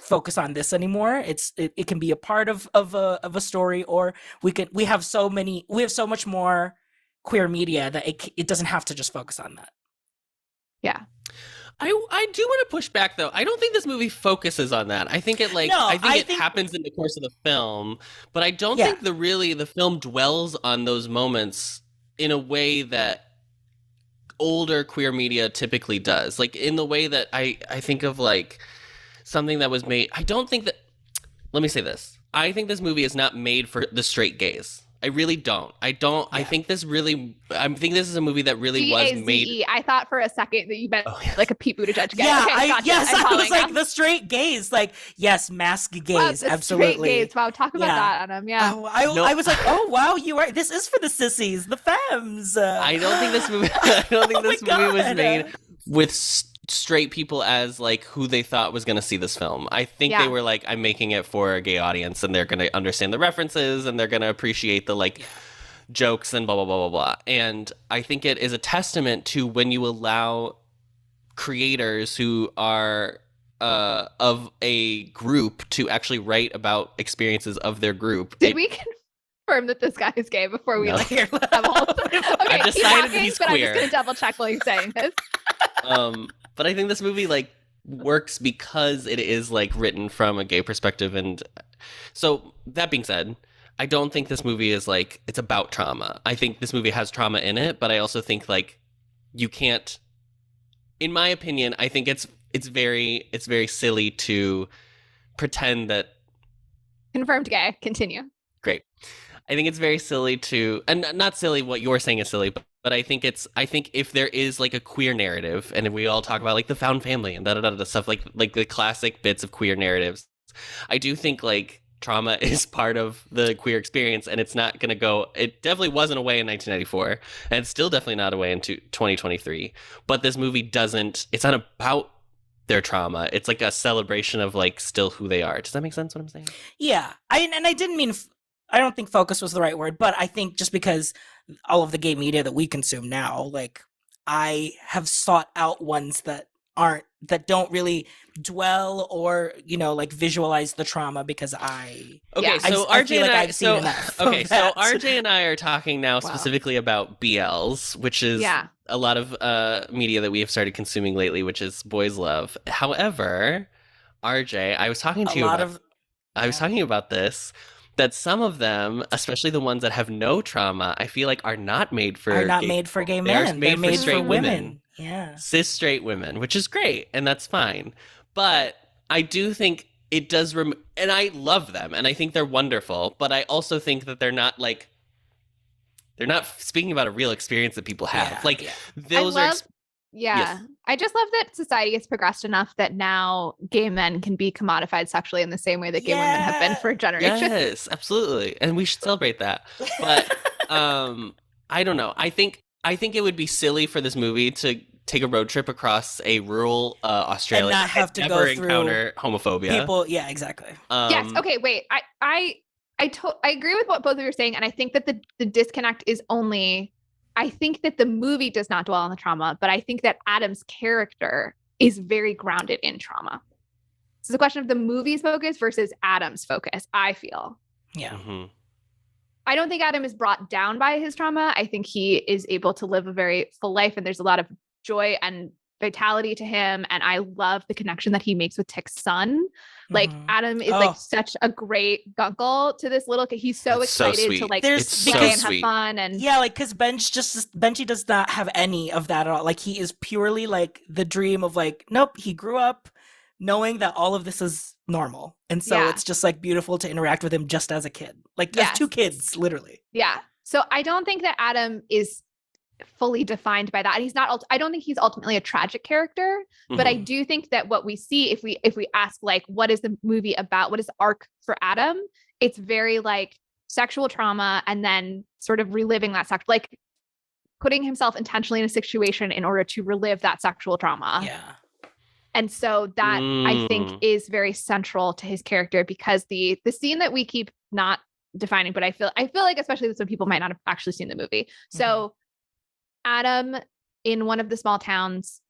focus on this anymore. It can be a part of a story, or we have so much more queer media that it doesn't have to just focus on that. Yeah. I do want to push back though. I don't think this movie focuses on that. I think it happens in the course of the film, but I don't think the film dwells on those moments in a way that older queer media typically does. Like in the way that I think of like something that was made. I don't think that, let me say this. I think this movie is not made for the straight gays. I really don't. I think this is a movie that really was made. I thought for a second that you meant like a Pete Buttigieg gay. Yeah, okay, I was like the straight gays, like yes, mask gays, absolutely. Straight gays. Wow, talk about that, Adam. Yeah. I was like, oh wow, you are. This is for the sissies, the femmes. I don't think this movie. Movie was made with straight people as like who they thought was going to see this film. I think they were like, I'm making it for a gay audience, and they're going to understand the references, and they're going to appreciate the like jokes and blah blah blah blah blah. And I think it is a testament to when you allow creators who are of a group to actually write about experiences of their group. Did we confirm that this guy is gay before we have a whole? Okay, I've decided that he's queer. But I'm just going to double check while you're saying this. But I think this movie like works because it is like written from a gay perspective. And so that being said, I don't think this movie is like, it's about trauma. I think this movie has trauma in it, but I also think like you can't, in my opinion, I think it's very silly to pretend that. Confirmed gay. Continue. Great. I think it's very silly to, and not silly, what you're saying is silly, but I think if there is like a queer narrative, and if we all talk about like the found family and da stuff, like the classic bits of queer narratives, I do think like trauma is part of the queer experience, and it's not going to go, it definitely wasn't away in 1994, and it's still definitely not away in 2023, but this movie it's not about their trauma. It's like a celebration of like still who they are. Does that make sense what I'm saying? Yeah. I didn't mean, I don't think focus was the right word, but I think just because all of the gay media that we consume now, like I have sought out ones that don't really dwell or, like visualize the trauma, because RJ and I are talking now specifically about BLs, which is a lot of media that we have started consuming lately, which is boys love. However, RJ, I was talking to you about this, that some of them, especially the ones that have no trauma, I feel like are not made for gay men. They're made for straight women. Yeah. Cis straight women, which is great, and that's fine. But I do think it does, and I love them, and I think they're wonderful, but I also think that they're not speaking about a real experience that people have. Yeah. Yes. I just love that society has progressed enough that now gay men can be commodified sexually in the same way that gay women have been for generations. Yes, absolutely. And we should celebrate that. But I don't know. I think it would be silly for this movie to take a road trip across a rural Australia And not have to never go through encounter homophobia. people. Yeah, exactly. Yes. Okay. Wait. I agree with what both of you are saying, and I think that the disconnect is only. I think that the movie does not dwell on the trauma, but I think that Adam's character is very grounded in trauma. It's a question of the movie's focus versus Adam's focus. I feel. Yeah. Mm-hmm. I don't think Adam is brought down by his trauma. I think he is able to live a very full life, and there's a lot of joy and vitality to him. And I love the connection that he makes with Tick's son. Like Adam is like such a great gunkle to this little kid. He's so excited to like play and have fun. And yeah, like because Benji does not have any of that at all. Like he is purely like the dream of like, nope, he grew up knowing that all of this is normal. And so it's just like beautiful to interact with him just as a kid. Like as two kids, literally. Yeah. So I don't think that Adam is fully defined by that. And he's not, I don't think he's ultimately a tragic character, but I do think that what we see, if we ask like, what is the movie about? What is the arc for Adam? It's very like sexual trauma and then sort of reliving that like putting himself intentionally in a situation in order to relive that sexual trauma. Yeah. And so that I think is very central to his character, because the scene that we keep not defining, but I feel like especially some people might not have actually seen the movie. So Adam in one of the small towns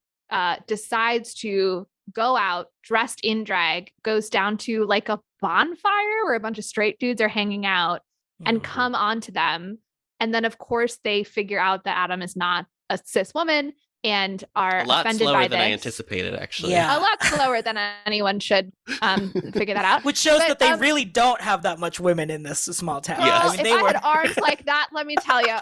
decides to go out dressed in drag, goes down to like a bonfire where a bunch of straight dudes are hanging out and come onto them. And then of course they figure out that Adam is not a cis woman and are offended by this. A lot slower than I anticipated, actually. Yeah. A lot slower than anyone should figure that out. Which shows that they really don't have that much women in this small town. Yeah. I mean, if I had arms like that, let me tell you.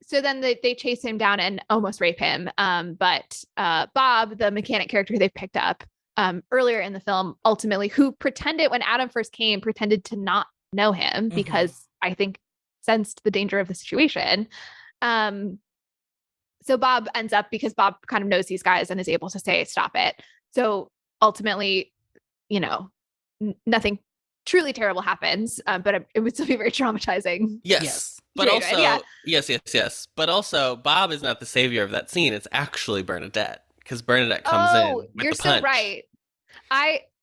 So then they chase him down and almost rape him. But Bob, the mechanic character they picked up earlier in the film, ultimately, who pretended when Adam first came, pretended to not know him because I think sensed the danger of the situation. So Bob ends up, because Bob kind of knows these guys and is able to say, stop it. So ultimately, you know, nothing truly terrible happens, but it would still be very traumatizing. Yes. But also, yes. But also, Bob is not the savior of that scene. It's actually Bernadette, because Bernadette comes in with you're the punch. So right.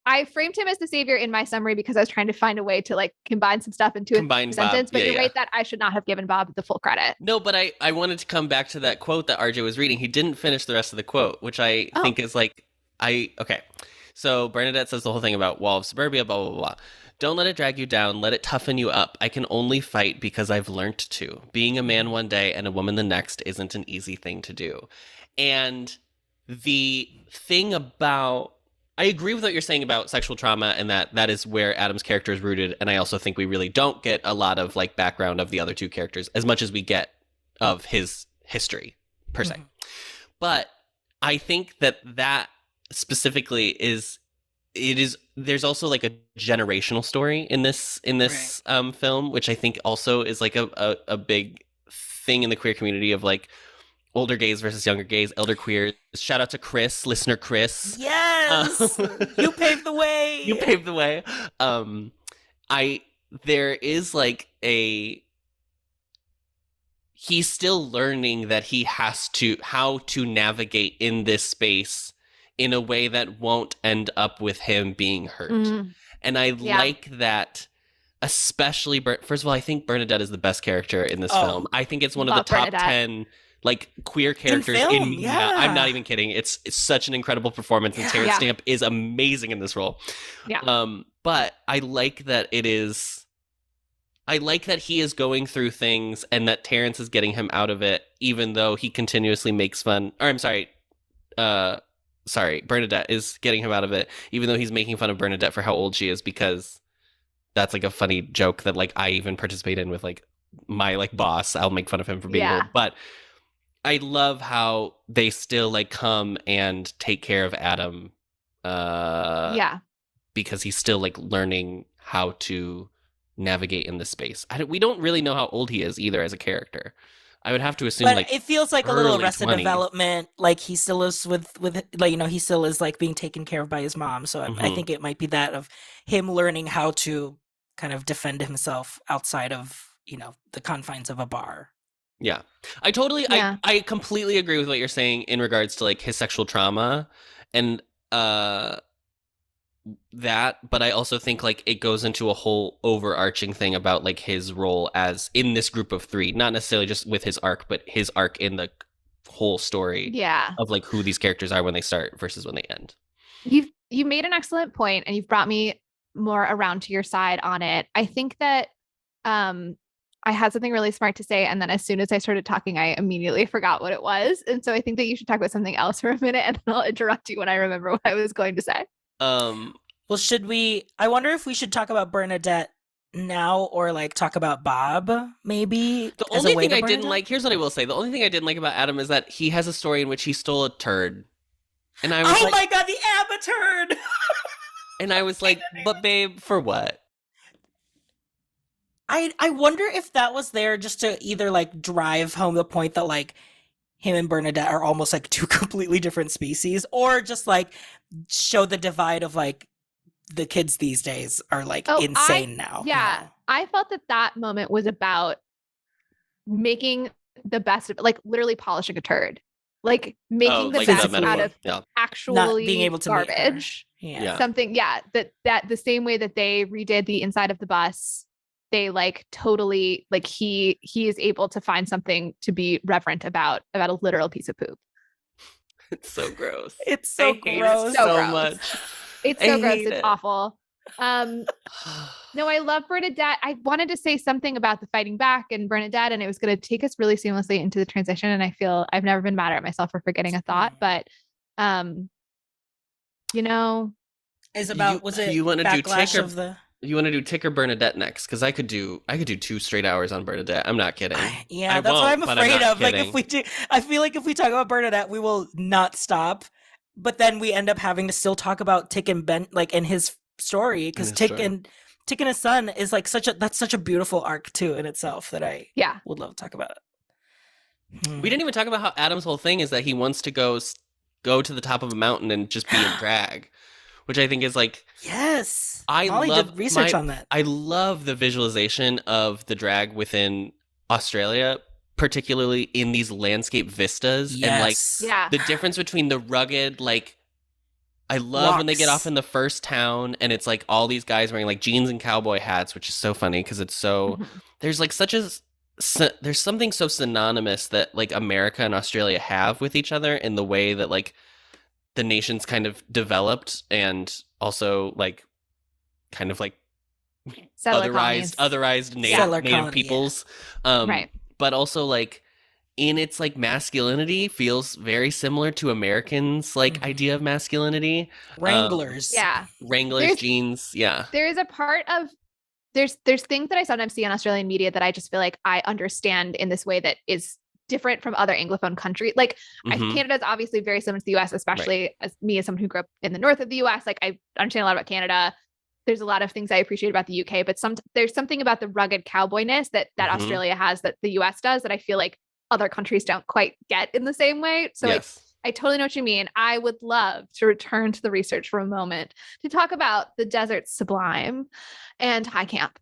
I framed him as the savior in my summary because I was trying to find a way to like combine some stuff into a sentence. But you're right that I should not have given Bob the full credit. No, but I wanted to come back to that quote that RJ was reading. He didn't finish the rest of the quote, which I think is like, okay. So Bernadette says the whole thing about wall of suburbia, blah, blah, blah. Don't let it drag you down. Let it toughen you up. I can only fight because I've learned to. Being a man one day and a woman the next isn't an easy thing to do. And the thing about, I agree with what you're saying about sexual trauma, and that is where Adam's character is rooted. And I also think we really don't get a lot of like background of the other two characters as much as we get of his history per se. But I think that specifically there's also like a generational story in this film, which I think also is like a big thing in the queer community of like older gays versus younger gays, elder queers. Shout out to Chris, listener Chris. Yes, you paved the way. You paved the way. There is like he's still learning that he has how to navigate in this space in a way that won't end up with him being hurt. And I like that, especially, first of all, I think Bernadette is the best character in this film. I think it's one of the top 10 like queer characters in I'm not even kidding. It's such an incredible performance, and Terrence Stamp is amazing in this role. But I like that he is going through things and that Terrence is getting him out of it, even though he continuously makes fun, or I'm sorry, Bernadette is getting him out of it, even though he's making fun of Bernadette for how old she is, because that's like a funny joke that like I even participate in with like my like boss. I'll make fun of him for being old. But I love how they still like come and take care of Adam. Because he's still like learning how to navigate in this space. We don't really know how old he is either as a character. I would have to assume But like it feels like a little early Arrested 20s. Development. Like he still is with like he still is like being taken care of by his mom. So I Mhm. think it might be that of him learning how to kind of defend himself outside of the confines of a bar. Yeah. I totally Yeah. I completely agree with what you're saying in regards to like his sexual trauma and that, but I also think like it goes into a whole overarching thing about like his role as in this group of three, not necessarily just with his arc, but his arc in the whole story Yeah. of like who these characters are when they start versus when they end. You made an excellent point, and you've brought me more around to your side on it. I think that I had something really smart to say, and then as soon as I started talking, I immediately forgot what it was. And so I think that you should talk about something else for a minute, and then I'll interrupt you when I remember what I was going to say. Well, should we? I wonder if we should talk about Bernadette now, or like talk about Bob maybe The as a only way thing to I didn't Bernadette? like, here's what I will say. The only thing I didn't like about Adam is that he has a story in which he stole a turd. And I was Oh like, my god, the Abba turd! and I was like, but babe, for what? I wonder if that was there just to either like drive home the point that like him and Bernadette are almost like two completely different species, or just like show the divide of like the kids these days are like insane now. Yeah. I felt that moment was about making the best of, like, literally polishing a turd, like making the like best metaphor. out of Yeah. actually Not being able to meet her. garbage. Yeah. Something, that the same way that they redid the inside of the bus, they like totally like he is able to find something to be reverent about a literal piece of poop. It's so gross. It's so I hate gross. it So so gross. much. It's I so gross. hate It's it. awful. No, I love Bernadette. I wanted to say something about the fighting back and Bernadette, and it was going to take us really seamlessly into the transition. And I feel I've never been madder at myself for forgetting a thought, but, Is about was it you want to do backlash Tick or of the you want to do Tick or Bernadette next? Because I could do 2 straight hours on Bernadette. I'm not kidding. yeah, I that's what I'm won't, but afraid not of. Like if kidding. we do, I feel like if we talk about Bernadette, we will not stop. But then we end up having to still talk about Tick and Ben, like in his story, because his Tick story. and his son is like that's such a beautiful arc too in itself that I would love to talk about. We didn't even talk about how Adam's whole thing is that he wants to go to the top of a mountain and just be in drag, which I think is like yes. I Molly love did research on that. I love the visualization of the drag within Australia, particularly in these landscape vistas and like the difference between the rugged like I love when they get off in the first town and it's like all these guys wearing like jeans and cowboy hats, which is so funny because it's so there's like there's something so synonymous that like America and Australia have with each other in the way that like the nations kind of developed and also like kind of like otherized native peoples. Right. But also like in its like masculinity feels very similar to Americans like idea of masculinity. Wranglers. Wranglers jeans. Yeah. There is a part of there's things that I sometimes see on Australian media that I just feel like I understand in this way that is different from other Anglophone countries. Like Canada is obviously very similar to the US, especially as someone who grew up in the north of the US. Like I understand a lot about Canada. There's a lot of things I appreciate about the UK, but there's something about the rugged cowboyness that Australia has that the US does that I feel like other countries don't quite get in the same way. So I totally know what you mean. I would love to return to the research for a moment to talk about the desert sublime and high camp.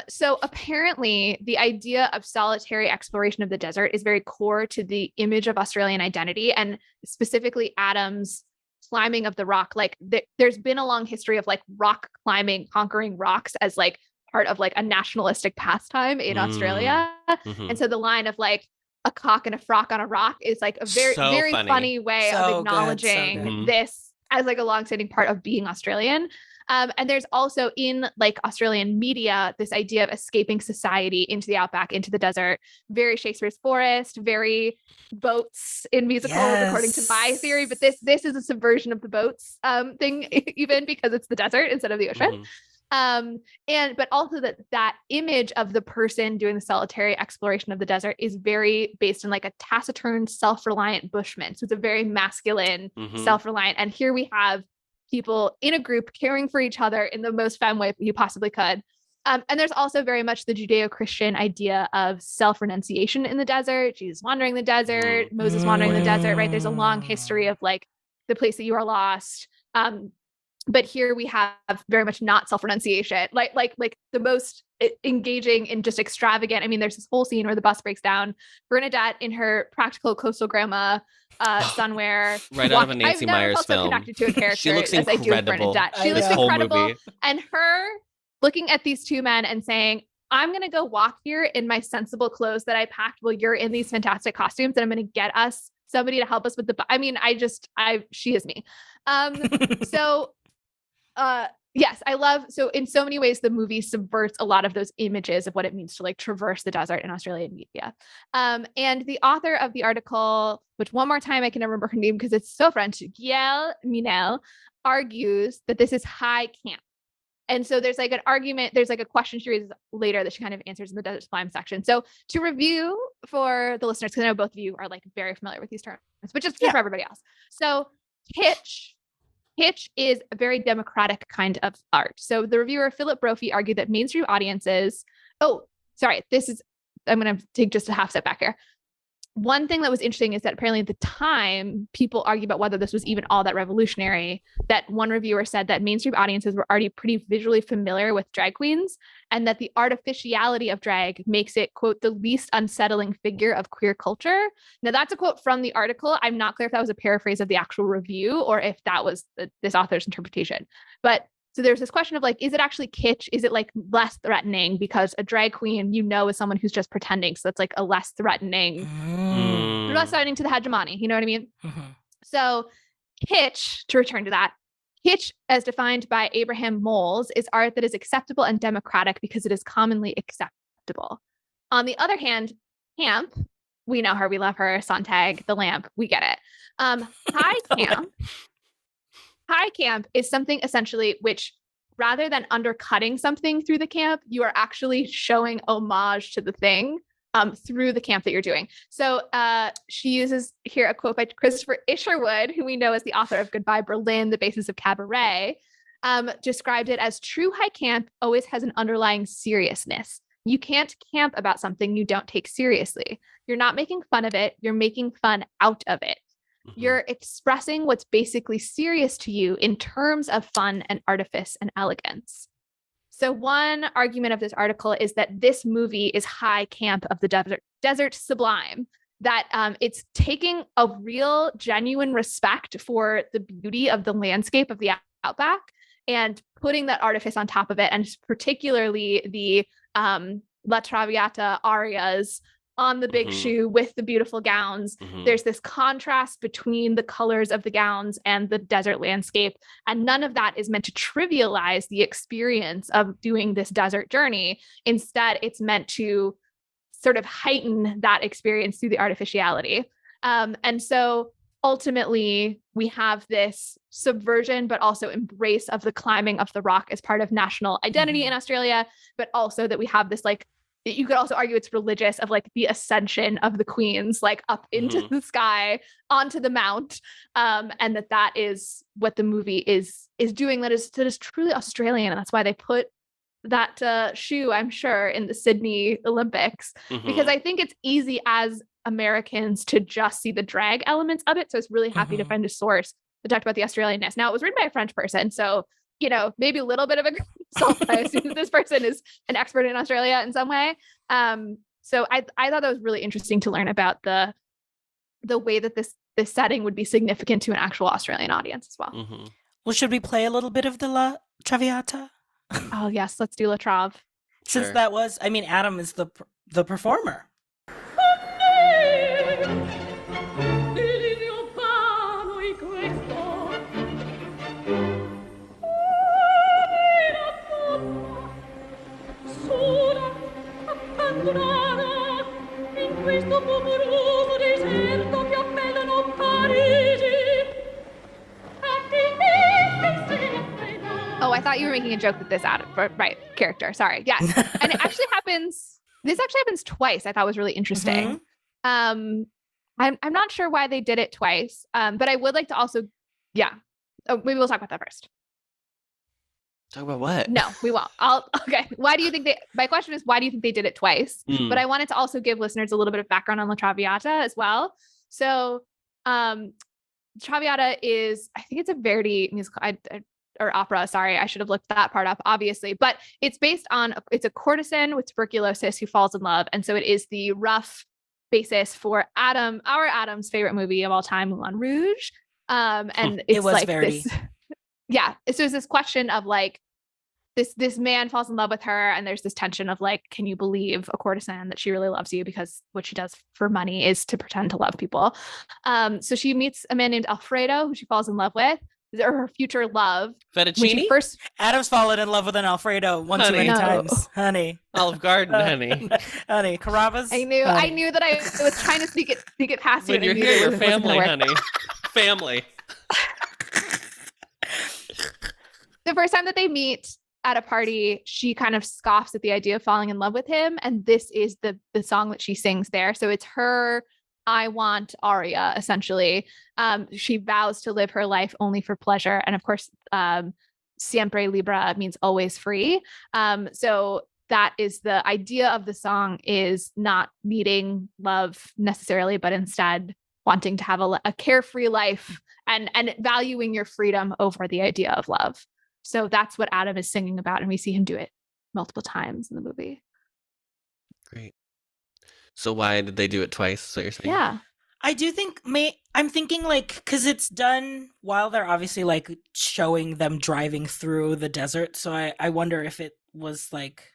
So apparently the idea of solitary exploration of the desert is very core to the image of Australian identity, and specifically Adam's climbing of the rock. Like there's been a long history of like rock climbing, conquering rocks as like part of like a nationalistic pastime in Australia. And so the line of like a cock and a frock on a rock is like a very, very funny way of acknowledging this as like a longstanding part of being Australian. And there's also in like Australian media, this idea of escaping society into the outback, into the desert, very Shakespeare's Forest, very boats in musicals, according to my theory. But this is a subversion of the boats thing, even because it's the desert instead of the ocean. But also that image of the person doing the solitary exploration of the desert is very based in like a taciturn, self-reliant bushman. So it's a very masculine, self-reliant. And here we have people in a group caring for each other in the most femme way you possibly could. And there's also very much the Judeo-Christian idea of self-renunciation in the desert, Jesus wandering the desert, Moses wandering the desert, right? There's a long history of like the place that you are lost. But here we have very much not self-renunciation, like the most engaging and just extravagant. I mean, there's this whole scene where the bus breaks down. Bernadette in her practical coastal grandma sunwear. Right out of a Nancy I've never Meyers felt so film. connected to a character She looks as I do with incredible. Bernadette. She I looks know. Whole incredible. movie. And her looking at these two men and saying, I'm going to go walk here in my sensible clothes that I packed while you're in these fantastic costumes. And I'm going to get us somebody to help us with she is me. Yes, I love, so in so many ways, the movie subverts a lot of those images of what it means to like traverse the desert in Australian media. And the author of the article, which one more time I can never remember her name because it's so French, Gail Minel, argues that this is high camp. And so there's like an argument, there's like a question she raises later that she kind of answers in the Desert Sublime section. So to review for the listeners, because I know both of you are like very familiar with these terms, but just for everybody else. So kitsch is a very democratic kind of art. So the reviewer, Philip Brophy, argued that mainstream audiences, I'm going to take just a half step back here. One thing that was interesting is that apparently at the time, people argue about whether this was even all that revolutionary. That one reviewer said that mainstream audiences were already pretty visually familiar with drag queens, and that the artificiality of drag makes it, quote, the least unsettling figure of queer culture. Now, that's a quote from the article. I'm not clear if that was a paraphrase of the actual review or if that was this author's interpretation. But so there's this question of like, is it actually kitsch? Is it like less threatening because a drag queen, is someone who's just pretending. So it's like a less threatening, less threatening to the hegemony. You know what I mean? Mm-hmm. So kitsch, to return to that, kitsch as defined by Abraham Moles is art that is acceptable and democratic because it is commonly acceptable. On the other hand, camp, we know her, we love her, Sontag, the lamp, we get it. High camp is something essentially which, rather than undercutting something through the camp, you are actually showing homage to the thing through the camp that you're doing. So she uses here a quote by Christopher Isherwood, who we know as the author of Goodbye Berlin, The Basis of Cabaret, described it as true high camp always has an underlying seriousness. You can't camp about something you don't take seriously. You're not making fun of it. You're making fun out of it. You're expressing what's basically serious to you in terms of fun and artifice and elegance. So one argument of this article is that this movie is high camp of the desert sublime, that it's taking a real genuine respect for the beauty of the landscape of the outback and putting that artifice on top of it. And particularly the La Traviata arias on the big shoe with the beautiful gowns. There's this contrast between the colors of the gowns and the desert landscape. And none of that is meant to trivialize the experience of doing this desert journey. Instead, it's meant to sort of heighten that experience through the artificiality. And so ultimately, we have this subversion, but also embrace of the climbing of the rock as part of national identity in Australia, but also that we have this like, you could also argue it's religious of like the ascension of the queens, like up into the sky, onto the mount. And that is what the movie is doing. That is truly Australian. And that's why they put that shoe, I'm sure, in the Sydney Olympics, because I think it's easy as Americans to just see the drag elements of it. So I was really happy to find a source that talked about the Australianness. Now it was written by a French person. So maybe a little bit of a so I assume this person is an expert in Australia in some way. So I thought that was really interesting to learn about the way that this setting would be significant to an actual Australian audience as well. Well, should we play a little bit of the La Traviata? Oh yes, let's do La Trave. Since that was, Adam is the performer. Oh, I thought you were making a joke with this right character. Sorry. Yes. And it actually happens. This actually happens twice. I thought was really interesting. I'm not sure why they did it twice. But I would like to also, maybe we'll talk about that first. Talk about what? No, we won't. Okay. Why do you think my question is, why do you think they did it twice? But I wanted to also give listeners a little bit of background on La Traviata as well. So, Traviata is, I think it's a Verdi musical or opera. Sorry, I should have looked that part up, obviously. But it's based on, it's a courtesan with tuberculosis who falls in love. And so it is the rough basis for our Adam's favorite movie of all time, Moulin Rouge. And it's It was like Verdi. this. Yeah. So it's this question of like, this man falls in love with her, and there's this tension of like, can you believe a courtesan that she really loves you, because what she does for money is to pretend to love people. So she meets a man named Alfredo, who she falls in love with, or her future love. Fettuccine? Adam's fallen in love with an Alfredo one too many times, honey. Olive Garden, honey. Honey, Carrabba's. I knew that I was trying to sneak it past you. When you're here, your family, honey. Family. The first time that they meet at a party, she kind of scoffs at the idea of falling in love with him. And this is the song that she sings there. So it's her I want aria, essentially. She vows to live her life only for pleasure. And of course, siempre libre means always free. So that is the idea of the song, is not needing love necessarily, but instead wanting to have a carefree life and valuing your freedom over the idea of love. So that's what Adam is singing about. And we see him do it multiple times in the movie. Great. So why did they do it twice? So you're saying? Yeah. I do think I'm thinking like, because it's done while they're obviously like showing them driving through the desert. So I wonder if it was like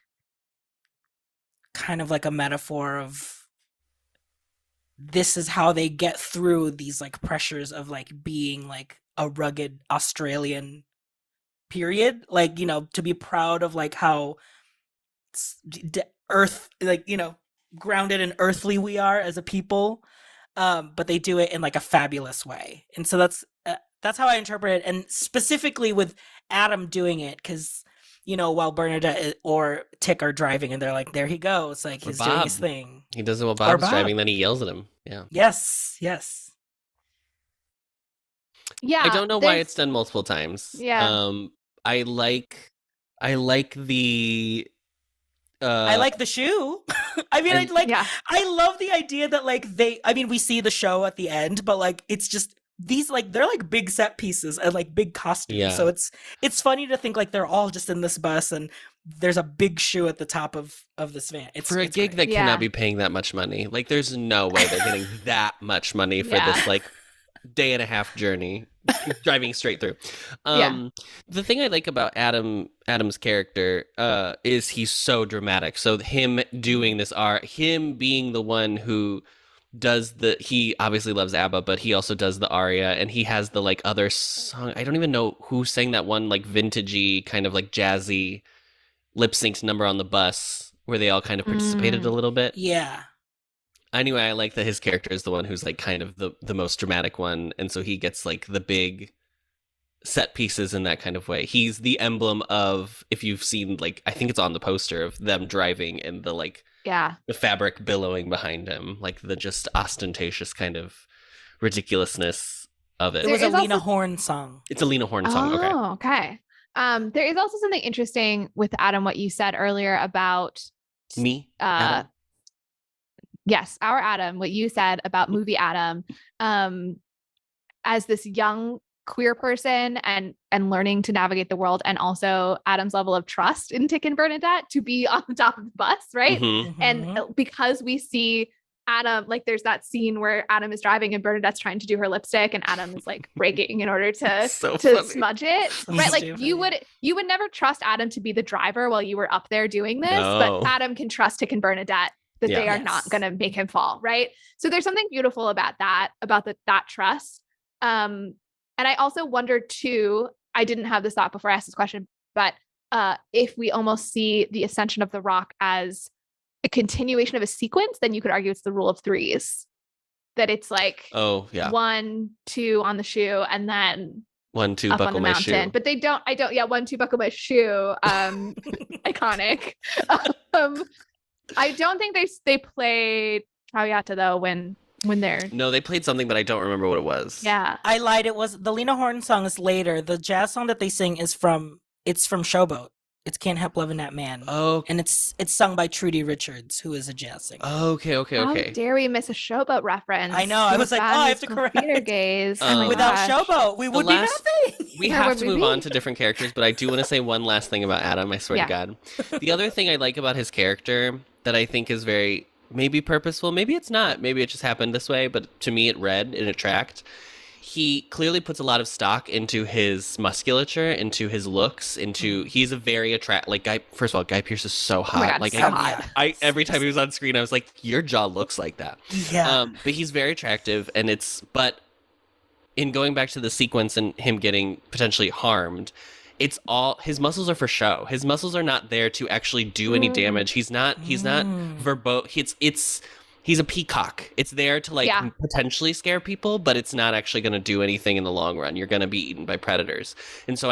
kind of like a metaphor of this is how they get through these like pressures of like being like a rugged Australian period, like, you know, to be proud of like how earth, like, you know, grounded and earthly we are as a people, but they do it in like a fabulous way. And so that's how I interpret it, and specifically with Adam doing it, because, you know, while Bernadette or Tick are driving and they're like, there he goes, like he's doing his thing. He does it while Bob's driving, then he yells at him. Yeah. Yes. Yeah. I don't know why it's done multiple times. Yeah. I like the I like the shoe. I mean, I love the idea that like we see the show at the end, but like it's just these like they're like big set pieces and like big costumes. Yeah. So it's funny to think like they're all just in this bus and there's a big shoe at the top of this van. It's for a gig great. that cannot be paying that much money. Like there's no way they're getting that much money for this like day and a half journey driving straight through. The thing I like about Adam's character is he's so dramatic. So him doing this art, him being the one who does he obviously loves ABBA, but he also does the aria, and he has the like other song. I don't even know who sang that one like vintagey kind of like jazzy lip synced number on the bus where they all kind of participated a little bit. Yeah. Anyway, I like that his character is the one who's like kind of the most dramatic one, and so he gets like the big set pieces in that kind of way. He's the emblem of, if you've seen like, I think it's on the poster of them driving and the like the fabric billowing behind him, like the just ostentatious kind of ridiculousness of it. It was a Lena Horne song. It's a Lena Horne song. Okay. There is also something interesting with Adam, what you said earlier about me. Adam? Yes, our Adam, what you said about movie Adam, as this young queer person and learning to navigate the world, and also Adam's level of trust in Tick and Bernadette to be on the top of the bus, right? Mm-hmm. And because we see Adam, like there's that scene where Adam is driving and Bernadette's trying to do her lipstick and Adam is like breaking in order to smudge it, right? Like you would never trust Adam to be the driver while you were up there doing this, but Adam can trust Tick and Bernadette that they are not going to make him fall, right? So there's something beautiful about that trust. And I also wondered too, I didn't have this thought before I asked this question, but if we almost see the ascension of the Rock as a continuation of a sequence, then you could argue it's the rule of threes. That it's like 1, 2 on the shoe, and then 1, 2 up buckle on the my mountain. shoe. But they don't. 1, 2 buckle my shoe. Iconic. I don't think they played Traviata though when they're. No, they played something, but I don't remember what it was. Yeah, I lied. It was the Lena Horne song is later. The jazz song that they sing is from It's from Showboat. It's Can't Help Loving That Man. Oh, And it's sung by Trudy Richards, who is a jazz singer. okay, okay, How okay. dare we miss a Showboat reference? I know, I was like, Bad oh, I have to musical correct. theater gaze. Oh my Without gosh. Showboat, we would last- be nothing. We Where have would to we move be? on to different characters, but I do want to say one last thing about Adam, I swear Yeah. to God. The other thing I like about his character that I think is very maybe purposeful, maybe it's not, maybe it just happened this way, but to me it read and it tracked. He clearly puts a lot of stock into his musculature, into his looks, he's a very like guy. First of all, Guy Pearce is so hot. Oh my God, like so hot. I every time he was on screen, I was like, your jaw looks like that. Yeah. But he's very attractive, but in going back to the sequence and him getting potentially harmed, it's all his muscles are for show. His muscles are not there to actually do any damage. He's not he's a peacock. It's there to like potentially scare people, but it's not actually going to do anything in the long run. You're going to be eaten by predators. And so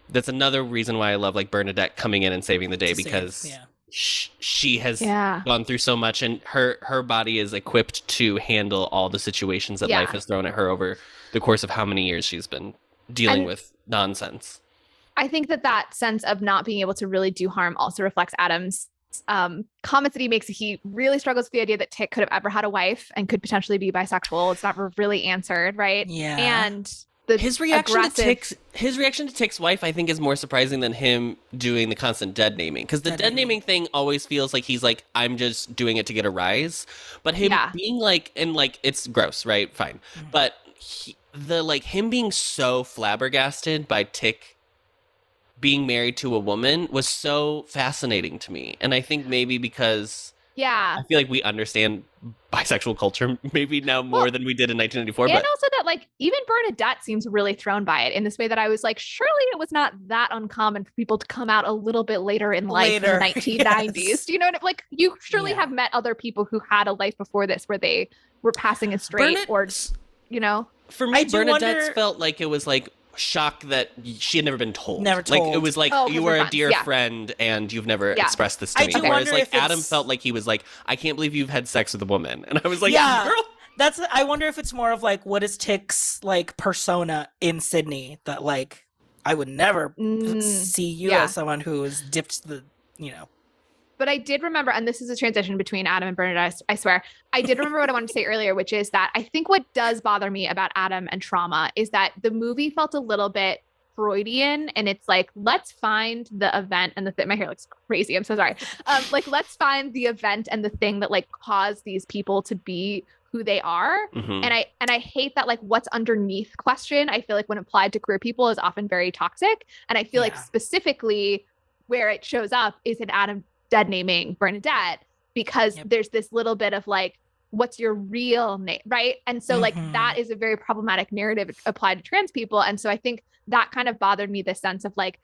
that's another reason why I love like Bernadette coming in and saving the day, because she has gone through so much, and her body is equipped to handle all the situations that life has thrown at her over the course of how many years she's been dealing with nonsense. I think that sense of not being able to really do harm also reflects Adam's comments that he makes. He really struggles with the idea that Tick could have ever had a wife and could potentially be bisexual. It's not really answered, right? Yeah. And his reaction to Tick's wife, I think, is more surprising than him doing the constant dead naming. Because the dead naming thing always feels like he's like, I'm just doing it to get a rise. But him being like, and like, it's gross, right? Fine. Mm-hmm. But him being so flabbergasted by Tick being married to a woman was so fascinating to me. And I think maybe because I feel like we understand bisexual culture maybe now more than we did in 1994. And also that like even Bernadette seems really thrown by it in this way that I was like, surely it was not that uncommon for people to come out a little bit later in life in the 1990s. Yes. Do you know what like you surely have met other people who had a life before this where they were passing a straight or you know? For me, Bernadette's felt like it was like shock that she had never been told. Like it was like you were a dear friend and you've never expressed this to me. Whereas like Adam felt like he was like, I can't believe you've had sex with a woman. And I was like, girl. I wonder if it's more of like, what is Tick's like persona in Sydney that like I would never see you as someone who has dipped the, you know. But I did remember, and this is a transition between Adam and Bernadette, I swear. I did remember what I wanted to say earlier, which is that I think what does bother me about Adam and trauma is that the movie felt a little bit Freudian, and it's like, let's find the event and the thing. My hair looks crazy. I'm so sorry. Like, let's find the event and the thing that like caused these people to be who they are. Mm-hmm. And I hate that like what's underneath question. I feel like when applied to queer people is often very toxic. And I feel like specifically where it shows up is in Adam dead naming Bernadette, because there's this little bit of like, what's your real name, right? And so like that is a very problematic narrative applied to trans people. And so I think that kind of bothered me, this sense of like,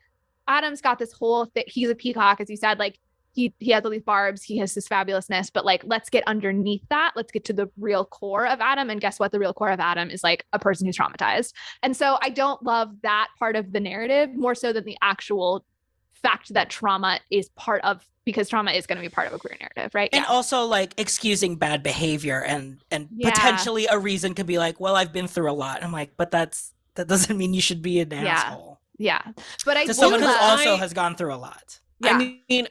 Adam's got this whole thing, he's a peacock, as you said, like he has all these barbs, he has this fabulousness, but like, let's get underneath that. Let's get to the real core of Adam. And guess what? The real core of Adam is like a person who's traumatized. And so I don't love that part of the narrative more so than the actual fact that trauma is part of, because trauma is going to be part of a queer narrative, right? And also like excusing bad behavior and potentially a reason could be like, well, I've been through a lot. I'm like, but that doesn't mean you should be an asshole. Yeah. But I to someone who also has gone through a lot. Yeah. I mean,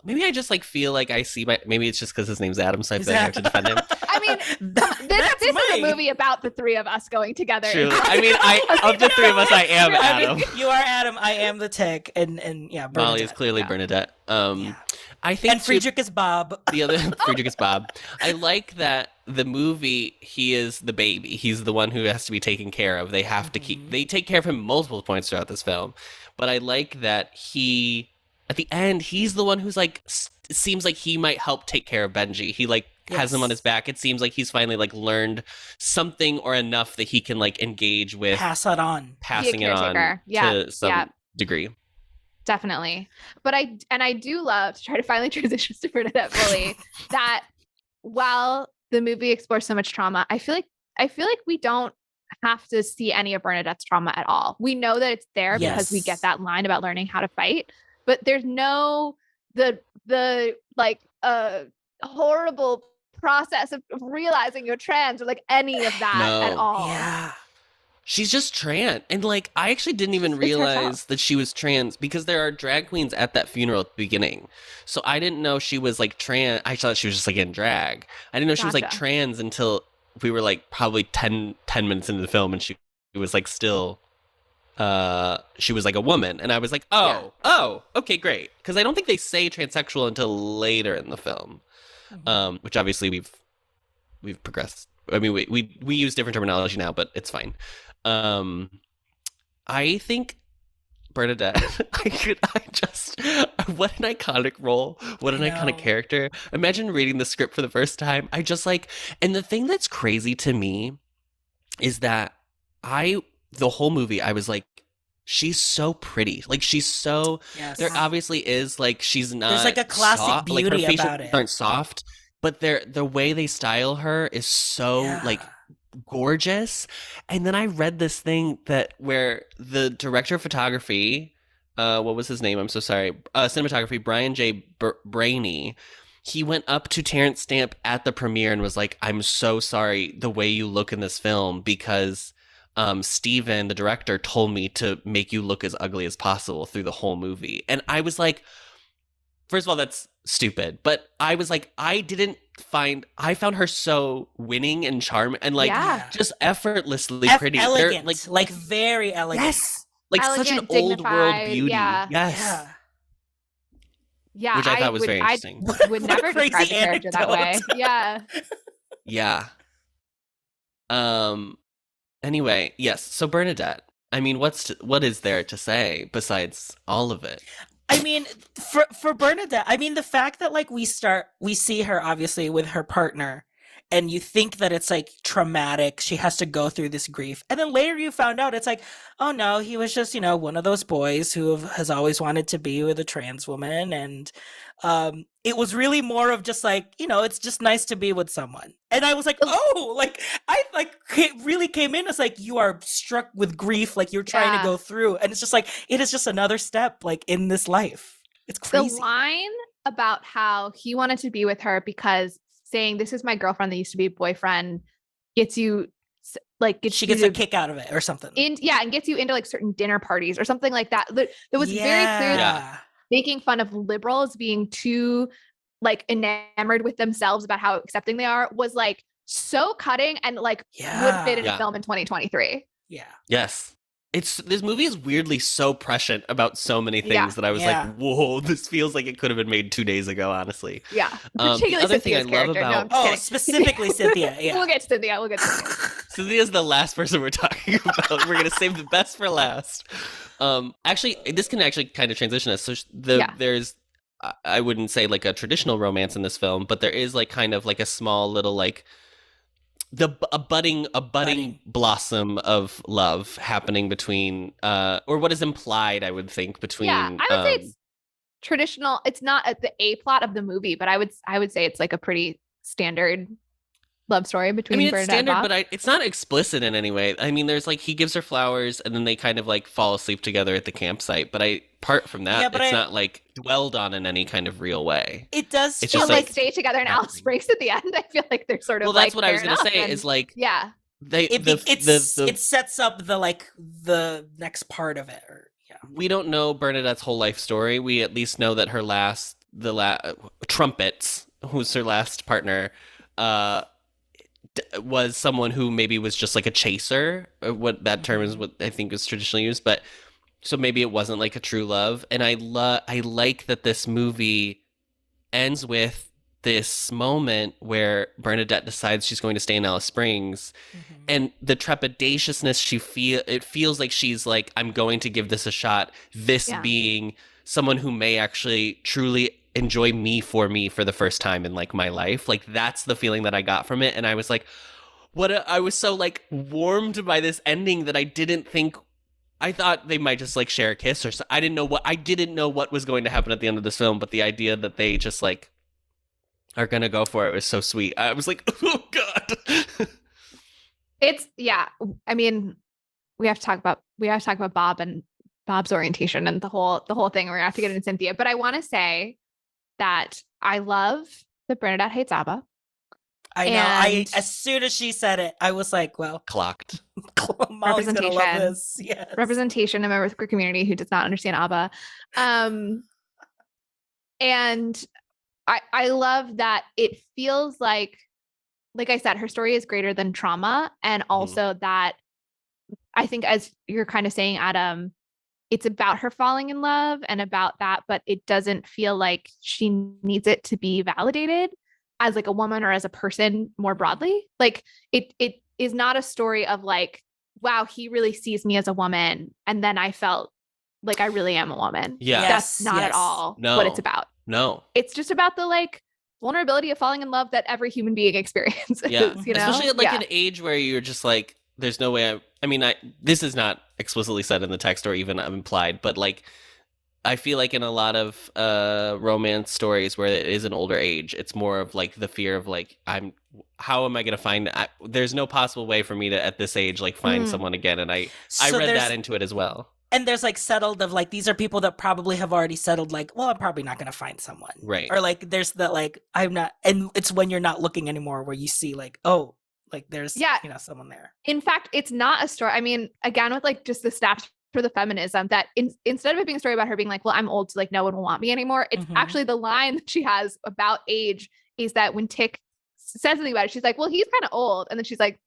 maybe I just like feel like I see maybe it's just because his name's Adam, so I feel like I have to defend him. I mean, this is a movie about the three of us going together. True. I mean, of the three of us, I am Adam. I mean, you are Adam. I am the Tick, and Bernadette. Molly is clearly Bernadette. I think, and Friedrich is Bob. The other Friedrich is Bob. I like that the movie. He is the baby. He's the one who has to be taken care of. They have to keep. They take care of him multiple points throughout this film, but I like that he. At the end, he's the one who's like, seems like he might help take care of Benji. He like has him on his back. It seems like he's finally like learned something or enough that he can like engage with. Passing it on to some degree. Definitely. But I do love to try to finally transition to Bernadette fully that while the movie explores so much trauma, I feel like we don't have to see any of Bernadette's trauma at all. We know that it's there because we get that line about learning how to fight. But there's no the like horrible process of realizing you're trans or like any of that at all. Yeah. She's just trans. And like, I actually didn't even It's herself. realize that she was trans because there are drag queens at that funeral at the beginning. So I didn't know she was like trans. I thought she was just like in drag. I didn't know she was like Gotcha. trans until we were like probably 10 minutes into the film and she was like still, she was like a woman. And I was like, oh, okay, great. Because I don't think they say transsexual until later in the film, which obviously we've progressed. I mean, we use different terminology now, but it's fine. I think Bernadette, what an iconic role, what an iconic character. Imagine reading the script for the first time. I just like, and the thing that's crazy to me is that the whole movie, I was like, she's so pretty. Like, she's so, there obviously is, like, she's not. There's like a classic soft, beauty like, her facial about it. aren't soft, but the way they style her is so, like, gorgeous. And then I read this thing where the director of photography, what was his name? I'm so sorry. Cinematography, Brian J. Brainy. He went up to Terrence Stamp at the premiere and was like, "I'm so sorry the way you look in this film because Stephan, the director, told me to make you look as ugly as possible through the whole movie." And I was like, first of all, that's stupid. But I was like, I found her so winning and charming and like just effortlessly pretty. Elegant, like very elegant. Yes. Like Elegant, such an old world dignified, beauty. yeah. Yes. Yeah, Which I thought was very interesting. I would never crazy describe the character that way. Yeah. Yeah. Anyway, yes. So Bernadette, I mean, what is there to say besides all of it? I mean, for Bernadette, I mean, the fact that like we see her obviously with her partner, and you think that it's like traumatic. She has to go through this grief, and then later you found out it's like, oh no, he was just one of those boys who has always wanted to be with a trans woman, and it was really more of just like it's just nice to be with someone. And I was like, oh, like I like it really came in as like you are struck with grief, like you're trying to go through, and it's just like it is just another step like in this life. It's crazy. The line about how he wanted to be with her because saying this is my girlfriend that used to be a boyfriend gets you like she gets a kick out of it or something. And gets you into like certain dinner parties or something like that. It was very clear that making fun of liberals being too like enamored with themselves about how accepting they are was like so cutting and like would fit in a film in 2023. Yeah. Yes. This movie is weirdly so prescient about so many things that I was like, whoa, this feels like it could have been made 2 days ago, honestly. Yeah. The other thing I love about specifically Cynthia. Yeah. We'll get to Cynthia. Cynthia's the last person we're talking about. We're gonna save the best for last. Actually, this can actually kind of transition us. So there's, I wouldn't say like a traditional romance in this film, but there is like kind of like a small little like a budding blossom of love happening between or what is implied, I would think, between I would say it's traditional. It's not the A plot of the movie, but I would say it's like a pretty standard love story between it's Bernadette standard, and Bob. but it's not explicit in any way. I mean, there's like he gives her flowers and then they kind of like fall asleep together at the campsite, but apart from that, it's not like dwelled on in any kind of real way. It does it's feel just like stay together in Alice Springs at the end. I feel like they're sort of that's what I was gonna say is like it sets up the next part of it. We don't know Bernadette's whole life story. We at least know that her Trumpets, who's her last partner, was someone who maybe was just like a chaser, or what that term is, what I think is traditionally used, but so maybe it wasn't like a true love. And I like that this movie ends with this moment where Bernadette decides she's going to stay in Alice Springs, and the trepidatiousness it feels like she's like, I'm going to give this a shot. This being someone who may actually truly enjoy me for the first time in like my life. Like that's the feeling that I got from it. And I was like, I was so like warmed by this ending that I thought they might just like share a kiss or so. I didn't know what was going to happen at the end of this film, but the idea that they just like are going to go for it was so sweet. I was like, oh God. I mean, we have to talk about Bob and Bob's orientation and the whole thing. We're gonna have to get into Cynthia, but I want to say that I love that Bernadette hates ABBA. I know. And As soon as she said it, I was like, well, Clocked. Molly's gonna love Representation. this. Yes. representation of a member of the queer community who does not understand ABBA. And I love that it feels like I said, her story is greater than trauma. And also that I think, as you're kind of saying, Adam, it's about her falling in love and about that, but it doesn't feel like she needs it to be validated as like a woman or as a person more broadly. Like it is not a story of like, wow, he really sees me as a woman, and then I felt like I really am a woman. Yeah. That's not at all what it's about. No. It's just about the like vulnerability of falling in love that every human being experiences. Yeah. You know? Especially at like an age where you're just like, there's no way this is not explicitly said in the text or even implied, but like, I feel like in a lot of romance stories where it is an older age, it's more of like the fear of like, how am I going to find, there's no possible way for me to at this age, like find someone again. And I read that into it as well. And there's like settled of like, these are people that probably have already settled like, well, I'm probably not going to find someone. Right. Or like, there's that like, I'm not, and it's when you're not looking anymore where you see like, oh, like there's, someone there. In fact, it's not a story. I mean, again, with like just the snaps for the feminism, that instead of it being a story about her being like, well, I'm old, so like no one will want me anymore. It's actually the line that she has about age is that when Tick says something about it, she's like, well, he's kind of old. And then she's like,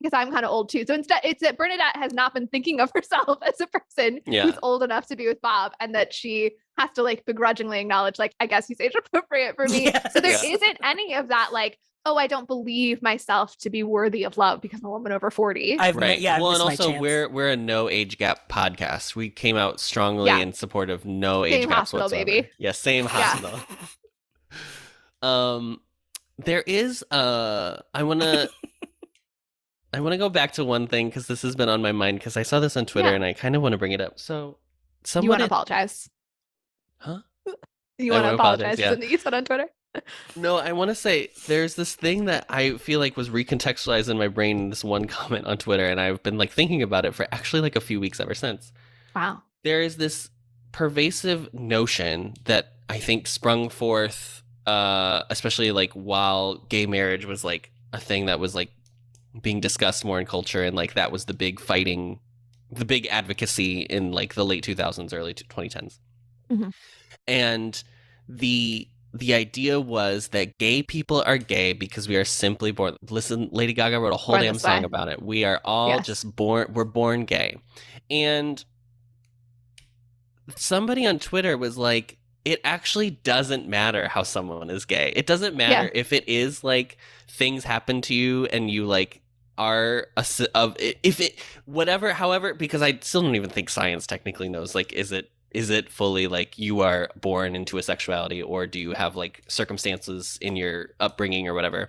because I'm kind of old too. So instead, it's that Bernadette has not been thinking of herself as a person who's old enough to be with Bob, and that she has to like begrudgingly acknowledge, like, I guess he's age appropriate for me. Yes. So there isn't any of that, like, oh, I don't believe myself to be worthy of love because I'm a woman over 40. Right. Well, and also we're a no age gap podcast. We came out strongly in support of no age gaps whatsoever. Baby. Yeah, same hospital. There is I want to go back to one thing because this has been on my mind because I saw this on Twitter and I kind of want to bring it up. So you want to apologize? Huh? You want to apologize for something you said on Twitter? No, I want to say there's this thing that I feel like was recontextualized in my brain in this one comment on Twitter, and I've been like thinking about it for actually like a few weeks ever since. Wow. There is this pervasive notion that I think sprung forth, especially like while gay marriage was like a thing that was like being discussed more in culture, and like that was the big fighting, the big advocacy in like the late 2000s, early 2010s. And the idea was that gay people are gay because we are simply born. Listen, Lady Gaga wrote a whole damn song about it. We are all just born. We're born gay. And somebody on Twitter was like, it actually doesn't matter how someone is gay. It doesn't matter if it is like things happen to you and you like are if it whatever, however, because I still don't even think science technically knows, like, is it fully like you are born into a sexuality, or do you have like circumstances in your upbringing or whatever?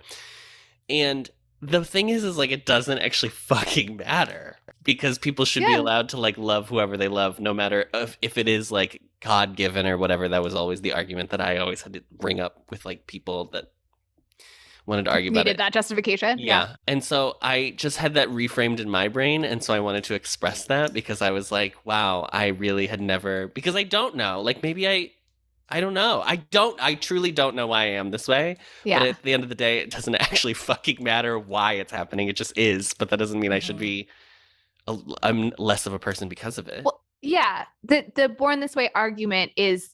And the thing is like, it doesn't actually fucking matter, because people should be allowed to like love whoever they love, no matter if it is like God-given or whatever. That was always the argument that I always had to bring up with like people that wanted to argue about it. Needed that justification. Yeah. And so I just had that reframed in my brain. And so I wanted to express that, because I was like, wow, I really had never, because I don't know, like maybe I don't know. I truly don't know why I am this way. Yeah. But at the end of the day, it doesn't actually fucking matter why it's happening. It just is. But that doesn't mean I should be, I'm less of a person because of it. Well, yeah. The born this way argument is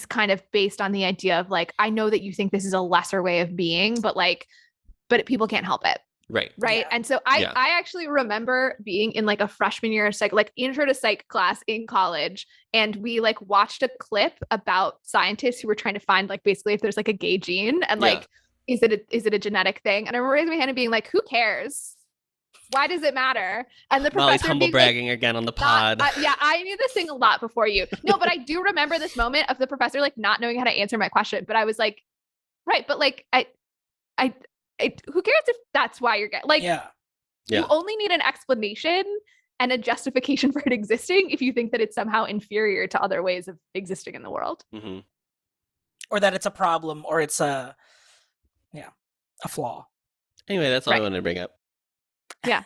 kind of based on the idea of like, I know that you think this is a lesser way of being, but people can't help it. Right. Yeah. And so I actually remember being in like a freshman year of psych, like intro to psych class in college. And we like watched a clip about scientists who were trying to find like basically if there's like a gay gene and like, is it a genetic thing? And I remember raising my hand and being like, who cares? Why does it matter? And the professor Molly's humble bragging like, again on the pod. I knew this thing a lot before you. No, but I do remember this moment of the professor like not knowing how to answer my question. But I was like, right, but like I who cares if that's why you're gay? Like, you only need an explanation and a justification for it existing if you think that it's somehow inferior to other ways of existing in the world, or that it's a problem, or it's a flaw. Anyway, that's all I wanted to bring up. Yeah.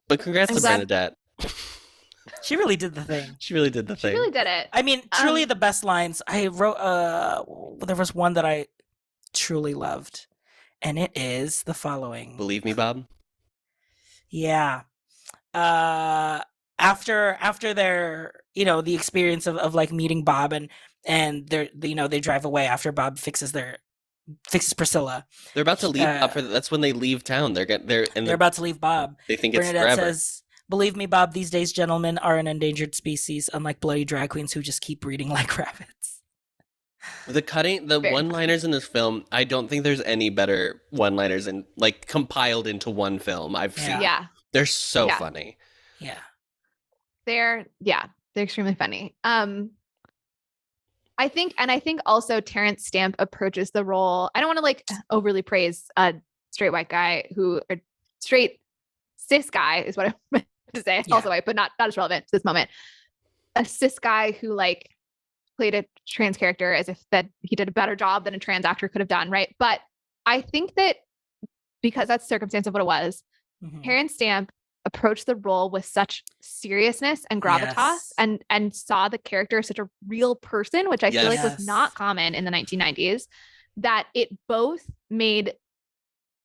But congrats to Bernadette. She really did the thing. She really did it. I mean, truly the best lines. I wrote, there was one that I truly loved. and it is the following. Believe me, Bob. Yeah. After their, the experience of like meeting Bob and they're, they drive away after Bob fixes Priscilla. They're about to leave Bob that's when they leave town. They're about to leave Bob. They think it's Bernadette forever. says, "Believe me, Bob, these days gentlemen are an endangered species, unlike bloody drag queens who just keep breeding like rabbits." The one-liners in this film, I don't think there's any better one-liners in like compiled into one film I've seen. Yeah. They're so funny. Yeah. They're extremely funny. I think also Terrence Stamp approaches the role. I don't want to like overly praise a straight white guy or straight cis guy is what I meant to say. Also white, but not as relevant to this moment. A cis guy who like played a trans character as if that he did a better job than a trans actor could have done, right? But I think that because that's the circumstance of what it was, Terrence Stamp approached the role with such seriousness and gravitas and saw the character as such a real person, which I feel like was not common in the 1990s, that it both made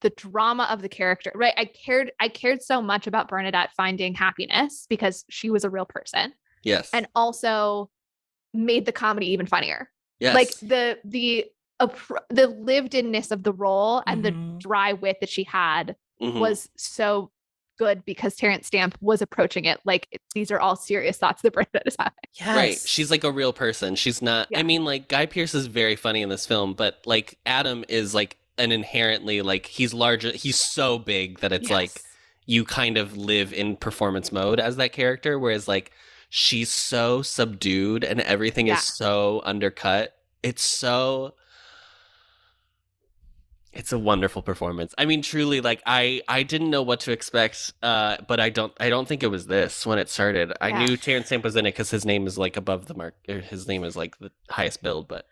the drama of the character, right? I cared so much about Bernadette finding happiness because she was a real person. Yes. And also made the comedy even funnier. Yes. Like the lived-inness of the role and the dry wit that she had was so good because Terrence Stamp was approaching it like these are all serious thoughts that Bernadette is having. Yes. Right. She's like a real person. She's not, I mean, like Guy Pearce is very funny in this film, but like Adam is like an inherently like he's larger. He's so big that it's like you kind of live in performance mode as that character. Whereas like she's so subdued and everything is so undercut. It's a wonderful performance. I mean, truly, like I didn't know what to expect, but I don't think it was this when it started. I knew Terrence Stamp was in it because his name is like above the mark. Or his name is like the highest billed, but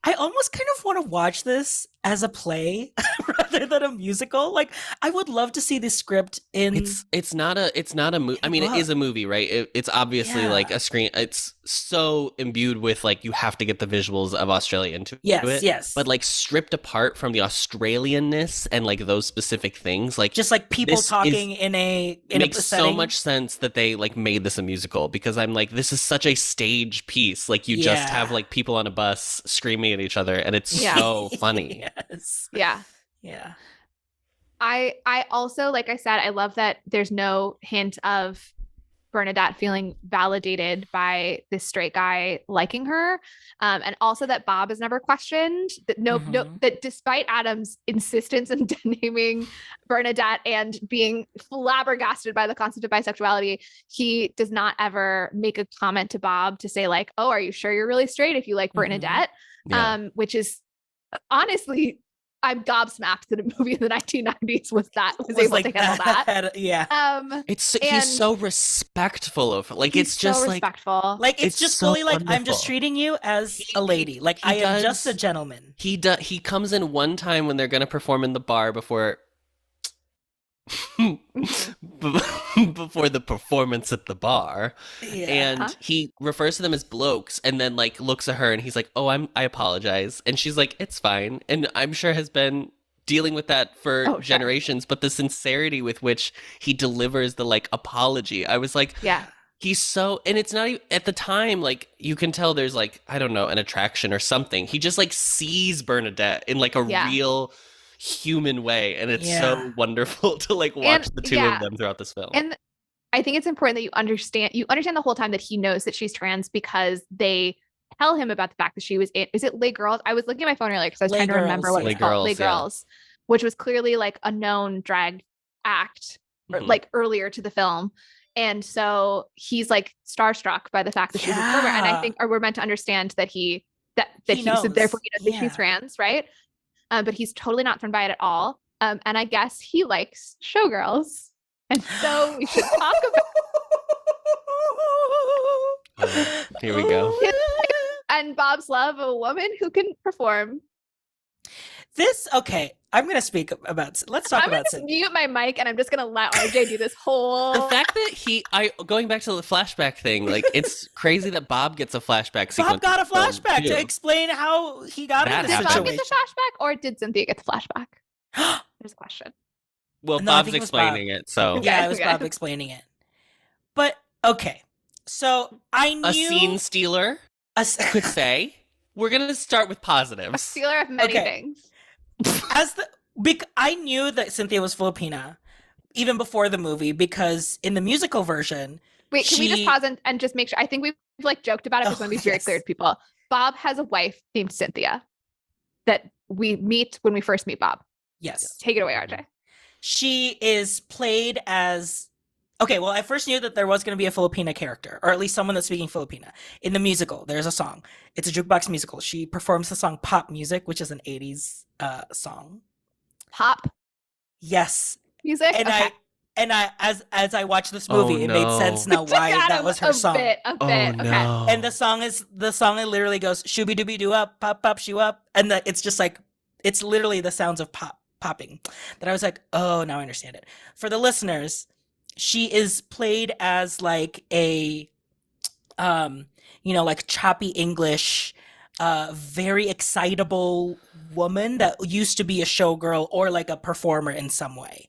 I almost kind of want to watch this as a play rather than a musical. Like, I would love to see this script in. It's not a movie. I mean, it is a movie, right? It's obviously like a screen. It's so imbued with like you have to get the visuals of Australia into it. Yes. But like stripped apart from the Australianness and like those specific things, like just like people talking in a makes setting. So much sense that they like made this a musical because I'm like, this is such a stage piece. Like you just have like people on a bus screaming at each other, and it's so funny. Yes. Yeah. I also, like I said, I love that there's no hint of Bernadette feeling validated by this straight guy liking her. And also that Bob is never questioned, that that despite Adam's insistence in naming Bernadette and being flabbergasted by the concept of bisexuality, he does not ever make a comment to Bob to say like, oh, are you sure you're really straight if you like Bernadette? Which is honestly, I'm gobsmacked that a movie in the 1990s was able like to handle that. He's so respectful of like it's just so respectful. Like it's just so fully like wonderful. I'm just treating you as a lady. Like I am just a gentleman. He comes in one time when they're gonna perform in the bar before the performance at the bar, and he refers to them as blokes and then like looks at her and he's like, oh, I apologize, and she's like, it's fine, and I'm sure has been dealing with that for generations, but the sincerity with which he delivers the like apology, I was like, he's so, and it's not even at the time, like you can tell there's like, I don't know, an attraction or something. He just like sees Bernadette in like a real human way, and it's so wonderful to like watch the two of them throughout this film. And I think it's important that you understand the whole time that he knows that she's trans because they tell him about the fact that she was in, is it Les Girls? I was looking at my phone earlier because I was trying to remember what it's called. Les Girls, which was clearly like a known drag act or like earlier to the film. And so he's like starstruck by the fact that she's a pervert. And I think we're meant to understand that he knows. Therefore he knows that she's trans, right? But he's totally not thrown by it at all. And I guess he likes Showgirls. And so we should talk about here we go. And Bob's love of a woman who can perform. I'm gonna speak about. Let's talk about. I'm gonna mute my mic, and I'm just gonna let RJ do this whole. The fact that going back to the flashback thing, like it's crazy that Bob gets a flashback sequence. Bob got a flashback to explain how he got in the situation. Did Bob get the flashback, or did Cynthia get the flashback? There's a question. Well, No, I Bob's think it was Bob. explaining it, so Okay. Yeah, it was Bob explaining it. But okay, so I knew a scene stealer could say. We're gonna start with A positives. stealer of many Okay. things. I knew that Cynthia was Filipina even before the movie because in the musical version, Wait, can we just pause and just make sure? I think we've like joked about it, but just want to be very clear to people. Bob has a wife named Cynthia that we meet when we first meet Bob. yes, Take it away, RJ. she is played as. Okay, well, I first knew that there was going to be a Filipina character, or at least someone that's speaking Filipina. In the musical, there's a song. It's a jukebox musical. She performs the song Pop Music, which is an 80s song. Pop Yes. music. And Okay. as I watched this movie, it made sense now why that was her song. A bit. Okay. No. And the song it literally goes shooby dooby doo up, pop pop shoo up, and it's just like it's literally the sounds of popping. That I was like, oh, now I understand it. For the listeners, she is played as like a like choppy English, very excitable woman that used to be a showgirl or like a performer in some way.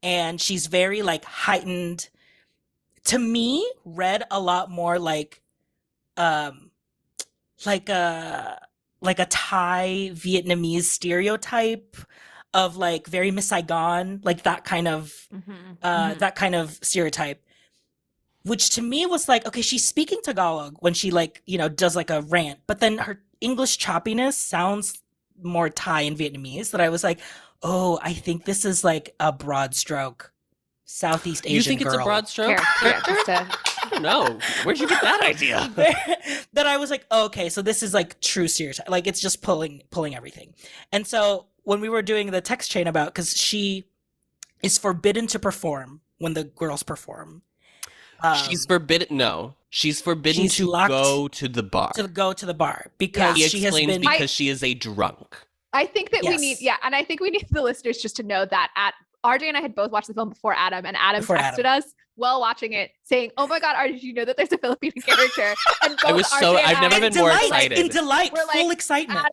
And she's very like heightened, to me, read a lot more like a Thai Vietnamese stereotype of like very Miss Saigon, like that kind of that kind of stereotype. Which to me was like, okay, she's speaking Tagalog when she like, does like a rant, but then her English choppiness sounds more Thai and Vietnamese that I was like, oh, I think this is like a broad stroke Southeast Asian You think it's a girl. broad stroke? I don't know. Where'd you get that idea? That I was like, oh, okay, so this is like true stereotype. Like it's just pulling everything. And so when we were doing the text chain about, because she is forbidden to perform when the girls perform. She's forbidden. No, she's forbidden she's to locked go to the bar. To go to the bar because He she has explains been. because she is a drunk. I think that we Yes. need, and I think we need the listeners just to know that RJ and I had both watched the film before Adam, and Adam texted us while watching it saying, "Oh my God, RJ, did you know that there's a Filipino character?" And both I was RJ so. and I've I- never been more excited. In delight, We're like, full excitement.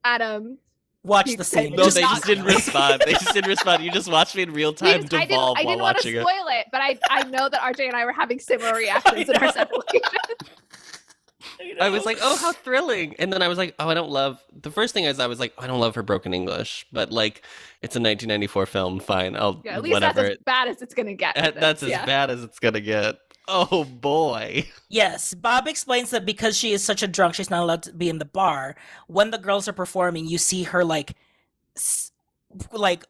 Adam, Watch you the said scene. it No, was they not just didn't good. respond. They just didn't respond. You just watched me in real time I devolve didn't while want to watching it. spoil it, but I know that RJ and I were having similar reactions in our separate locations. I was like, oh, how thrilling. And then I was like, oh, I don't love. The first thing is I was like, I don't love her broken English. But like, it's a 1994 film. Fine. I'll, Yeah, at least whatever. that's as bad as it's going to get. with That's this, as bad as it's going to get. Oh, boy. Yes, Bob explains that because she is such a drunk, she's not allowed to be in the bar. When the girls are performing, you see her like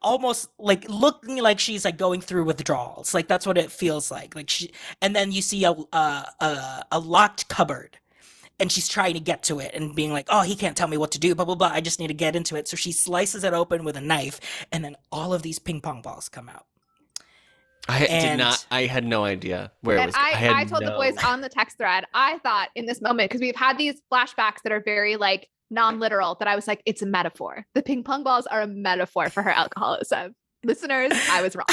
almost like looking like she's like going through withdrawals. Like that's what it feels like. And then you see a locked cupboard. And she's trying to get to it and being like, oh, he can't tell me what to do, blah, blah, blah. I just need to get into it. So she slices it open with a knife, and then all of these ping pong balls come out. I had no idea where it was. I told the boys on the text thread, I thought in this moment, because we've had these flashbacks that are very like non-literal, that I was like, it's a metaphor. The ping pong balls are a metaphor for her alcoholism. Listeners, I was wrong.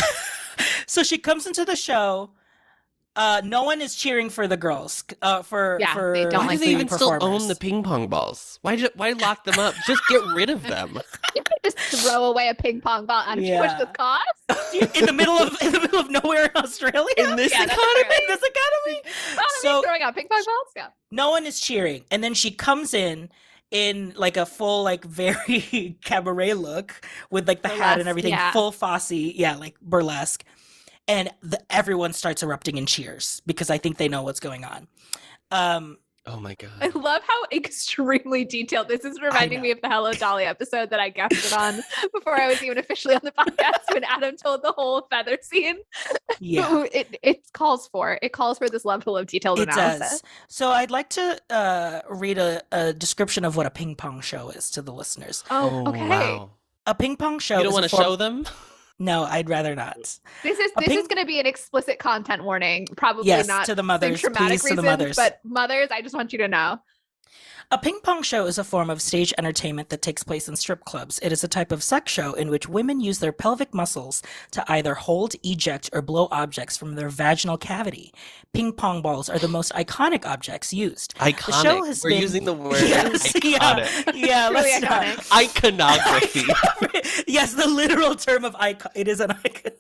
So she comes into the show. No one is cheering for the girls. They don't Why like do they the even still own the ping pong balls? Why lock them up? Just get rid of them. You could just throw away a ping pong ball and Yeah. push the cost. in the middle of nowhere in Australia. In this Yeah, that's economy? fair. In this economy. So throwing out ping pong balls? Yeah. No one is cheering, and then she comes in like a full like very cabaret look with like the hat and Burlesque, everything, yeah. full Fosse, like burlesque. And everyone starts erupting in cheers because I think they know what's going on. Oh my I god. love how extremely detailed this is, reminding me of the Hello Dolly episode that I guested on before I was even officially on the podcast when Adam told the whole feather scene. Yeah, It calls for this level of detailed it analysis. does. So I'd like to read a description of what a ping pong show is to the listeners. Oh, okay. Wow. A ping pong show. You don't is want a to form- show them? No, I'd rather not. This is going to be an explicit content warning. Probably Yes, not to the mothers, traumatic please, to the reasons, mothers. but mothers, I just want you to know. A ping pong show is a form of stage entertainment that takes place in strip clubs. It is a type of sex show in which women use their pelvic muscles to either hold, eject, or blow objects from their vaginal cavity. Ping pong balls are the most iconic objects used. Iconic. The show has We're been... using the word Yes, iconic. Yeah, Really let's not. iconic. Iconography. Yes, the literal term of icon. It is an icon.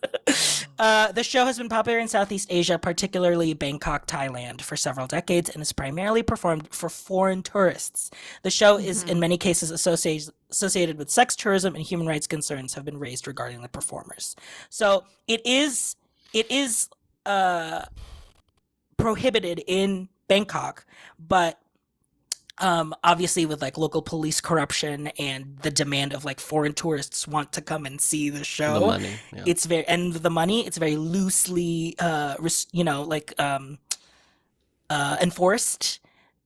The show has been popular in Southeast Asia, particularly Bangkok, Thailand, for several decades, and is primarily performed for foreign tourists. The show is, in many cases, associated with sex tourism, and human rights concerns have been raised regarding the performers. So it is prohibited in Bangkok, but obviously with like local police corruption and the demand of like foreign tourists want to come and see the show, The money. Yeah. it's very, and the money, it's very loosely enforced,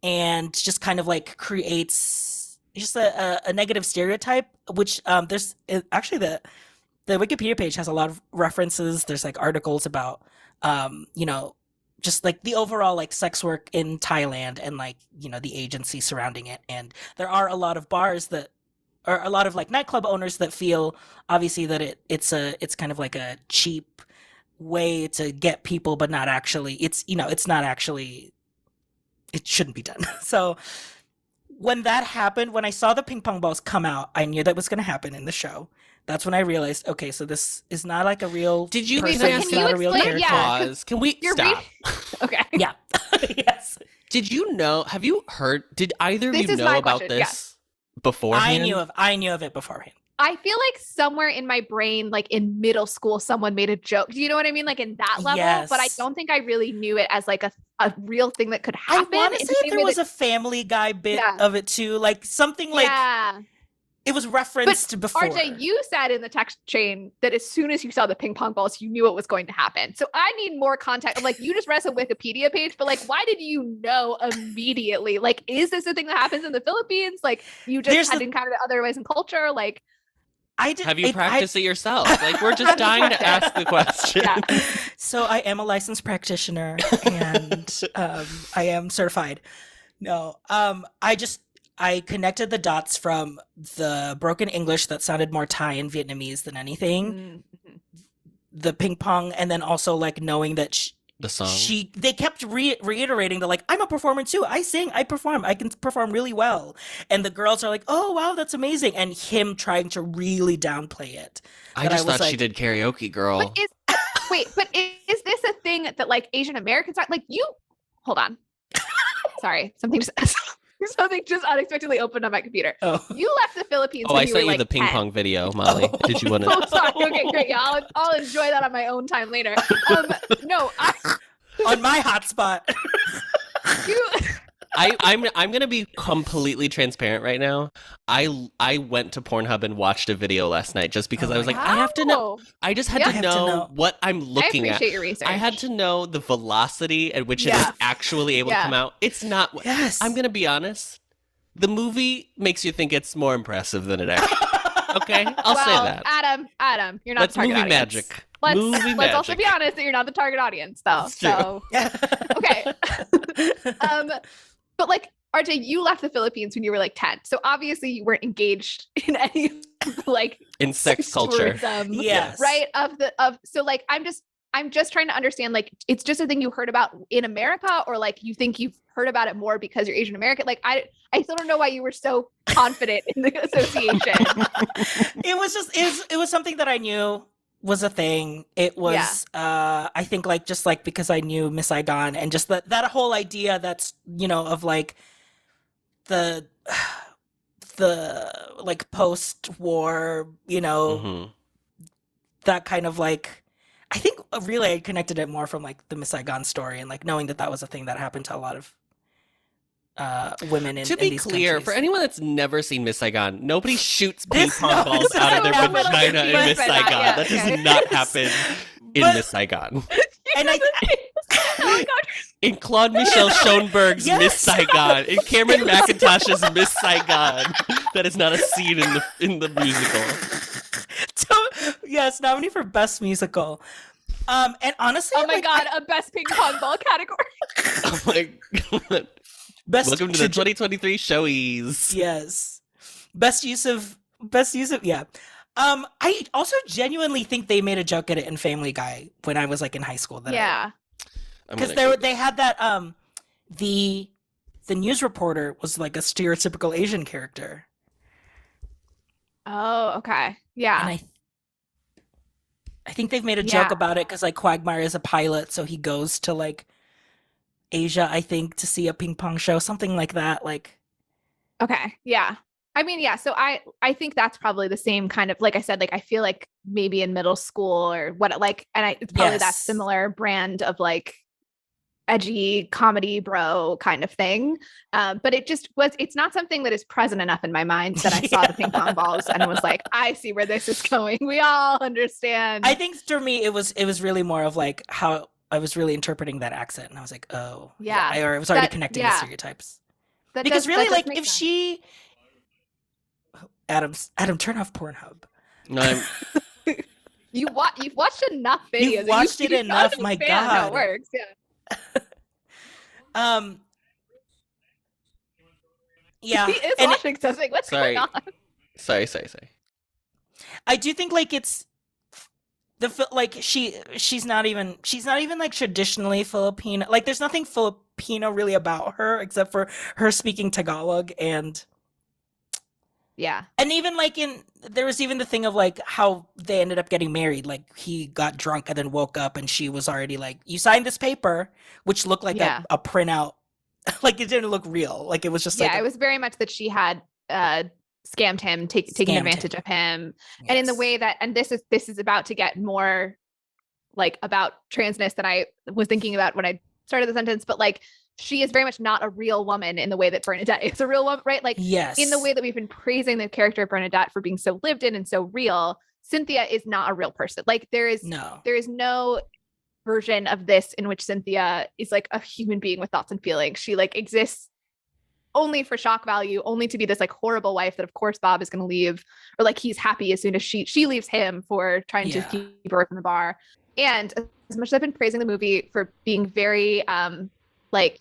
and just kind of like creates just a negative stereotype, which actually the Wikipedia page has a lot of references. There's like articles about just like the overall like sex work in Thailand and like, the agency surrounding it. And there are a lot of bars that, or a lot of like nightclub owners that feel obviously that it's kind of like a cheap way to get people, but not actually, it's not actually, it shouldn't be done. So when that happened, when I saw the ping pong balls come out, I knew that was going to happen in the show. That's when I realized, okay, so this is not like a real Did you person. can It's you not a real explain- character. yeah. pause? Can we You're stop? Okay. Yeah. Yes. Did you know? Have you heard? Did either of This you is know my about question, this yes. beforehand? I knew of it beforehand. I feel like somewhere in my brain, like in middle school, someone made a joke. Do you know what I mean? Like in that level, but I Yes. don't think I really knew it as like a real thing that could I happen. want to in say the same there way was that- a Family Guy bit Yeah. of it too, like something like yeah. it was referenced before. RJ, you said in the text chain that as soon as you saw the ping pong balls, you knew what was going to happen. So I need more context. Like you just read a Wikipedia page, but like, why did you know immediately? Like, is this a thing that happens in the Philippines? Like you just had encountered it otherwise in culture? Like, I did. Have you practiced it yourself? Like we're just Have you dying to ask the question. Yeah. So I am a licensed practitioner and I am certified. No, I connected the dots from the broken English that sounded more Thai and Vietnamese than anything. Mhm. The ping pong, and then also like knowing that The song. they kept reiterating that like, I'm a performer too. I sing, I perform, I can perform really well. And the girls are like, oh wow, that's amazing. And him trying to really downplay it. I That just was thought she like- did karaoke, girl. But is this a thing that like Asian Americans are like you? Hold on. Sorry, something just unexpectedly opened on my computer. Oh. You left the Philippines. Oh, when I you sent were, you like, the ping 10. pong video, Molly. Did you want to? Oh, sorry. Okay, great. Yeah, I'll enjoy that on my own time later. No, On my hotspot. you. I'm gonna be completely transparent right now. I went to Pornhub and watched a video last night just because I was like, I have to know. I just had Yeah. to I have to know know. what I'm looking I at. appreciate your research. I had to know the velocity at which it Yeah. was actually able Yeah. to come out. It's not. Yes. I'm gonna be honest. The movie makes you think it's more impressive than it actually. Okay, I'll say that. Adam, you're not That's the target movie audience. magic. Let's Movie also magic. be honest that you're not the target audience, though. It's true. So okay. But like RJ, you left the Philippines when you were like 10. So obviously you weren't engaged in any like In sex culture. tourism, Yes. right? So like I'm just trying to understand, like, it's just a thing you heard about in America, or like you think you've heard about it more because you're Asian American. Like I still don't know why you were so confident in the association. It was something that I knew was a thing. It was I think like just like because I knew Miss Saigon and just that whole idea that's of like the like post-war, Mhm. that kind of like, I think really I connected it more from like the Miss Saigon story and like knowing that was a thing that happened to a lot of women in To be these clear, countries. for anyone that's never seen Miss Saigon, nobody shoots ping This- pong no, balls this out of is their not what vagina I'm in Miss saying. Saigon. Yeah, That okay. does not happen in But- Miss Saigon. And I Oh my God. In Claude Michel Schoenberg's Yes. Miss Saigon, in Cameron McIntosh's Miss Saigon, that is not a scene in the musical. yes, nominee for best musical. And honestly, Oh my like, God, a best ping pong ball category. Oh my god! Best Welcome to the 2023 Showies. Yes. Best use of yeah. I also genuinely think they made a joke at it in Family Guy when I was like in high school. Because they had that the news reporter was like a stereotypical Asian character. Oh, okay. Yeah. And I think they've made a joke about it because like Quagmire is a pilot, so he goes to like Asia, I think, to see a ping pong show, something like that. Like, okay, yeah. I mean, yeah. So I think that's probably the same kind of, like I said, like I feel like maybe in middle school or what, like, and it's probably that similar brand of like edgy comedy bro kind of thing. But it's not something that is present enough in my mind that I saw the ping pong balls and was like, I see where this is going. We all understand. I think for me, it was really more of like how I was really interpreting that accent, and I was like, oh, yeah. I was already connecting the stereotypes. Because really, like, if she, Adam, turn off Pornhub. No, you've watched enough videos. You've watched it enough. My God, how it works. Yeah. Yeah. He is watching something. What's going on? Sorry. I do think like it's like she's not even like traditionally Filipino. Like there's nothing Filipino really about her except for her speaking Tagalog and even like there was even the thing of like how they ended up getting married. Like he got drunk and then woke up and she was already like, you signed this paper, which looked like a printout. Like it didn't look real. Like it was just it was very much that she had scammed him, taking advantage of him. Yes. And in the way that, and this is about to get more like about transness than I was thinking about when I started the sentence, but like she is very much not a real woman in the way that Bernadette is a real woman, right? Like in the way that we've been praising the character of Bernadette for being so lived in and so real, Cynthia is not a real person. Like there is no version of this in which Cynthia is like a human being with thoughts and feelings. She like exists only for shock value, only to be this like horrible wife that of course Bob is going to leave, or like he's happy as soon as she leaves him for trying to keep her from the bar. And as much as I've been praising the movie for being very like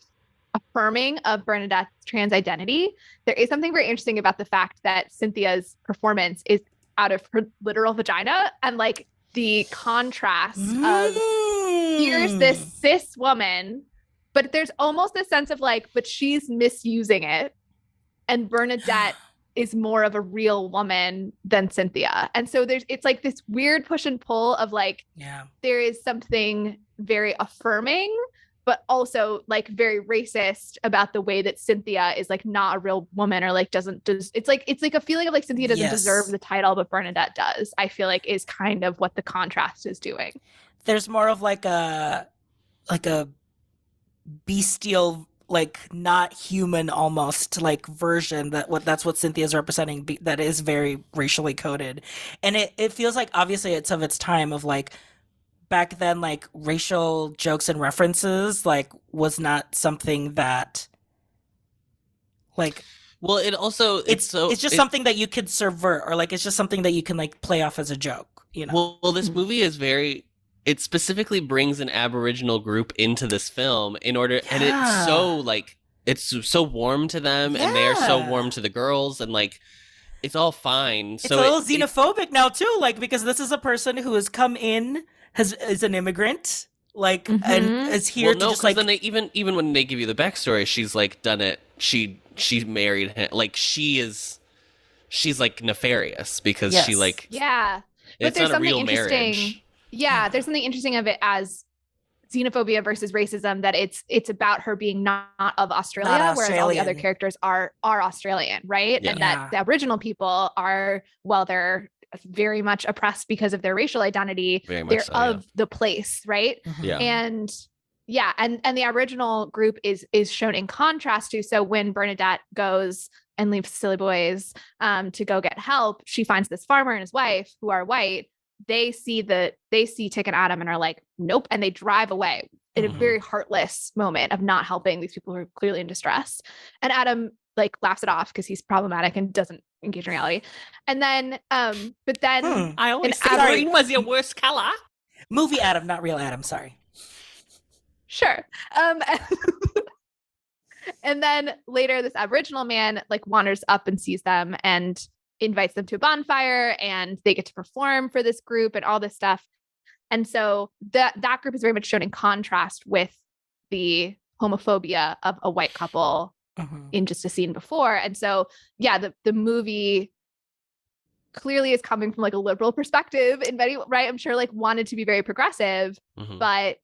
affirming of Bernadette's trans identity, there is something very interesting about the fact that Cynthia's performance is out of her literal vagina, and like the contrast of here's this cis woman, but there's almost a sense of like, but she's misusing it, and Bernadette is more of a real woman than Cynthia. And so it's like this weird push and pull of like, there is something very affirming, but also like very racist about the way that Cynthia is like not a real woman, or like it's like a feeling of like Cynthia doesn't deserve the title, but Bernadette does. I feel like is kind of what the contrast is doing. There's more of like a bestial, like not human almost like version that's what Cynthia's representing, that is very racially coded. And it feels like obviously it's of its time of like back then, like racial jokes and references like was not something that like, well, it's just something that you could subvert, or like it's just something that you can like play off as a joke, you know. Well, this movie is it specifically brings an Aboriginal group into this film in order, and it's so like, it's so warm to them, and they are so warm to the girls, and like, it's all fine. It's a little xenophobic now too, like, because this is a person who has come in, is an immigrant, like, and is here to just like. Then they even when they give you the backstory, she's like done it. She married him. Like she's like nefarious because she like but it's there's not a something real interesting. marriage. Yeah, there's something interesting of it as xenophobia versus racism, that it's about her being not of Australia, whereas all the other characters are Australian, right? Yeah. And that the Aboriginal people are, while they're very much oppressed because of their racial identity, they're of the place, right? Yeah. And the Aboriginal group is shown in contrast to, so when Bernadette goes and leaves Silly Boys to go get help, she finds this farmer and his wife who are white. They see Tick and Adam and are like, nope. And they drive away in a very heartless moment of not helping these people who are clearly in distress. And Adam like laughs it off because he's problematic and doesn't engage in reality. And then, but then I always said green was your worst color. Movie Adam, not real Adam. Sorry. Sure. And then later, this Aboriginal man like wanders up and sees them and invites them to a bonfire, and they get to perform for this group and all this stuff. And so that group is very much shown in contrast with the homophobia of a white couple in just a scene before. And so, yeah, the movie clearly is coming from like a liberal perspective in many, right? I'm sure like wanted to be very progressive, but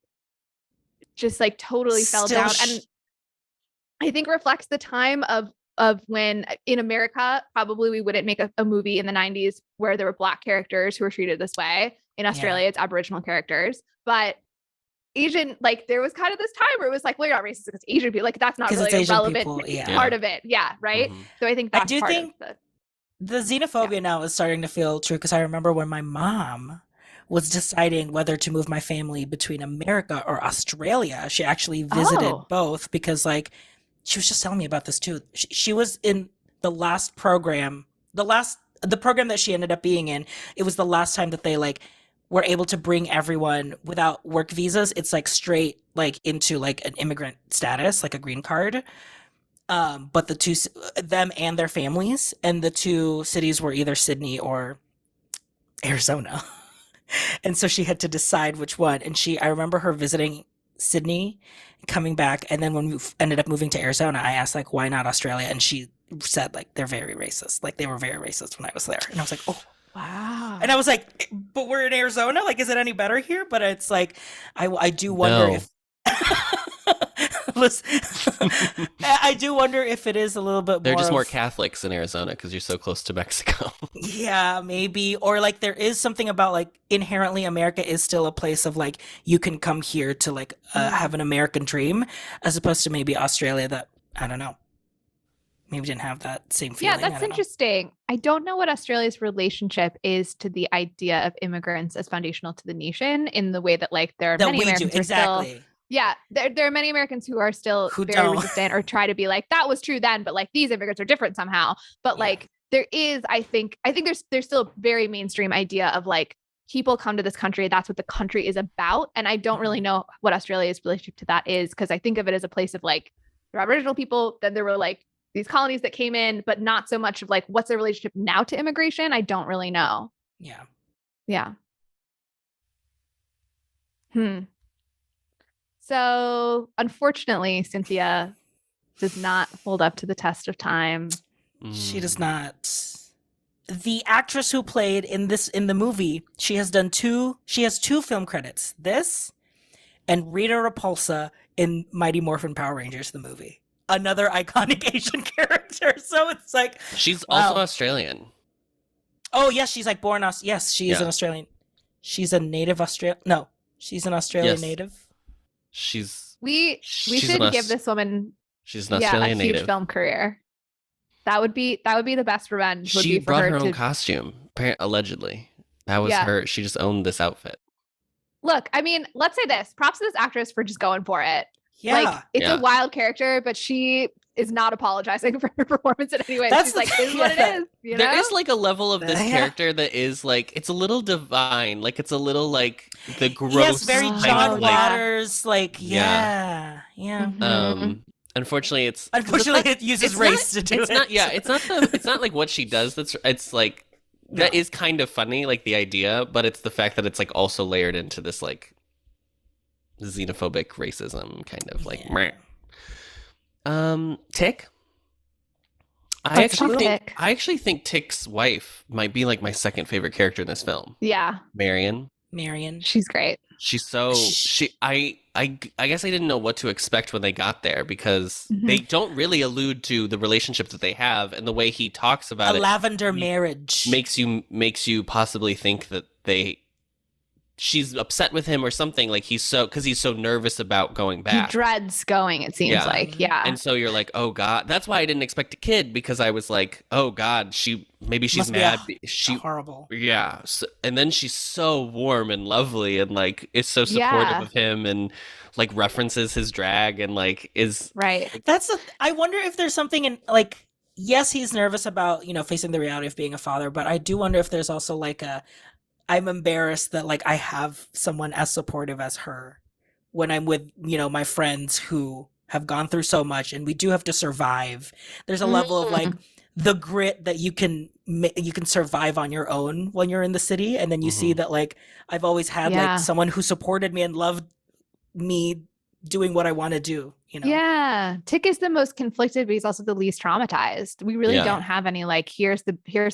just like totally fell down. And I think reflects the time of when in America, probably we wouldn't make a movie in the 90s where there were Black characters who were treated this way. In Australia, it's Aboriginal characters, but Asian, like there was kind of this time where it was like, well, you're not racist because Asian people, like that's not really a relevant part of it. Yeah. Right. So I think that's part of the xenophobia now is starting to feel true, because I remember when my mom was deciding whether to move my family between America or Australia, she actually visited both, because like she was just telling me about this too. She was in the last program, the program that she ended up being in. It was the last time that they like were able to bring everyone without work visas. It's like straight like into like an immigrant status, like a green card. But the two, them and their families, and the two cities were either Sydney or Arizona. And so she had to decide which one. And I remember her visiting Sydney, coming back. And then when we ended up moving to Arizona, I asked like, why not Australia? And she said like, they're very racist. Like they were very racist when I was there. And I was like, oh, wow. And I was like, but we're in Arizona. Like, is it any better here? But it's like, I do wonder if, I do wonder if it is a little bit They're just more Catholics in Arizona because you're so close to Mexico. Yeah, maybe. Or like there is something about like inherently America is still a place of like you can come here to like have an American dream, as opposed to maybe Australia that, I don't know, maybe didn't have that same feeling. Yeah, that's interesting. I don't know what Australia's relationship is to the idea of immigrants as foundational to the nation, in the way that like there are many Americans who are still, yeah, there are many Americans who are still very resistant or try to be like, that was true then, but like these immigrants are different somehow. But like there is, I think there's still a very mainstream idea of like people come to this country, that's what the country is about. And I don't really know what Australia's relationship to that is, because I think of it as a place of like there are Aboriginal people, then there were like these colonies that came in, but not so much of like what's the relationship now to immigration. I don't really know. Yeah. So unfortunately, Cynthia does not hold up to the test of time. She does not. The actress who played in the movie, she has two film credits. This and Rita Repulsa in Mighty Morphin Power Rangers, the movie. Another iconic Asian character. So it's like, she's also Australian. Oh yes, she's like born yes, she is an Australian. She's a native Australian. No, she's an Australian native. We should give this woman she's an Australian a huge native film career. That would be the best revenge. She brought her own costume, allegedly. That was her. She just owned this outfit. Look, I mean, let's say this. Props to this actress for just going for it. Yeah. Like, it's a wild character, but she is not apologizing for her performance in any way. She's like, this is what it is. You know? There is like a level of this character that is like, it's a little divine. Like, it's a little like the gross. Yes, very John Waters. Like, Unfortunately, it uses race to do it. It's not like what she does. It's like, that is kind of funny, like the idea, but it's the fact that it's like also layered into this like xenophobic racism kind of like Tick. I actually think Tick's wife might be like my second favorite character in this film. Yeah. Marion. She's great. She's so I guess I didn't know what to expect when they got there, because they don't really allude to the relationship that they have, and the way he talks about a lavender marriage makes you possibly think that she's upset with him or something, like because he's so nervous about going back. He dreads going, it seems like. Yeah. And so you're like, oh God. That's why I didn't expect a kid, because I was like, oh God, she's mad. She's horrible. Yeah. So, and then she's so warm and lovely and like is so supportive of him and like references his drag and like is right. I wonder if there's something in like, yes, he's nervous about, facing the reality of being a father, but I do wonder if there's also like I'm embarrassed that like I have someone as supportive as her when I'm with, my friends who have gone through so much and we do have to survive. There's a level of like the grit that you can survive on your own when you're in the city, and then you see that like I've always had like someone who supported me and loved me doing what I want to do, you know? Yeah. Tick is the most conflicted, but he's also the least traumatized. We really don't have any, like, here's the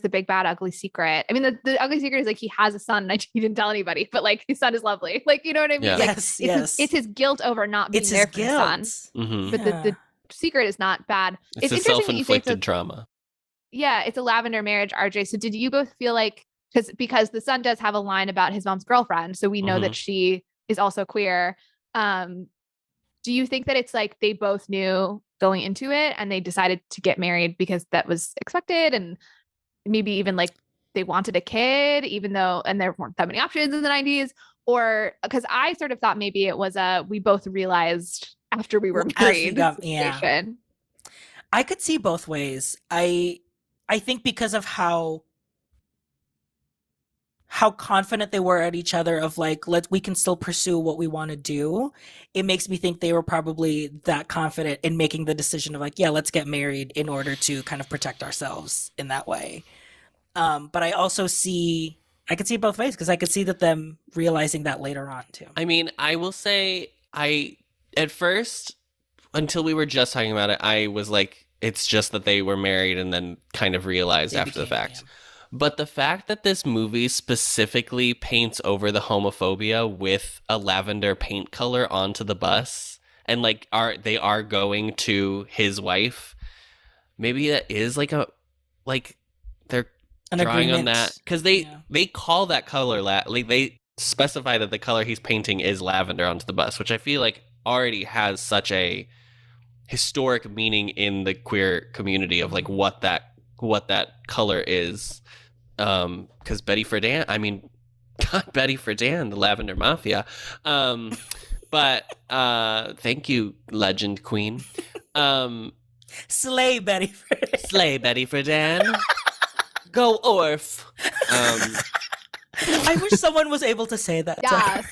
big, bad, ugly secret. I mean, the ugly secret is like, he has a son and he didn't tell anybody, but like his son is lovely. Like, you know what I mean? Yeah. Like, Yes, it's his guilt over not being there for his son. But the secret is not bad. It's a self-inflicted trauma. Yeah. It's a lavender marriage, RJ. So did you both feel like, because the son does have a line about his mom's girlfriend. So we know that she is also queer. Do you think that it's like they both knew going into it and they decided to get married because that was expected, and maybe even like they wanted a kid, even though, and there weren't that many options in the 90s? Or because I sort of thought maybe it was we both realized after we were married. I could see both ways. I think because of how confident they were at each other of like, we can still pursue what we want to do. It makes me think they were probably that confident in making the decision of like, yeah, let's get married in order to kind of protect ourselves in that way. But I also I could see it both ways, because I could see that them realizing that later on too. I mean, I will say at first, until we were just talking about it, I was like, it's just that they were married and then kind of realized after the fact. Yeah. But the fact that this movie specifically paints over the homophobia with a lavender paint color onto the bus, and like they are going to his wife, maybe that is like they're drawing on that, because they call that color like they specify that the color he's painting is lavender onto the bus, which I feel like already has such a historic meaning in the queer community of like what that color is. Because Betty Friedan, I mean, God, Betty Friedan, the Lavender Mafia. But thank you, legend queen. Slay Betty Friedan. Slay Betty Friedan. Go Orf. I wish someone was able to say that. Yes.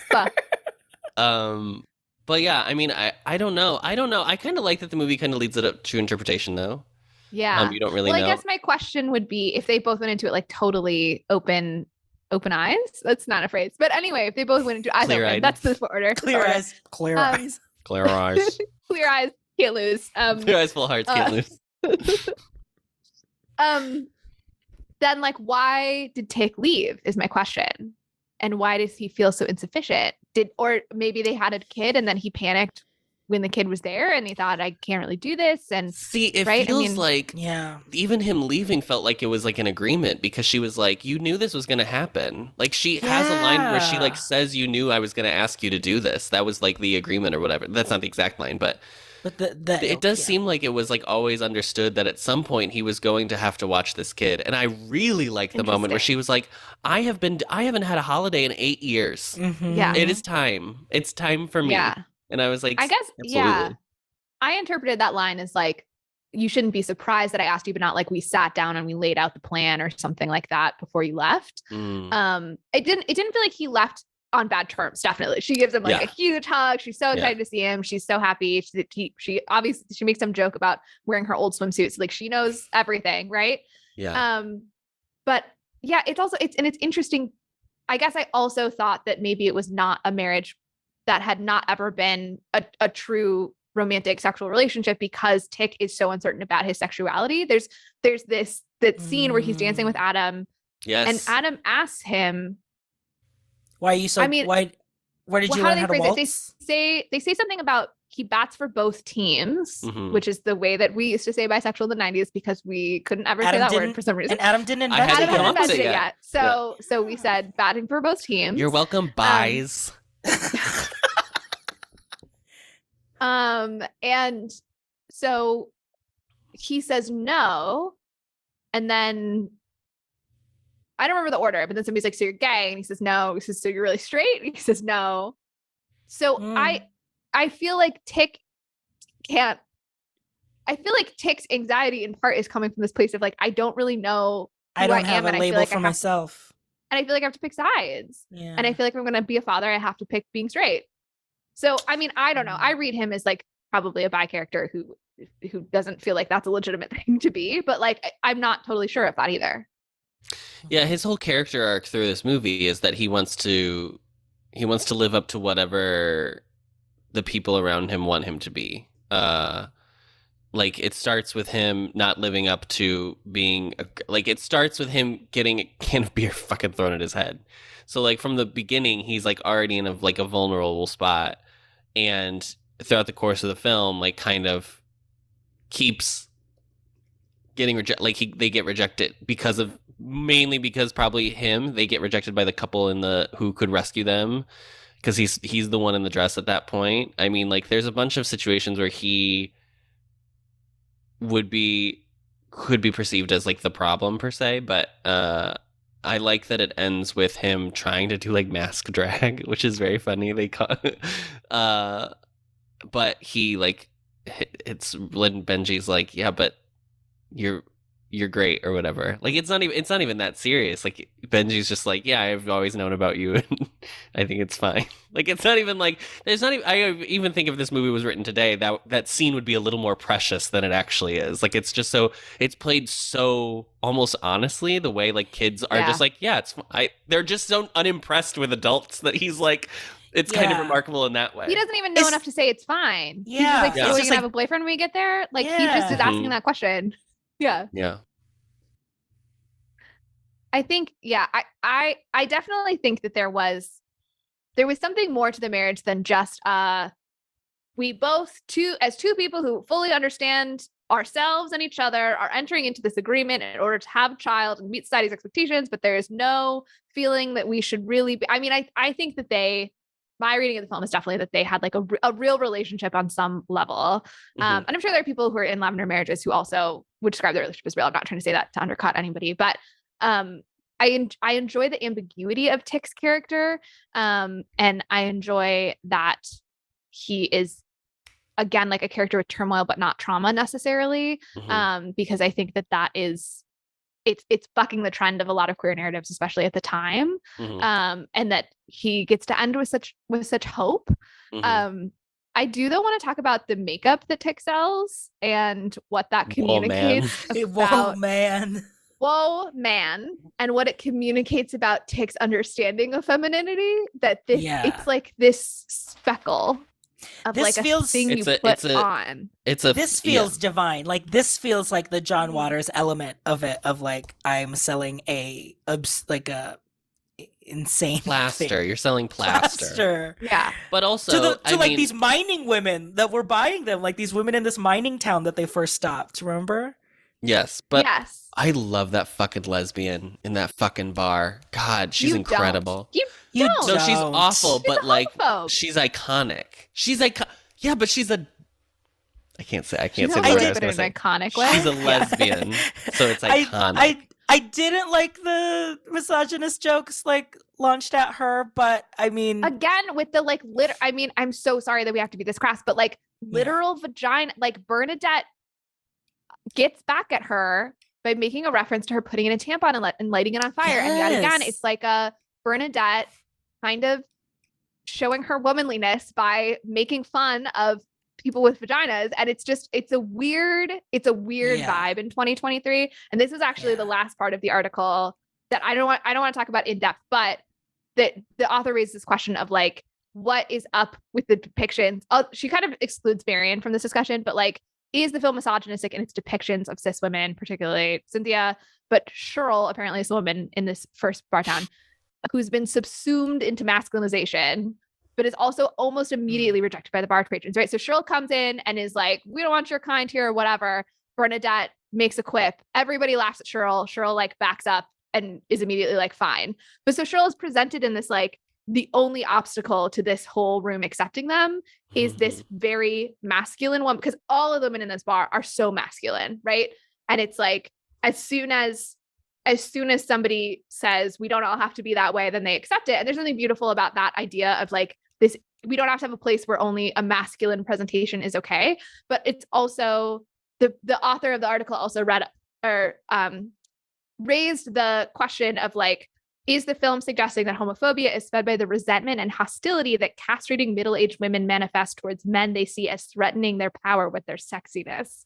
But yeah, I mean, I don't know. I kind of like that the movie kind of leaves it up to interpretation, though. Yeah. You don't really know. I guess my question would be if they both went into it like totally open eyes. That's not a phrase. But anyway, if they both went into eyes open, that's the order. Clear eyes. Clear eyes. Clear eyes. Clear eyes. Can't lose. Clear eyes, full hearts, can't lose. Then like, why did Tick leave is my question. And why does he feel so insufficient? Or maybe they had a kid and then he panicked when the kid was there and he thought, I can't really do this. And see, it feels like even him leaving felt like it was like an agreement, because she was like, you knew this was going to happen. Like she has a line where she like says, you knew I was going to ask you to do this. That was like the agreement or whatever. That's not the exact line, but it does seem like it was like always understood that at some point he was going to have to watch this kid. And I really like the moment where she was like, I haven't had a holiday in 8 years. Yeah. It is time. It's time for me. Yeah. And I was like, I guess, absolutely. I interpreted that line as like, you shouldn't be surprised that I asked you, but not like we sat down and we laid out the plan or something like that before you left. It didn't feel like he left on bad terms. Definitely. She gives him like a huge hug. She's so excited to see him. She's so happy. She obviously, she makes some joke about wearing her old swimsuits. Like she knows everything. Right. Yeah. But yeah, it's interesting. I guess I also thought that maybe it was not a marriage that had not ever been a true romantic sexual relationship, because Tick is so uncertain about his sexuality. There's that scene where he's dancing with Adam. Yes. And Adam asks him, why are you so, where did you learn how to waltz? They say something about he bats for both teams, which is the way that we used to say bisexual in the 90s, because we couldn't ever say that word for some reason. And Adam didn't invent it. Adam hadn't invented it yet. So we said batting for both teams. You're welcome, bis. And so he says no, and then I don't remember the order, but then somebody's like, so you're gay? And he says no. He says, so you're really straight? And he says no. So I feel like Tick's anxiety in part is coming from this place of like, I don't really know who I don't have am, a label for myself. And I feel like I have to pick sides. Yeah. And I feel like if I'm going to be a father, I have to pick being straight. So, I mean, I don't know. I read him as like probably a bi character who doesn't feel like that's a legitimate thing to be, but like I'm not totally sure of that either. Yeah, his whole character arc through this movie is that he wants to live up to whatever the people around him want him to be. Like it starts with him not living up to being like it starts with him getting a can of beer fucking thrown at his head. So like from the beginning, he's like already in a vulnerable spot, and throughout the course of the film, like kind of keeps getting rejected. Like they get rejected mainly because probably they get rejected by the couple who could rescue them, because he's the one in the dress at that point. I mean, like there's a bunch of situations where he could be perceived as like the problem per se, but I like that it ends with him trying to do like mask drag, which is very funny. They call but he like it's when Benji's like, yeah, but you're great or whatever. Like it's not even that serious. Like Benji's just like, yeah, I've always known about you and I think it's fine. Like it's not even like there's not even, I even think if this movie was written today, that scene would be a little more precious than it actually is. Like it's just it's played so almost honestly, the way like kids are just like, yeah, they're just so unimpressed with adults that he's like, it's kind of remarkable in that way. He doesn't even know enough to say it's fine. Yeah. He's like, so you gonna have a boyfriend when we get there? Like he just is asking that question. Yeah. Yeah. I think, I definitely think that there was something more to the marriage than just we both as two people who fully understand ourselves and each other are entering into this agreement in order to have a child and meet society's expectations, but there is no feeling that we should really be. I mean, I think that my reading of the film is definitely that they had like a real relationship on some level. And I'm sure there are people who are in lavender marriages who also would describe their relationship as real. I'm not trying to say that to undercut anybody, but I enjoy the ambiguity of Tick's character. And I enjoy that he is, again, like a character with turmoil, but not trauma necessarily. Because I think that is, it's bucking the trend of a lot of queer narratives, especially at the time. And that he gets to end with such hope. I do though want to talk about the makeup that Tick sells and what that communicates about Whoa, man, and what it communicates about Tick's understanding of femininity. That it's like this speckle of like a thing you put on. This feels divine. Like this feels like the John Waters element of it. Of like I'm selling a insane plaster. thing. You're selling plaster. Yeah, but also to these mining women that were buying them, like these women in this mining town that they first stopped. Remember? Yes, but I love that fucking lesbian in that fucking bar. God, she's incredible. You don't. No, she's awful, but like homophobe. she's iconic. Yeah, but she's a. I can't say the word I was going to say. Iconic way. She's a lesbian, so it's iconic. I didn't like the misogynist jokes like launched at her, but I mean, again with the like I mean, I'm so sorry that we have to be this crass, but like literal vagina, like Bernadette gets back at her by making a reference to her putting in a tampon and lighting it on fire. And yet again, it's like a Bernadette kind of showing her womanliness by making fun of people with vaginas. And it's a weird vibe in 2023. And this is actually the last part of the article that I don't want to talk about in depth, but that the author raised this question of like, what is up with the depictions? She kind of excludes Marion from this discussion, but like, is the film misogynistic in its depictions of cis women, particularly Cynthia? But Cheryl apparently is the woman in this first bar town who's been subsumed into masculinization, but is also almost immediately rejected by the bar patrons, right? So Cheryl comes in and is like, we don't want your kind here or whatever. Bernadette makes a quip. Everybody laughs at Cheryl. Cheryl like backs up and is immediately like, fine. But so Cheryl is presented in this like, the only obstacle to this whole room accepting them is this very masculine one, because all of the women in this bar are so masculine, right? And it's like, as soon as somebody says we don't all have to be that way, then they accept it. And there's something beautiful about that idea of like this, we don't have to have a place where only a masculine presentation is okay. But it's also the author of the article also raised the question of like, Is the film suggesting that homophobia is fed by the resentment and hostility that castrating middle-aged women manifest towards men they see as threatening their power with their sexiness?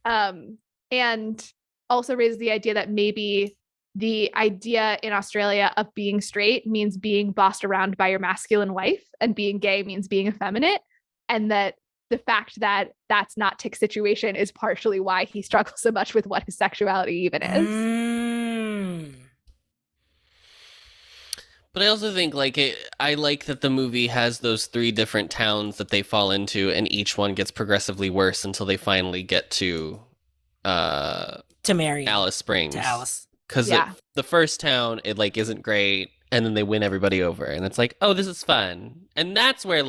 And also raises the idea that maybe the idea in Australia of being straight means being bossed around by your masculine wife, and being gay means being effeminate, and that the fact that that's not Tick's situation is partially why he struggles so much with what his sexuality even is. But I also think I like that the movie has those 3 different towns that they fall into, and each one gets progressively worse until they finally get to Marion. Alice Springs. To Alice. Because the first town, it isn't great, and then they win everybody over, and it's like, oh, this is fun. And that's where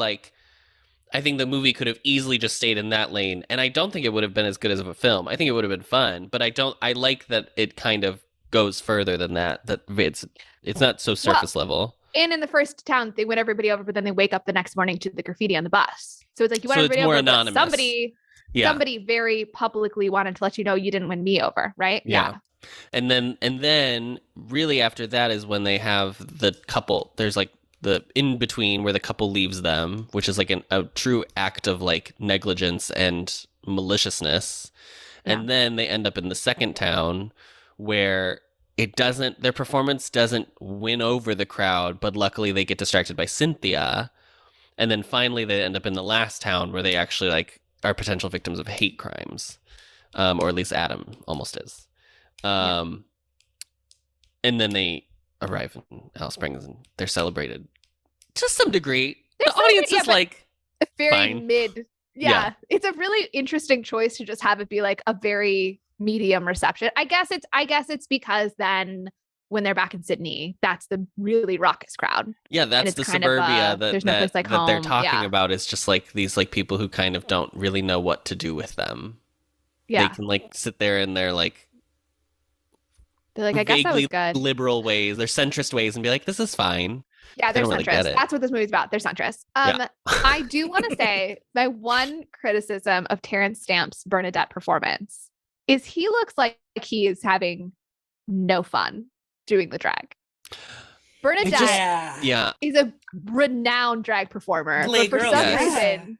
I think the movie could have easily just stayed in that lane, and I don't think it would have been as good as of a film. I think it would have been fun, but I like that it kind of goes further than that. That it's not so surface level. And in the first town, they win everybody over, but then they wake up the next morning to the graffiti on the bus. So it's like you won everybody over, anonymous. But somebody very publicly wanted to let you know you didn't win me over, right? Yeah. And then really after that is when they have the couple. There's the in between where the couple leaves them, which is a true act of negligence and maliciousness. Yeah. And then they end up in the second town where their performance doesn't win over the crowd, but luckily they get distracted by Cynthia. And then finally they end up in the last town where they actually are potential victims of hate crimes. Or at least Adam almost is. And then they arrive in Alice Springs and they're celebrated to some degree. The audience is a very fine. Mid. Yeah. It's a really interesting choice to just have it be a very medium reception. I guess it's because then when they're back in Sydney, that's the really raucous crowd. Yeah, that's the suburbia that they're talking about. Is just these people who kind of don't really know what to do with them. Yeah, they can sit there and they're I guess that was good. Liberal ways, they're centrist ways, and be like, this is fine. Yeah, they're centrist. Really that's what this movie's about. They're centrist. I do want to say my one criticism of Terrence Stamp's Bernadette performance is he looks like he is having no fun doing the drag. Bernadette is a renowned drag performer. But for some reason,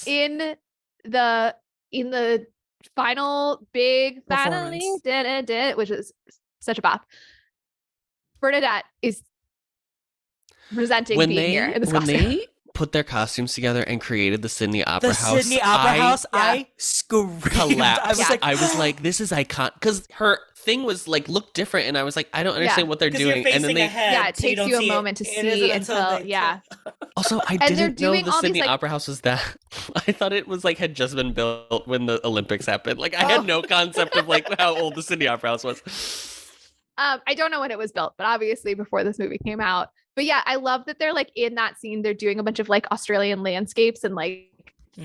in the final big finale, which is such a bop, Bernadette is resenting being here in this costume. When they put their costumes together and created the Sydney Opera House, I screamed. Collapsed. I was like, this is iconic, because her thing was looked different, and I was like, I don't understand what they're doing. And then it takes you a moment to see until Also, I didn't know the Sydney Opera House was that. I thought it was had just been built when the Olympics happened. I had no concept of how old the Sydney Opera House was. I don't know when it was built, but obviously before this movie came out. But yeah, I love that they're in that scene, they're doing a bunch of Australian landscapes and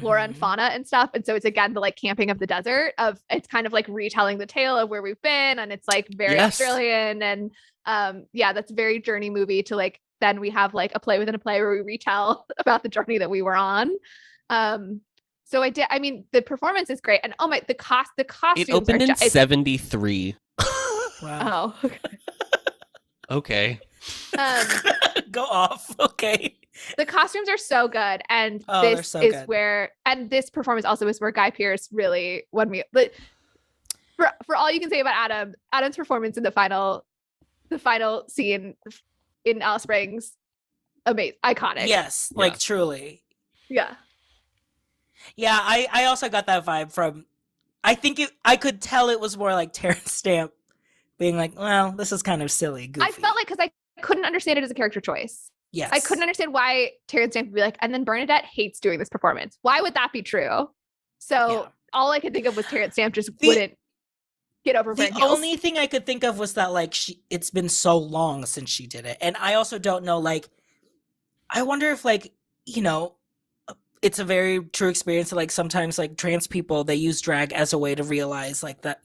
flora and fauna and stuff. And so it's again the camping of the desert it's kind of retelling the tale of where we've been, and it's very Australian, and that's a very journey movie to then we have a play within a play where we retell about the journey that we were on. So the performance is great, and the costumes. It opened in 1973. Wow. Oh. Okay. Go off. Okay. The costumes are so good, and this this performance also is where Guy Pearce really won me. But for all you can say about Adam's performance in the final scene in Alice Springs, amazing, iconic. Yes, truly. Yeah. Yeah, I also got that vibe from. I think I could tell it was more Terrence Stamp being well, this is kind of silly, goofy. I felt because I couldn't understand it as a character choice. Yes. I couldn't understand why Terrence Stamp would be and then Bernadette hates doing this performance. Why would that be true? So all I could think of was Terrence Stamp just wouldn't get over Brand The only thing I could think of was that it's been so long since she did it. And I also don't know, I wonder if it's a very true experience that sometimes trans people, they use drag as a way to realize that, that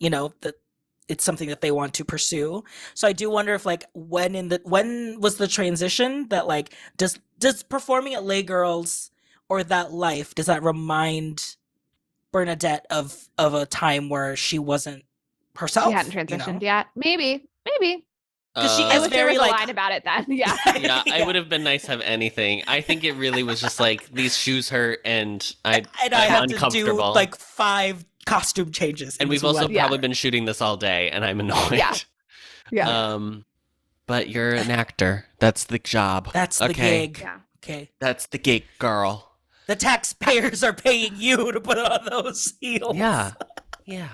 it's something that they want to pursue. So I do wonder if when was the transition that does performing at Lay Girls or that life, does that remind Bernadette of a time where she wasn't herself? She hadn't transitioned yet. Maybe. Because she I is wish there was very a like line about it then. Yeah. Yeah, I would have been nice to have anything. I think it really was just like these shoes hurt and I'm have to do uncomfortable. like 5 costume changes. And we've into also one. probably been shooting this all day and I'm annoyed. Yeah. Yeah. But you're an actor. That's the job. That's the gig. Yeah. Okay. That's the gig, girl. The taxpayers are paying you to put on those heels. Yeah. Yeah.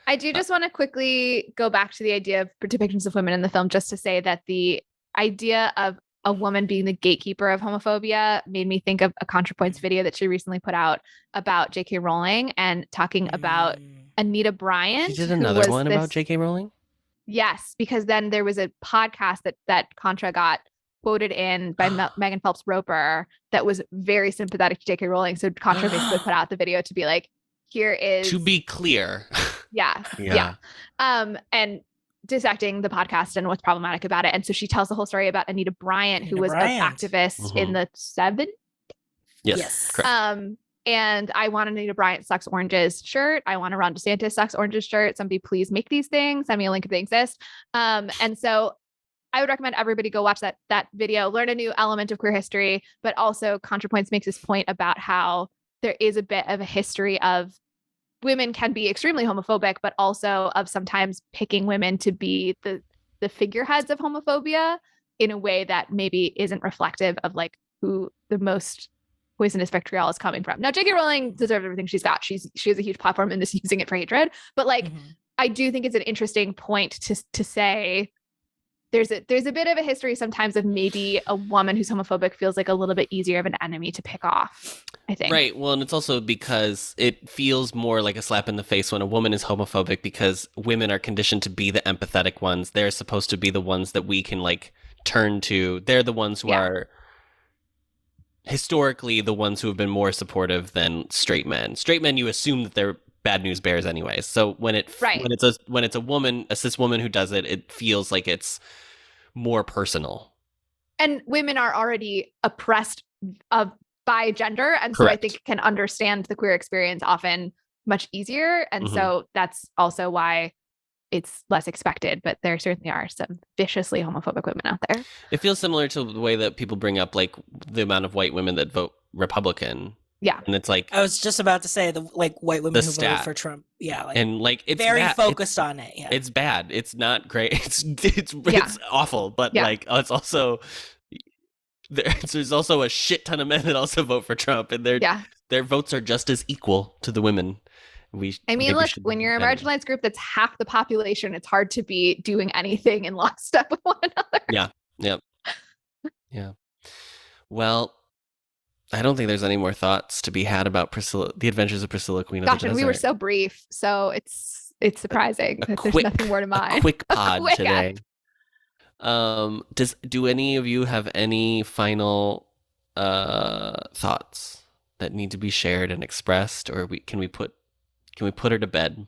I do just want to quickly go back to the idea of depictions of women in the film, just to say that the idea of a woman being the gatekeeper of homophobia made me think of a ContraPoints video that she recently put out about J.K. Rowling and talking about Anita Bryant. She did another one about J.K. Rowling? Yes, because then there was a podcast that Contra got quoted in by Megan Phelps Roper that was very sympathetic to J.K. Rowling. So Contra basically put out the video to be like, here is... To be clear. Yeah. And dissecting the podcast and what's problematic about it. And so she tells the whole story about Anita Bryant, who was an activist in the 70s. Yes. Correct. And I want Anita Bryant sucks oranges shirt. I want a Ron DeSantis sucks oranges shirt. Somebody please make these things. Send me a link if they exist. And so I would recommend everybody go watch that video, learn a new element of queer history, but also ContraPoints makes this point about how there is a bit of a history of women can be extremely homophobic, but also of sometimes picking women to be the figureheads of homophobia in a way that maybe isn't reflective of like who the most poisonous vitriol is coming from. Now, J.K. Rowling deserves everything she's got. She has a huge platform and is using it for hatred. But like, I do think it's an interesting point to say there's a bit of a history sometimes of maybe a woman who's homophobic feels like a little bit easier of an enemy to pick off, I think. Right. Well, and it's also because it feels more like a slap in the face when a woman is homophobic because women are conditioned to be the empathetic ones. They're supposed to be the ones that we can like turn to. They're the ones who are historically the ones who have been more supportive than straight men. Straight men, you assume that they're bad news bears anyways. So when it's a woman, a cis woman who does it, it feels like it's more personal. And women are already oppressed by gender, and so Correct. I think can understand the queer experience often much easier. And so that's also why it's less expected, but there certainly are some viciously homophobic women out there. It feels similar to the way that people bring up like the amount of white women that vote Republican. Yeah. And it's like I was just about to say the like white women who stat. voted for Trump. Yeah, like and like it's very bad. focused on it. Yeah. It's bad. It's not great. It's awful, but like it's also there's also a shit ton of men that also vote for Trump, and their votes are just as equal to the women. Look, when you're a marginalized group that's half the population, it's hard to be doing anything in lockstep with one another. Yeah. Yep. Yeah. Well, I don't think there's any more thoughts to be had about Priscilla, the Adventures of Priscilla, Queen of the Desert. And we were so brief, so it's surprising that there's nothing more to mind. A quick pod today. Do any of you have any final thoughts that need to be shared and expressed, or can we put her to bed?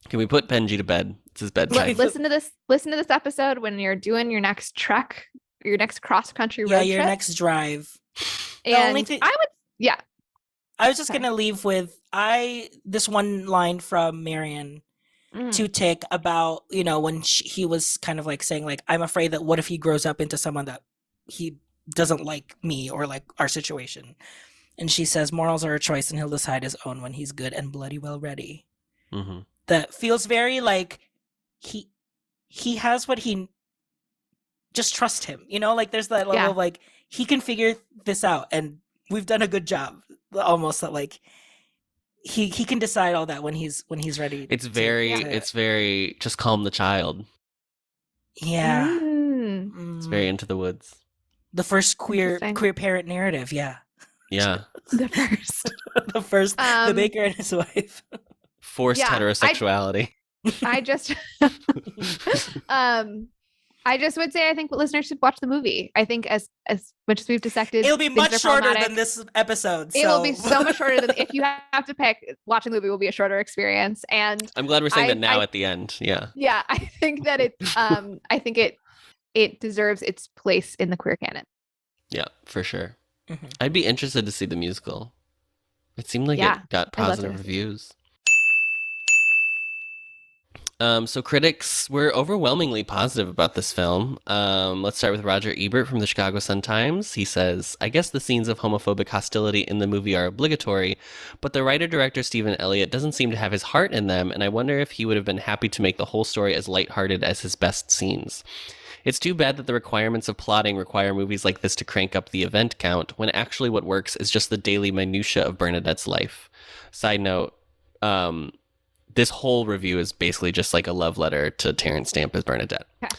Can we put Benji to bed? It's his bedtime. Listen to this episode when you're doing your next trek, your next cross country road trip. Yeah, your next drive. And I was just gonna leave with this one line from Marion to Tick about, you know, when he was kind of like saying like, I'm afraid that what if he grows up into someone that he doesn't like me or like our situation. And she says morals are a choice and he'll decide his own when he's good and bloody well ready. Mm-hmm. That feels very like he has what he, just trust him, you know, like there's that level of like he can figure this out and we've done a good job almost that like he can decide all that when he's ready. It's very just calm the child. Yeah. It's very Into the Woods. The first queer parent narrative, yeah. Yeah. The first the baker and his wife. Forced heterosexuality. I just would say I think listeners should watch the movie. I think as much as we've dissected, it'll be much shorter than this episode. It will be so much shorter than if you have to pick. Watching the movie will be a shorter experience. And I'm glad we're saying that now at the end. Yeah. Yeah, I think that it deserves its place in the queer canon. Yeah, for sure. Mm-hmm. I'd be interested to see the musical. It seemed like it got positive reviews. So critics were overwhelmingly positive about this film. Let's start with Roger Ebert from the Chicago Sun-Times. He says, I guess the scenes of homophobic hostility in the movie are obligatory, but the writer-director Stephen Elliott doesn't seem to have his heart in them, and I wonder if he would have been happy to make the whole story as lighthearted as his best scenes. It's too bad that the requirements of plotting require movies like this to crank up the event count, when actually what works is just the daily minutia of Bernadette's life. Side note, this whole review is basically just like a love letter to Terrence Stamp as Bernadette. Okay.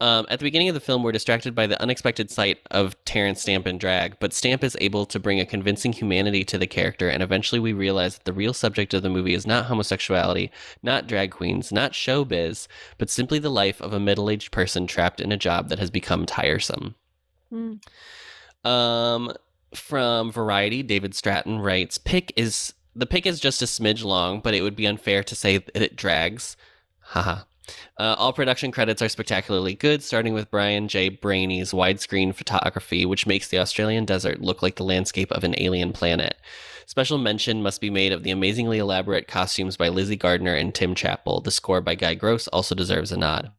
At the beginning of the film, we're distracted by the unexpected sight of Terrence Stamp in drag, but Stamp is able to bring a convincing humanity to the character, and eventually we realize that the real subject of the movie is not homosexuality, not drag queens, not showbiz, but simply the life of a middle-aged person trapped in a job that has become tiresome. Mm. From Variety, David Stratton writes, the pick is just a smidge long, but it would be unfair to say that it drags. Haha. All production credits are spectacularly good, starting with Brian J. Brainey's widescreen photography, which makes the Australian desert look like the landscape of an alien planet. Special mention must be made of the amazingly elaborate costumes by Lizzie Gardner and Tim Chappell. The score by Guy Gross also deserves a nod.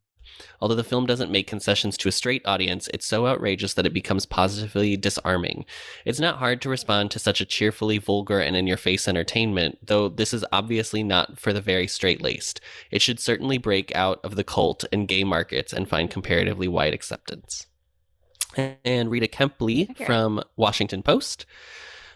Although the film doesn't make concessions to a straight audience, it's so outrageous that it becomes positively disarming. It's not hard to respond to such a cheerfully vulgar and in-your-face entertainment, though this is obviously not for the very straight-laced. It should certainly break out of the cult and gay markets and find comparatively wide acceptance. And Rita Kempley from Washington Post,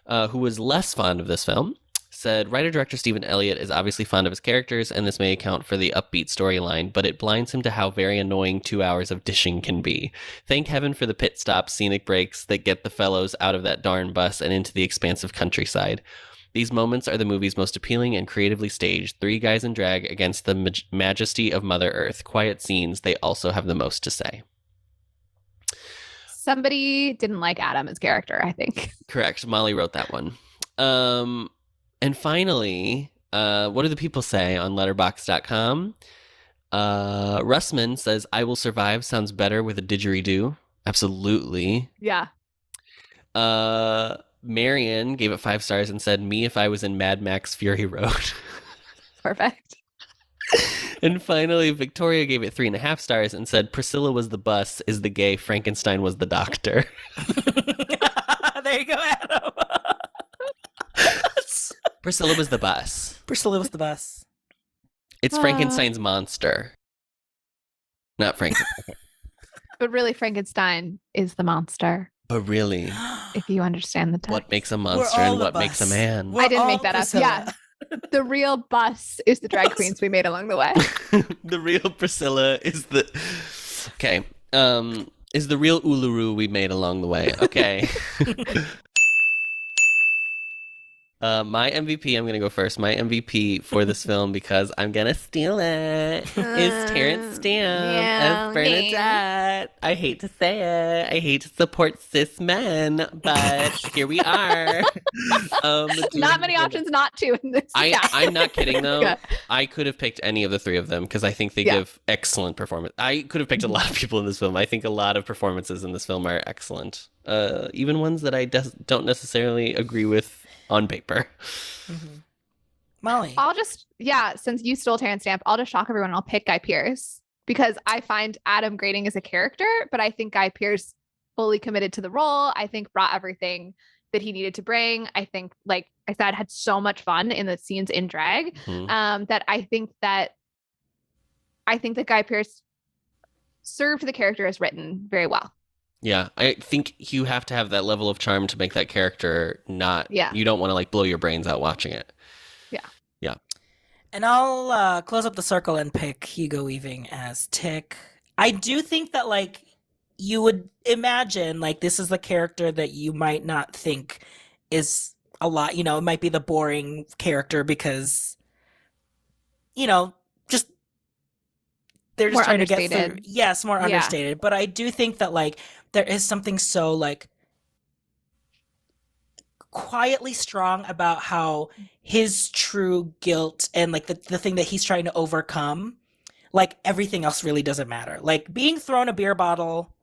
who was less fond of this film, said, writer-director Stephen Elliott is obviously fond of his characters, and this may account for the upbeat storyline, but it blinds him to how very annoying 2 hours of dishing can be. Thank heaven for the pit stop scenic breaks that get the fellows out of that darn bus and into the expansive countryside. These moments are the movie's most appealing and creatively staged. 3 guys in drag against the majesty of Mother Earth. Quiet scenes, they also have the most to say. Somebody didn't like Adam as character, I think. Correct. Molly wrote that one. And finally, what do the people say on letterboxd.com? Russman says, I Will Survive sounds better with a didgeridoo. Absolutely. Yeah. Marion gave it 5 stars and said, me if I was in Mad Max Fury Road. Perfect. And finally, Victoria gave it 3.5 stars and said, Priscilla was the bus, is the gay, Frankenstein was the doctor. There you go, Adam. Priscilla was the bus. Priscilla was the bus. It's Frankenstein's monster. Not Frankenstein. But really, Frankenstein is the monster. But really, if you understand the text. What makes a monster and what makes a man? I didn't make that up. Yeah. The real bus is the drag queens we made along the way. The real Priscilla is the... Okay. Is the real Uluru we made along the way. Okay. My MVP, I'm going to go first. My MVP for this film, because I'm going to steal it, is Terrence Stamp as Bernadette. I hate to say it. I hate to support cis men, but here we are. Not many options not to in this. I'm not kidding, though. Yeah. I could have picked any of the 3 of them, because I think they give excellent performance. I could have picked a lot of people in this film. I think a lot of performances in this film are excellent. Even ones that I don't necessarily agree with on paper. Mm-hmm. Molly. I'll just, since you stole Terrence Stamp, I'll just shock everyone. I'll pick Guy Pearce because I find Adam grating as a character, but I think Guy Pearce fully committed to the role. I think brought everything that he needed to bring. I think, like I said, had so much fun in the scenes in drag that I think that Guy Pearce served the character as written very well. Yeah, I think you have to have that level of charm to make that character not... Yeah. You don't want to, like, blow your brains out watching it. Yeah. Yeah. And I'll close up the circle and pick Hugo Weaving as Tick. I do think that, like, you would imagine, like, this is the character that you might not think is a lot, you know, it might be the boring character because, you know, just... They're just more trying understated. To get through. Yes, more understated. But I do think that, like, there is something so, like, quietly strong about how his true guilt and, like, the thing that he's trying to overcome, like, everything else really doesn't matter. Like, being thrown a beer bottle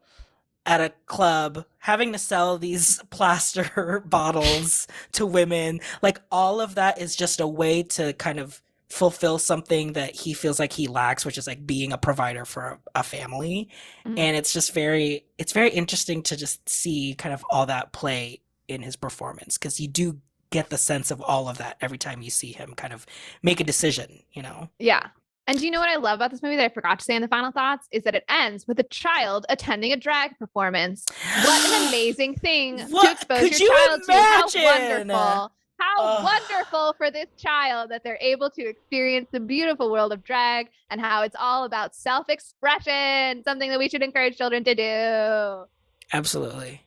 at a club, having to sell these plaster bottles to women, like, all of that is just a way to kind of fulfill something that he feels like he lacks, which is like being a provider for a family. And it's just very interesting to just see kind of all that play in his performance, because you do get the sense of all of that every time you see him kind of make a decision, you know? Yeah. And do you know what I love about this movie that I forgot to say in the final thoughts is that it ends with a child attending a drag performance. What an amazing thing to expose your child to. How wonderful. How wonderful for this child that they're able to experience the beautiful world of drag and how it's all about self-expression, something that we should encourage children to do. Absolutely.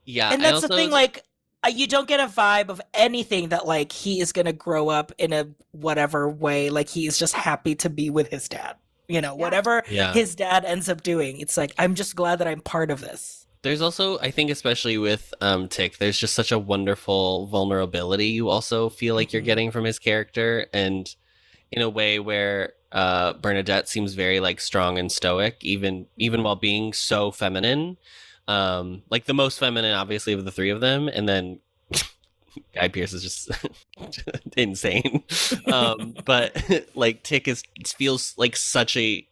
Yeah. And that's the thing, like, you don't get a vibe of anything that like he is going to grow up in a whatever way. Like he is just happy to be with his dad, you know, whatever his dad ends up doing. It's like, I'm just glad that I'm part of this. There's also, I think, especially with Tick, there's just such a wonderful vulnerability you also feel like you're getting from his character, and in a way where Bernadette seems very like strong and stoic, even while being so feminine. Like the most feminine, obviously, of the three of them, and then Guy Pearce is just insane. But like Tick feels like such a.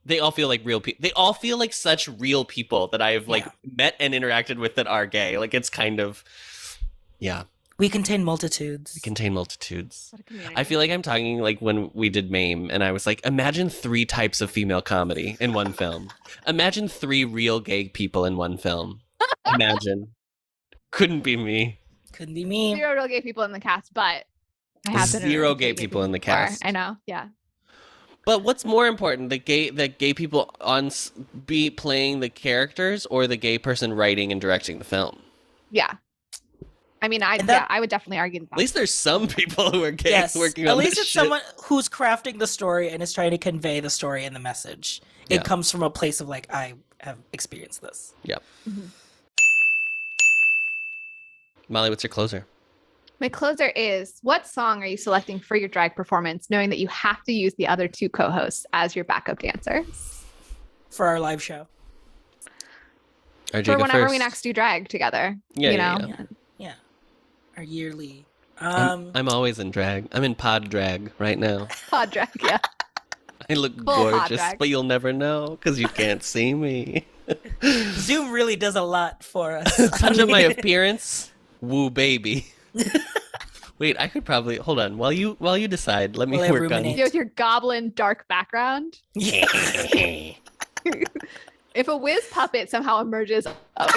They all feel like real people. They all feel like such real people that I've like met and interacted with that are gay. Like it's kind of, yeah. We contain multitudes. We contain multitudes. I feel like I'm talking like when we did MAME, and I was like, imagine 3 types of female comedy in one film. Imagine 3 real gay people in one film. Imagine. Couldn't be me. Couldn't be me. 0 real gay people in the cast, but I have been 0 gay people in the cast. I know, yeah. But what's more important, the gay people be playing the characters, or the gay person writing and directing the film? Yeah. I mean, I would definitely argue that. At least there's some people who are gay working on this. At least it's someone who's crafting the story and is trying to convey the story and the message. It comes from a place of like, I have experienced this. Yeah. Molly, what's your closer? My closer is, what song are you selecting for your drag performance, knowing that you have to use the other 2 co-hosts as your backup dancers? For our live show. RJ, for whenever first. we next do drag together. Yeah. Our yearly. I'm always in drag. I'm in pod drag right now. Pod drag, yeah. I look Full gorgeous, but you'll never know because you can't see me. Zoom really does a lot for us. Touch up my appearance. Woo, baby. Wait, I could probably hold on while you decide. Let me work on with your goblin dark background. Yeah. If a whiz puppet somehow emerges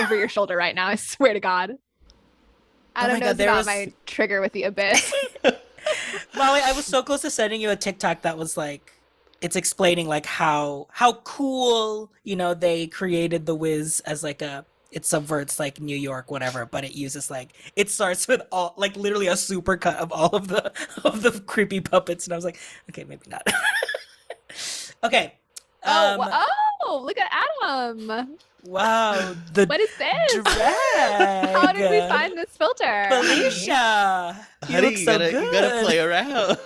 over your shoulder right now, I swear to God. Adam knows about my trigger with the abyss. Molly, I was so close to sending you a TikTok that was like, it's explaining like how cool, you know, they created the Wiz as like it subverts like New York, whatever, but it uses like, it starts with all like literally a super cut of all of the creepy puppets, and I was like, okay, maybe not. Okay. Look at Adam. Wow. What is this? Drag. How did we find this filter? Felicia. You look so good. You gotta play around.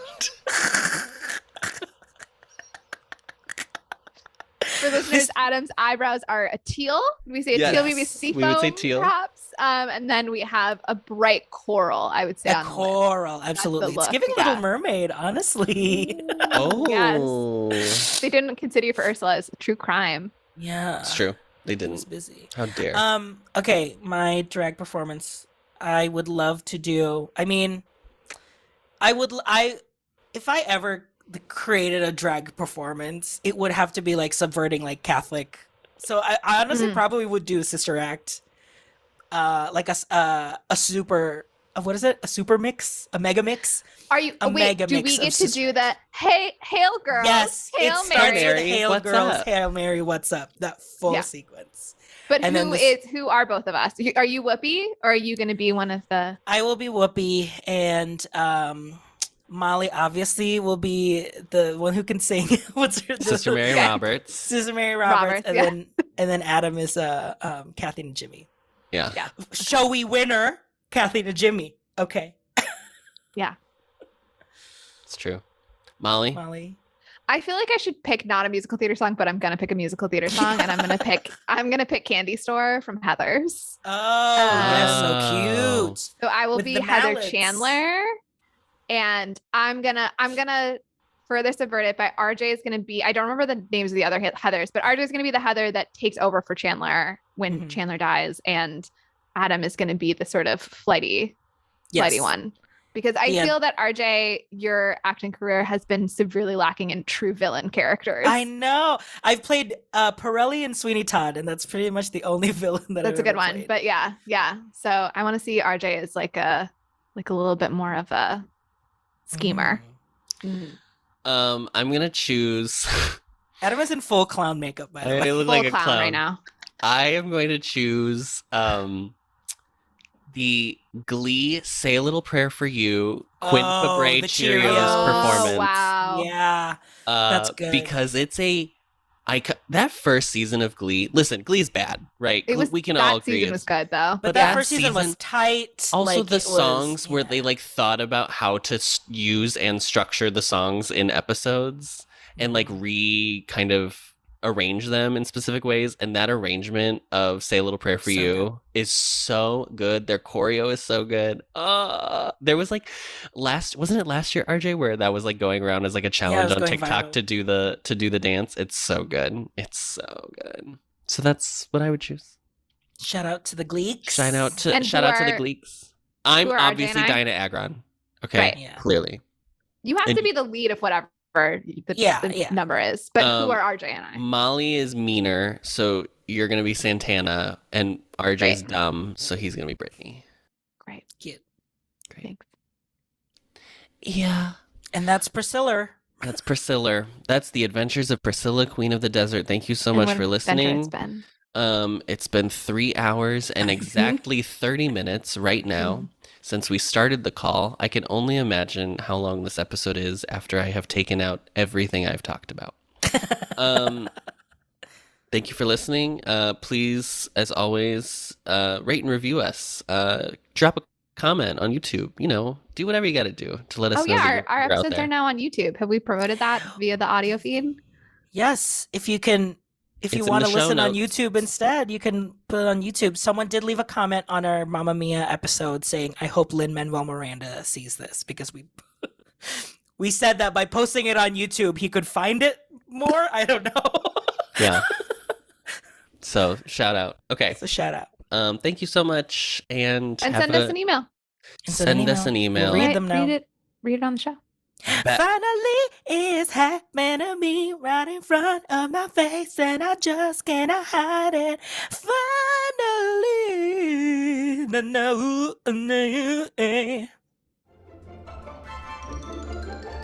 For listeners, Adam's eyebrows are a teal. We say a teal, maybe seafoam, we would say teal. Perhaps. And then we have a bright coral, I would say. A coral, absolutely. It's giving Little Mermaid, honestly. Oh. Yes. They didn't consider you for Ursula as a true crime. Yeah. It's true. They didn't. I was busy. How dare. Okay, my drag performance. I would love to do. I mean, if I ever created a drag performance, it would have to be like subverting like Catholic. So I honestly probably would do a sister act, like a super. What is it? A super mix? A mega mix? Are you? Do we get to do that? Hey, hail girls! Yes, Hail Mary! Hail what's girls! up? Hail Mary! What's up? That full sequence. But who are both of us? Are you Whoopi, or are you going to be one of the? I will be Whoopi, and Molly obviously will be the one who can sing. What's her Sister Mary Roberts? Sister Mary Roberts, and then Adam is Kathy and Jimmy. Yeah. Showy winner, Kathy and Jimmy. Okay. Yeah. It's true. Molly. I feel like I should pick not a musical theater song, but I'm gonna pick a musical theater song, and I'm gonna pick Candy Store from Heathers. Oh, yes, so cute. So I will be Heather mallets. Chandler. And I'm gonna further subvert it by RJ is gonna be, I don't remember the names of the other Heathers, but RJ is gonna be the Heather that takes over for Chandler when Chandler dies, and Adam is gonna be the sort of flighty one. Because I feel that RJ, your acting career has been severely lacking in true villain characters. I know. I've played Pirelli and Sweeney Todd, and that's pretty much the only villain that's I've a good ever one. played. But yeah. So I want to see RJ as like a little bit more of a schemer. I'm gonna choose. Adam is in full clown makeup, by the way. I look Full like a clown right now. I am going to choose the Glee "Say a Little Prayer for You" Quinn Fabray the Cheerios Cheerios. performance. Oh, wow. Yeah, that's good. Because it's that first season of Glee. Listen, Glee's bad, right? We can all agree. That season was good though. But that first season was tight. Also, the songs where they like thought about how to use and structure the songs in episodes and like kind of arrange them in specific ways, and that arrangement of "Say a Little Prayer for You" is so good. Their choreo is so good. There was like wasn't it last year, RJ, where that was like going around as like a challenge on TikTok viral. to do the dance. It's so good. So that's what I would choose. Shout out to the Gleeks. Shout out to the Gleeks. I'm obviously Dinah Agron. Okay, right. Yeah. Clearly. You have to be the lead of whatever the number is. But who are RJ and I? Molly is meaner, so you're going to be Santana, and RJ's dumb, so he's going to be Brittany. Great. Cute. Great. Thanks. Yeah. And that's Priscilla. That's Priscilla. That's the adventures of Priscilla, Queen of the Desert. Thank you so much for listening. It's been 3 hours and exactly 30 minutes right now since we started the call. I can only imagine how long this episode is after I have taken out everything I've talked about. Thank you for listening. Please, as always, rate and review us. Drop a comment on YouTube. Do whatever you got to do to let us know. Our episodes are now on YouTube. Have we promoted that via the audio feed? Yes. If you want to listen on YouTube instead, you can put it on YouTube. Someone did leave a comment on our Mamma Mia episode saying, "I hope Lin-Manuel Miranda sees this," because we said that by posting it on YouTube, he could find it more. I don't know. Yeah. So shout out. Okay. So shout out. Thank you so much, and send us an email. Send us an email. We'll read them now. Read it on the show. Finally, it's happening to me right in front of my face, and I just cannot hide it. Finally,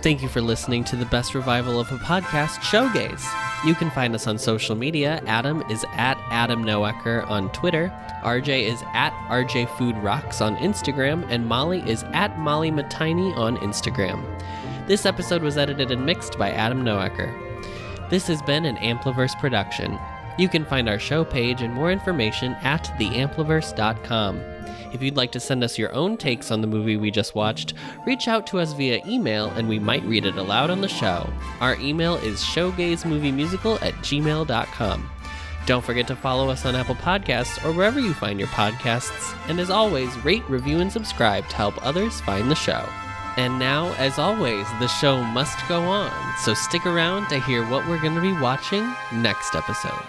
Thank you for listening to the best revival of a podcast, Showgays. You can find us on social media. Adam is at Adam Noecker on Twitter. RJ is at RJ Food Rocks on Instagram. And Molly is at Molly Matiny on Instagram. This episode was edited and mixed by Adam Noecker. This has been an Ampliverse production. You can find our show page and more information at theampliverse.com. If you'd like to send us your own takes on the movie we just watched, reach out to us via email and we might read it aloud on the show. Our email is showgaysmoviemusical@gmail.com. Don't forget to follow us on Apple Podcasts or wherever you find your podcasts. And as always, rate, review, and subscribe to help others find the show. And now, as always, the show must go on, so stick around to hear what we're going to be watching next episode.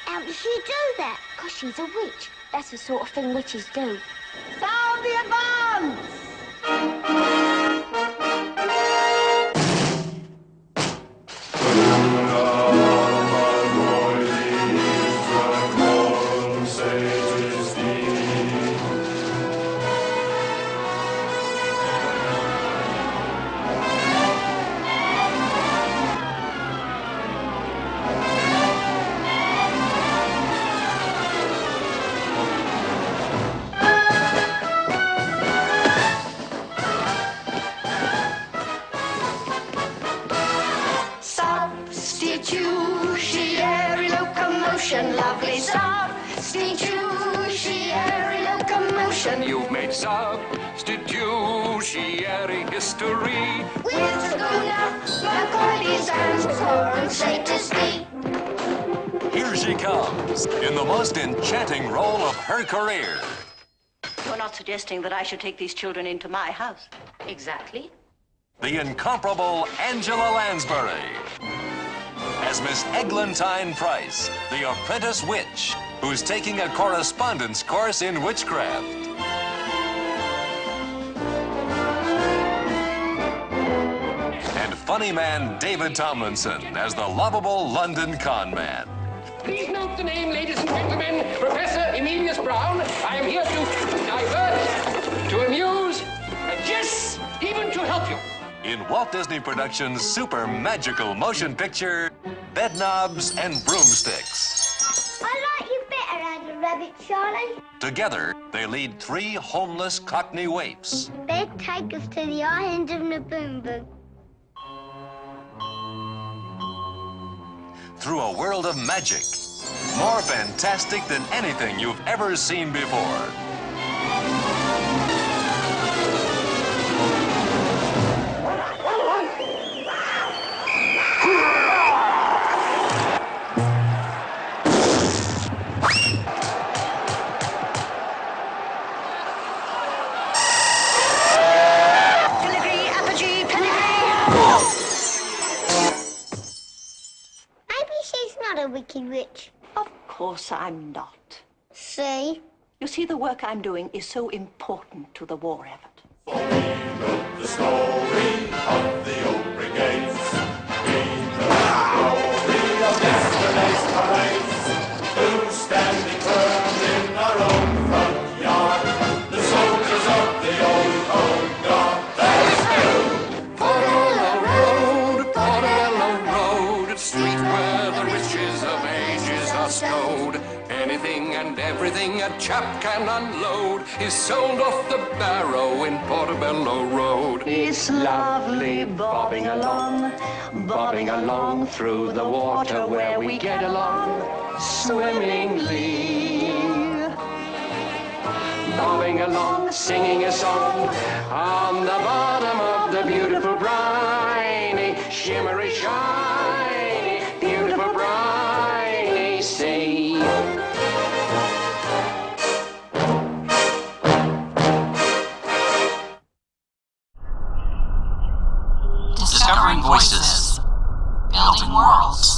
How did she do that? Because she's a witch. That's the sort of thing witches do. Sound the advance! Substitutionary locomotion, lovely substitutionary locomotion. You've made substitutionary history. With Saguna, Macaulay, and Florence, say to speak. Here she comes. comes in the most enchanting role of her career. You're not suggesting that I should take these children into my house. Exactly. The incomparable Angela Lansbury. As Miss Eglantine Price, the apprentice witch, who's taking a correspondence course in witchcraft. And funny man David Tomlinson as the lovable London con man. Please note the name, ladies and gentlemen, Professor Emilius Brown. I am here to divert, to amuse, and yes, even to help you. In Walt Disney Productions' super magical motion picture, Bedknobs and Broomsticks. I like you better as a rabbit, Charlie. Together, they lead 3 homeless Cockney waifs They'd take us to the island of Naboomba. through a world of magic, more fantastic than anything you've ever seen before. Pedigree, apogee, pedigree. Maybe she's not a wicked witch. Of course I'm not. See? You see, the work I'm doing is so important to the war effort. The story of the old brigades. We the glory of yesterday's parades. Who standing firm in our own front yard. The soldiers of the old guard. Portobello Road, street where the riches of ages are stowed. Anything and everything a chap can unload is sold off the barrow in Portobello Road. It's lovely bobbing along through the water where we get along swimmingly. Bobbing along, singing a song on the bottom of the beautiful briny, shimmery, shiny, beautiful briny sea. Discovering voices, building worlds.